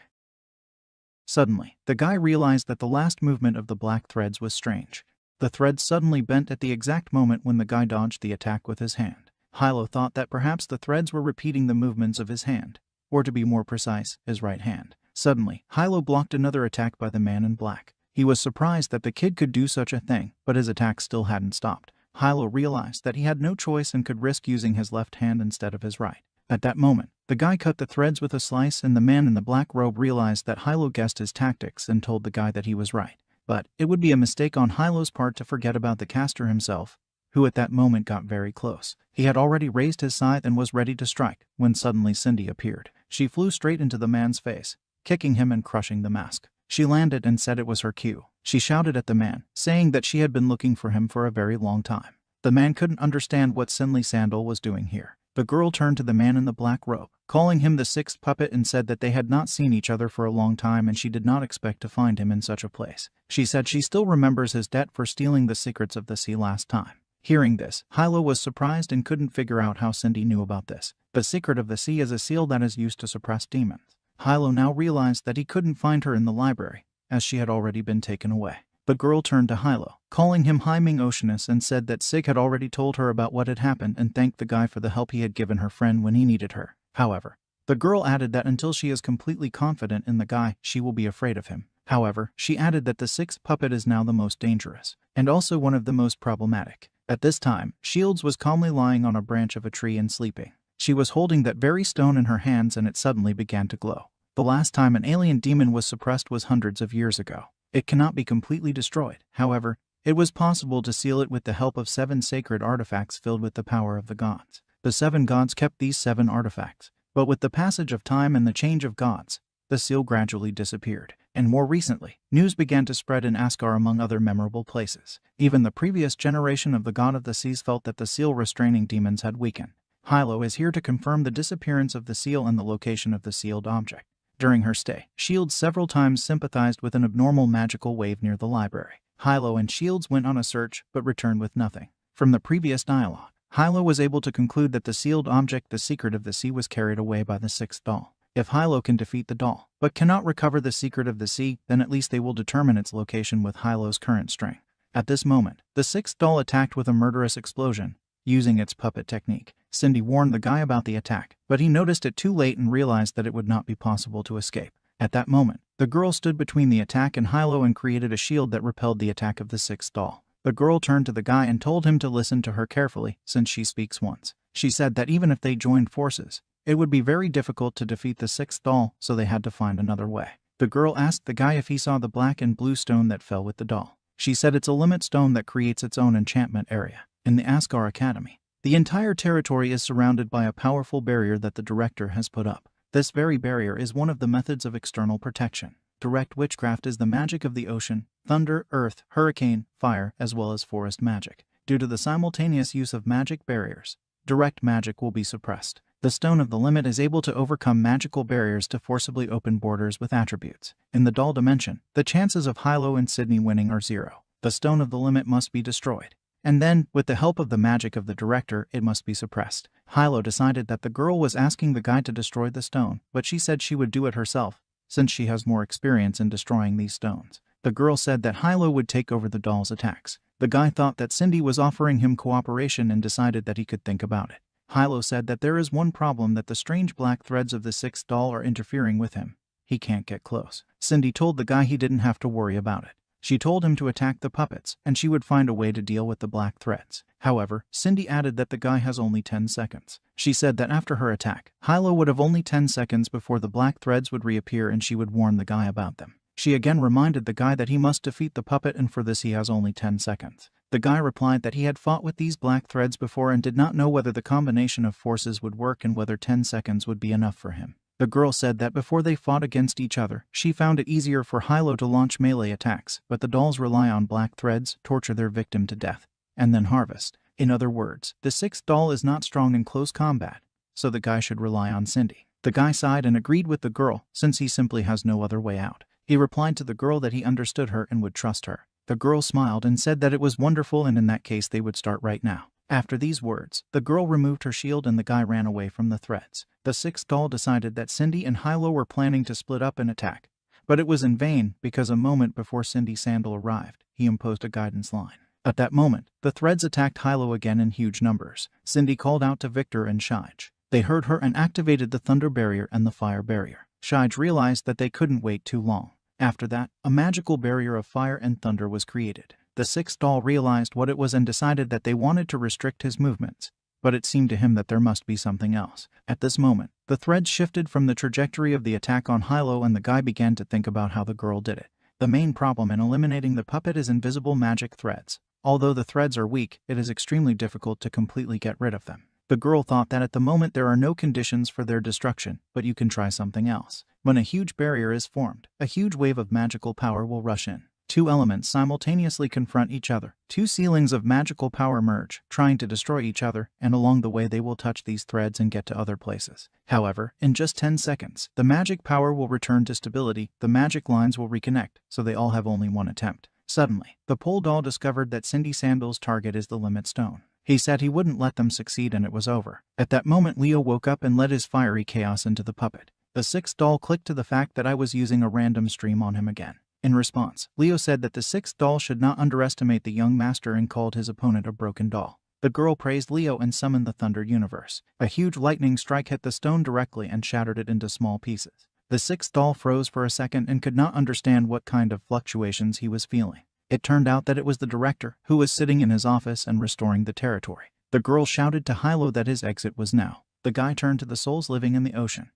Suddenly, the guy realized that the last movement of the black threads was strange. The threads suddenly bent at the exact moment when the guy dodged the attack with his hand. Hilo thought that perhaps the threads were repeating the movements of his hand, or to be more precise, his right hand. Suddenly, Hilo blocked another attack by the man in black. He was surprised that the kid could do such a thing, but his attack still hadn't stopped. Hilo realized that he had no choice and could risk using his left hand instead of his right. At that moment, the guy cut the threads with a slice and the man in the black robe realized that Hilo guessed his tactics and told the guy that he was right. But it would be a mistake on Hilo's part to forget about the caster himself, who at that moment got very close. He had already raised his scythe and was ready to strike, when suddenly Cindy appeared. She flew straight into the man's face, kicking him and crushing the mask. She landed and said it was her cue. She shouted at the man, saying that she had been looking for him for a very long time. The man couldn't understand what Cindy Sandal was doing here. The girl turned to the man in the black robe, calling him the sixth puppet, and said that they had not seen each other for a long time and she did not expect to find him in such a place. She said she still remembers his debt for stealing the secrets of the sea last time. Hearing this, Hilo was surprised and couldn't figure out how Cindy knew about this. The secret of the sea is a seal that is used to suppress demons. Hilo now realized that he couldn't find her in the library, as she had already been taken away. The girl turned to Hilo, calling him Hyming Oceanus, and said that Sig had already told her about what had happened and thanked the guy for the help he had given her friend when he needed her. However, the girl added that until she is completely confident in the guy, she will be afraid of him. However, she added that the sixth puppet is now the most dangerous, and also one of the most problematic. At this time, Shields was calmly lying on a branch of a tree and sleeping. She was holding that very stone in her hands and it suddenly began to glow. The last time an alien demon was suppressed was hundreds of years ago. It cannot be completely destroyed. However, it was possible to seal it with the help of 7 sacred artifacts filled with the power of the gods. The 7 gods kept these 7 artifacts, but with the passage of time and the change of gods, the seal gradually disappeared. And more recently, news began to spread in Asgard among other memorable places. Even the previous generation of the god of the seas felt that the seal restraining demons had weakened. Hilo is here to confirm the disappearance of the seal and the location of the sealed object. During her stay, Shields several times sympathized with an abnormal magical wave near the library. Hilo and Shields went on a search but returned with nothing. From the previous dialogue, Hilo was able to conclude that the sealed object, the secret of the sea, was carried away by the 6th doll. If Hilo can defeat the doll, but cannot recover the secret of the sea, then at least they will determine its location with Hilo's current strength. At this moment, the 6th doll attacked with a murderous explosion, using its puppet technique. Cindy warned the guy about the attack, but he noticed it too late and realized that it would not be possible to escape. At that moment, the girl stood between the attack and Hilo and created a shield that repelled the attack of the 6th doll. The girl turned to the guy and told him to listen to her carefully, since she speaks once. She said that even if they joined forces, it would be very difficult to defeat the 6th doll, so they had to find another way. The girl asked the guy if he saw the black and blue stone that fell with the doll. She said it's a limit stone that creates its own enchantment area. In the Asgard Academy, the entire territory is surrounded by a powerful barrier that the director has put up. This very barrier is one of the methods of external protection. Direct witchcraft is the magic of the ocean, thunder, earth, hurricane, fire, as well as forest magic. Due to the simultaneous use of magic barriers, direct magic will be suppressed. The Stone of the Limit is able to overcome magical barriers to forcibly open borders with attributes. In the doll dimension, the chances of Hilo and Sydney winning are 0. The Stone of the Limit must be destroyed. And then, with the help of the magic of the director, it must be suppressed. Hilo decided that the girl was asking the guy to destroy the stone, but she said she would do it herself, since she has more experience in destroying these stones. The girl said that Hilo would take over the doll's attacks. The guy thought that Cindy was offering him cooperation and decided that he could think about it. Hilo said that there is one problem, that the strange black threads of the 6th doll are interfering with him. He can't get close. Cindy told the guy he didn't have to worry about it. She told him to attack the puppets, and she would find a way to deal with the black threads. However, Cindy added that the guy has only 10 seconds. She said that after her attack, Hilo would have only 10 seconds before the black threads would reappear and she would warn the guy about them. She again reminded the guy that he must defeat the puppet and for this he has only 10 seconds. The guy replied that he had fought with these black threads before and did not know whether the combination of forces would work and whether 10 seconds would be enough for him. The girl said that before they fought against each other, she found it easier for Hilo to launch melee attacks, but the dolls rely on black threads, torture their victim to death, and then harvest. In other words, the sixth doll is not strong in close combat, so the guy should rely on Cindy. The guy sighed and agreed with the girl, since he simply has no other way out. He replied to the girl that he understood her and would trust her. The girl smiled and said that it was wonderful and in that case they would start right now. After these words, the girl removed her shield and the guy ran away from the threads. The sixth doll decided that Cindy and Hilo were planning to split up and attack, but it was in vain because a moment before Cindy Sandal arrived, he imposed a guidance line. At that moment, the threads attacked Hilo again in huge numbers. Cindy called out to Victor and Shige. They heard her and activated the thunder barrier and the fire barrier. Shige realized that they couldn't wait too long. After that, a magical barrier of fire and thunder was created. The sixth doll realized what it was and decided that they wanted to restrict his movements, but it seemed to him that there must be something else. At this moment, the threads shifted from the trajectory of the attack on Hilo and the guy began to think about how the girl did it. The main problem in eliminating the puppet is invisible magic threads. Although the threads are weak, it is extremely difficult to completely get rid of them. The girl thought that at the moment there are no conditions for their destruction, but you can try something else. When a huge barrier is formed, a huge wave of magical power will rush in. Two elements simultaneously confront each other. Two ceilings of magical power merge, trying to destroy each other, and along the way they will touch these threads and get to other places. However, in just 10 seconds, the magic power will return to stability, the magic lines will reconnect, so they all have only one attempt. Suddenly, the pole doll discovered that Cindy Sandal's target is the limit stone. He said he wouldn't let them succeed and it was over. At that moment Leo woke up and let his fiery chaos into the puppet. The sixth doll clicked to the fact that I was using a random stream on him again. In response, Leo said that the sixth doll should not underestimate the young master and called his opponent a broken doll. The girl praised Leo and summoned the Thunder Universe. A huge lightning strike hit the stone directly and shattered it into small pieces. The sixth doll froze for a second and could not understand what kind of fluctuations he was feeling. It turned out that it was the director, who was sitting in his office and restoring the territory. The girl shouted to Hilo that his exit was now. The guy turned to the souls living in the ocean,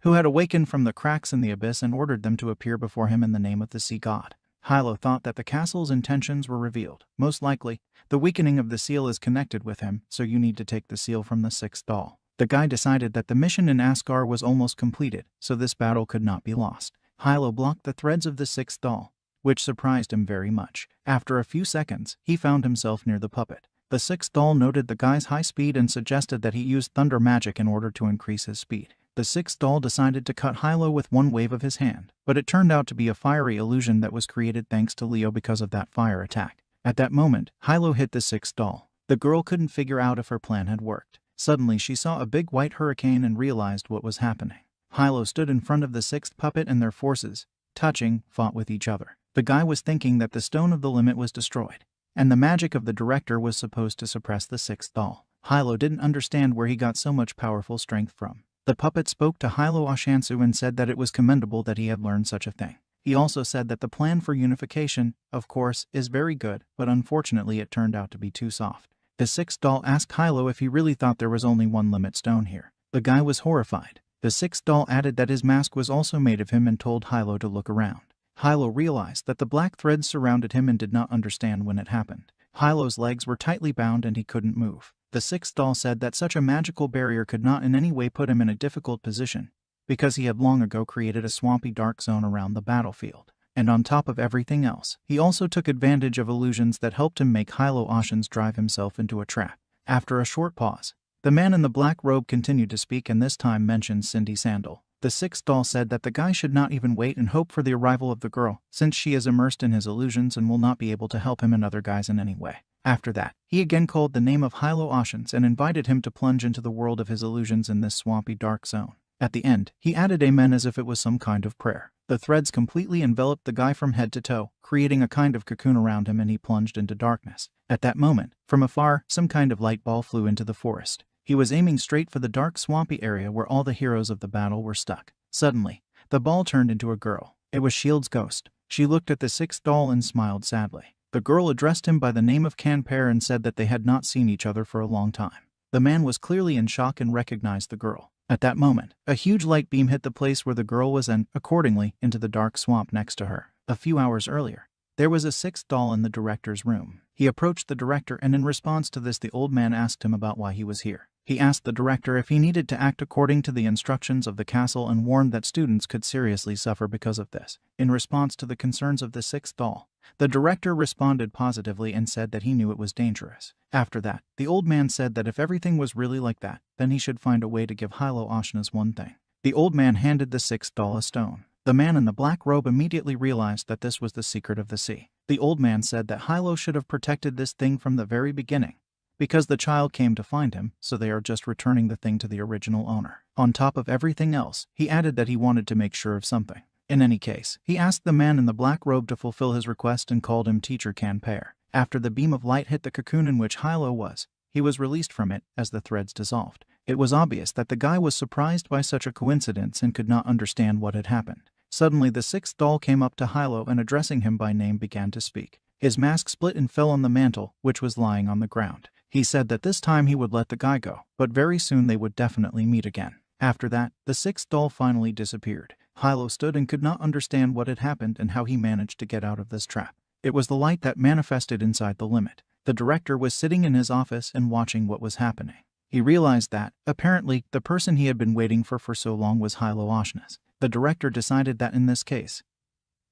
who had awakened from the cracks in the abyss and ordered them to appear before him in the name of the sea god. Hilo thought that the castle's intentions were revealed. Most likely, the weakening of the seal is connected with him, so you need to take the seal from the sixth doll. The guy decided that the mission in Asgard was almost completed, so this battle could not be lost. Hilo blocked the threads of the sixth doll, which surprised him very much. After a few seconds, he found himself near the puppet. The sixth doll noted the guy's high speed and suggested that he use thunder magic in order to increase his speed. The sixth doll decided to cut Hilo with one wave of his hand, but it turned out to be a fiery illusion that was created thanks to Leo because of that fire attack. At that moment, Hilo hit the sixth doll. The girl couldn't figure out if her plan had worked. Suddenly she saw a big white hurricane and realized what was happening. Hilo stood in front of the sixth puppet and their forces, touching, fought with each other. The guy was thinking that the stone of the limit was destroyed, and the magic of the director was supposed to suppress the sixth doll. Hilo didn't understand where he got so much powerful strength from. The puppet spoke to Hilo Ashansu and said that it was commendable that he had learned such a thing. He also said that the plan for unification, of course, is very good, but unfortunately it turned out to be too soft. The sixth doll asked Hilo if he really thought there was only one limit stone here. The guy was horrified. The sixth doll added that his mask was also made of him and told Hilo to look around. Hilo realized that the black threads surrounded him and did not understand when it happened. Hilo's legs were tightly bound and he couldn't move. The sixth doll said that such a magical barrier could not in any way put him in a difficult position, because he had long ago created a swampy dark zone around the battlefield. And on top of everything else, he also took advantage of illusions that helped him make Hilo Oceans drive himself into a trap. After a short pause, the man in the black robe continued to speak and this time mentioned Cindy Sandal. The sixth doll said that the guy should not even wait and hope for the arrival of the girl, since she is immersed in his illusions and will not be able to help him and other guys in any way. After that, he again called the name of Hilo Oceans and invited him to plunge into the world of his illusions in this swampy dark zone. At the end, he added amen as if it was some kind of prayer. The threads completely enveloped the guy from head to toe, creating a kind of cocoon around him and he plunged into darkness. At that moment, from afar, some kind of light ball flew into the forest. He was aiming straight for the dark swampy area where all the heroes of the battle were stuck. Suddenly, the ball turned into a girl. It was Shield's ghost. She looked at the sixth doll and smiled sadly. The girl addressed him by the name of Canper and said that they had not seen each other for a long time. The man was clearly in shock and recognized the girl. At that moment, a huge light beam hit the place where the girl was and, accordingly, into the dark swamp next to her. A few hours earlier, there was a sixth doll in the director's room. He approached the director, and in response to this, the old man asked him about why he was here. He asked the director if he needed to act according to the instructions of the castle and warned that students could seriously suffer because of this. In response to the concerns of the sixth doll, the director responded positively and said that he knew it was dangerous. After that, the old man said that if everything was really like that, then he should find a way to give Hilo Ashna's one thing. The old man handed the sixth doll a stone. The man in the black robe immediately realized that this was the secret of the sea. The old man said that Hilo should have protected this thing from the very beginning, because the child came to find him, so they are just returning the thing to the original owner. On top of everything else, he added that he wanted to make sure of something. In any case, he asked the man in the black robe to fulfill his request and called him Teacher Canper. After the beam of light hit the cocoon in which Hilo was, he was released from it as the threads dissolved. It was obvious that the guy was surprised by such a coincidence and could not understand what had happened. Suddenly, the sixth doll came up to Hilo and, addressing him by name, began to speak. His mask split and fell on the mantle, which was lying on the ground. He said that this time he would let the guy go, but very soon they would definitely meet again. After that, the sixth doll finally disappeared. Hilo stood and could not understand what had happened and how he managed to get out of this trap. It was the light that manifested inside the limit. The director was sitting in his office and watching what was happening. He realized that, apparently, the person he had been waiting for so long was Hilo Ashna's. The director decided that in this case,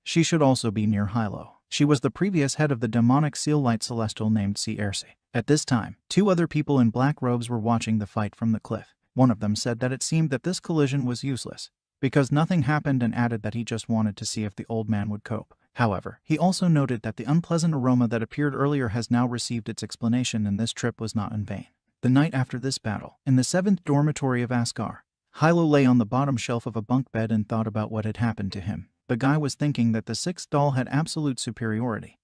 she should also be near Hilo. She was the previous head of the demonic seal light celestial named Erse. At this time, two other people in black robes were watching the fight from the cliff. One of them said that it seemed that this collision was useless, because nothing happened, and added that he just wanted to see if the old man would cope. However, he also noted that the unpleasant aroma that appeared earlier has now received its explanation, and this trip was not in vain. The night after this battle, in the 7th dormitory of Asgard, Hilo lay on the bottom shelf of a bunk bed and thought about what had happened to him. The guy was thinking that the sixth doll had absolute superiority,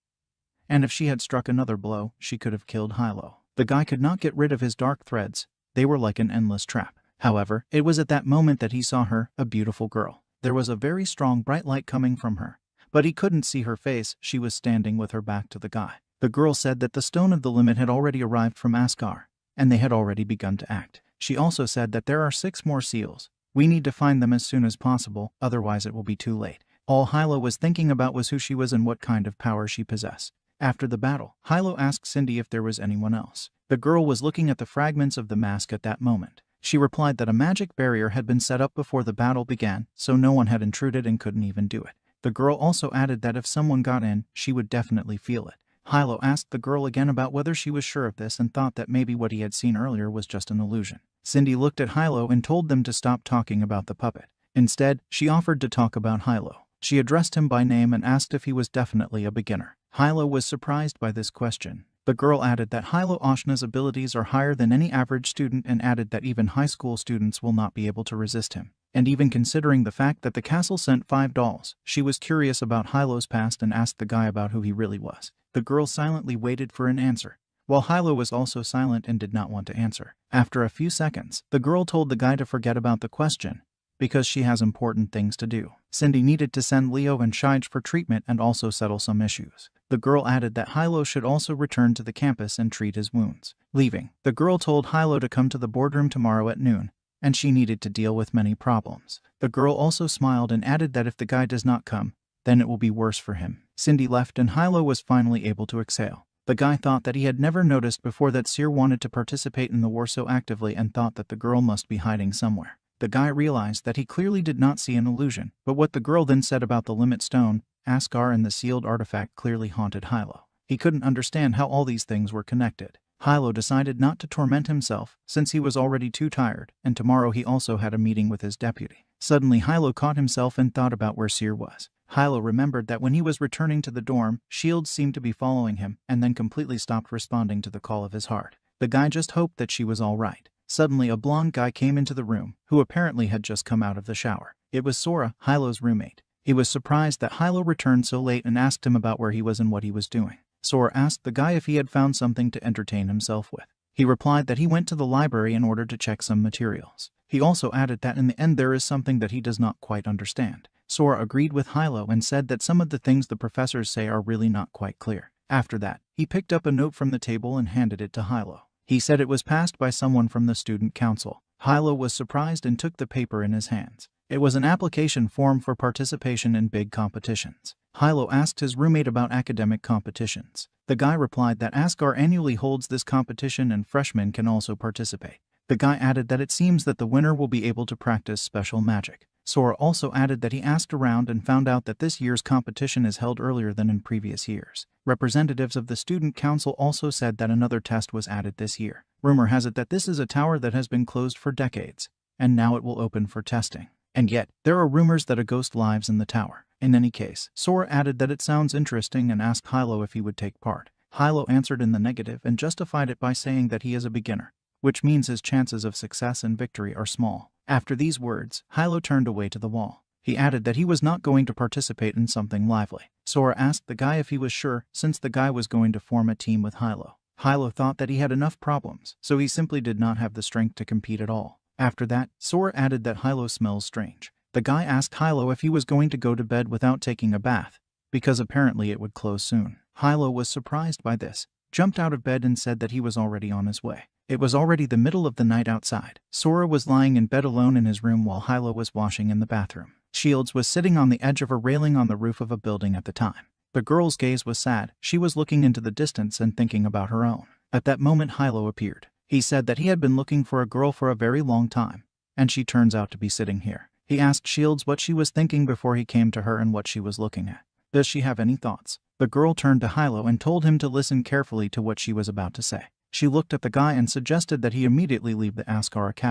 and if she had struck another blow, she could have killed Hilo. The guy could not get rid of his dark threads. They were like an endless trap. However, it was at that moment that he saw her, a beautiful girl. There was a very strong bright light coming from her, but he couldn't see her face. She was standing with her back to the guy. The girl said that the stone of the limit had already arrived from Asgard, and they had already begun to act. She also said that there are 6 more seals. We need to find them as soon as possible, otherwise it will be too late. All Hilo was thinking about was who she was and what kind of power she possessed. After the battle, Hilo asked Cindy if there was anyone else. The girl was looking at the fragments of the mask at that moment. She replied that a magic barrier had been set up before the battle began, so no one had intruded and couldn't even do it. The girl also added that if someone got in, she would definitely feel it. Hilo asked the girl again about whether she was sure of this and thought that maybe what he had seen earlier was just an illusion. Cindy looked at Hilo and told them to stop talking about the puppet. Instead, she offered to talk about Hilo. She addressed him by name and asked if he was definitely a beginner. Hilo was surprised by this question. The girl added that Hilo Ashna's abilities are higher than any average student and added that even high school students will not be able to resist him. And even considering the fact that the castle sent 5 dolls, she was curious about Hilo's past and asked the guy about who he really was. The girl silently waited for an answer, while Hilo was also silent and did not want to answer. After a few seconds, the girl told the guy to forget about the question, because she has important things to do. Cindy needed to send Leo and Shige for treatment and also settle some issues. The girl added that Hilo should also return to the campus and treat his wounds. Leaving, the girl told Hilo to come to the boardroom tomorrow at noon, and she needed to deal with many problems. The girl also smiled and added that if the guy does not come, then it will be worse for him. Cindy left and Hilo was finally able to exhale. The guy thought that he had never noticed before that Seer wanted to participate in the war so actively and thought that the girl must be hiding somewhere. The guy realized that he clearly did not see an illusion, but what the girl then said about the limit stone, Asgard and the sealed artifact clearly haunted Hilo. He couldn't understand how all these things were connected. Hilo decided not to torment himself, since he was already too tired, and tomorrow he also had a meeting with his deputy. Suddenly Hilo caught himself and thought about where Seer was. Hilo remembered that when he was returning to the dorm, shields seemed to be following him, and then completely stopped responding to the call of his heart. The guy just hoped that she was all right. Suddenly a blonde guy came into the room, who apparently had just come out of the shower. It was Sora, Hilo's roommate. He was surprised that Hilo returned so late and asked him about where he was and what he was doing. Sora asked the guy if he had found something to entertain himself with. He replied that he went to the library in order to check some materials. He also added that in the end there is something that he does not quite understand. Sora agreed with Hilo and said that some of the things the professors say are really not quite clear. After that, he picked up a note from the table and handed it to Hilo. He said it was passed by someone from the student council. Hilo was surprised and took the paper in his hands. It was an application form for participation in big competitions. Hilo asked his roommate about academic competitions. The guy replied that Asgar annually holds this competition and freshmen can also participate. The guy added that it seems that the winner will be able to practice special magic. Sora also added that he asked around and found out that this year's competition is held earlier than in previous years. Representatives of the student council also said that another test was added this year. Rumor has it that this is a tower that has been closed for decades, and now it will open for testing. And yet, there are rumors that a ghost lives in the tower. In any case, Sora added that it sounds interesting and asked Hilo if he would take part. Hilo answered in the negative and justified it by saying that he is a beginner, which means his chances of success and victory are small. After these words, Hilo turned away to the wall. He added that he was not going to participate in something lively. Sora asked the guy if he was sure, since the guy was going to form a team with Hilo. Hilo thought that he had enough problems, so he simply did not have the strength to compete at all. After that, Sora added that Hilo smells strange. The guy asked Hilo if he was going to go to bed without taking a bath, because apparently it would close soon. Hilo was surprised by this, jumped out of bed and said that he was already on his way. It was already the middle of the night outside. Sora was lying in bed alone in his room while Hilo was washing in the bathroom. Shields was sitting on the edge of a railing on the roof of a building at the time. The girl's gaze was sad. She was looking into the distance and thinking about her own. At that moment, Hilo appeared. He said that he had been looking for a girl for a very long time, and she turns out to be sitting here. He asked Shields what she was thinking before he came to her and what she was looking at. Does she have any thoughts? The girl turned to Hilo and told him to listen carefully to what she was about to say. She looked at the guy and suggested that he immediately leave the Asgar Academy.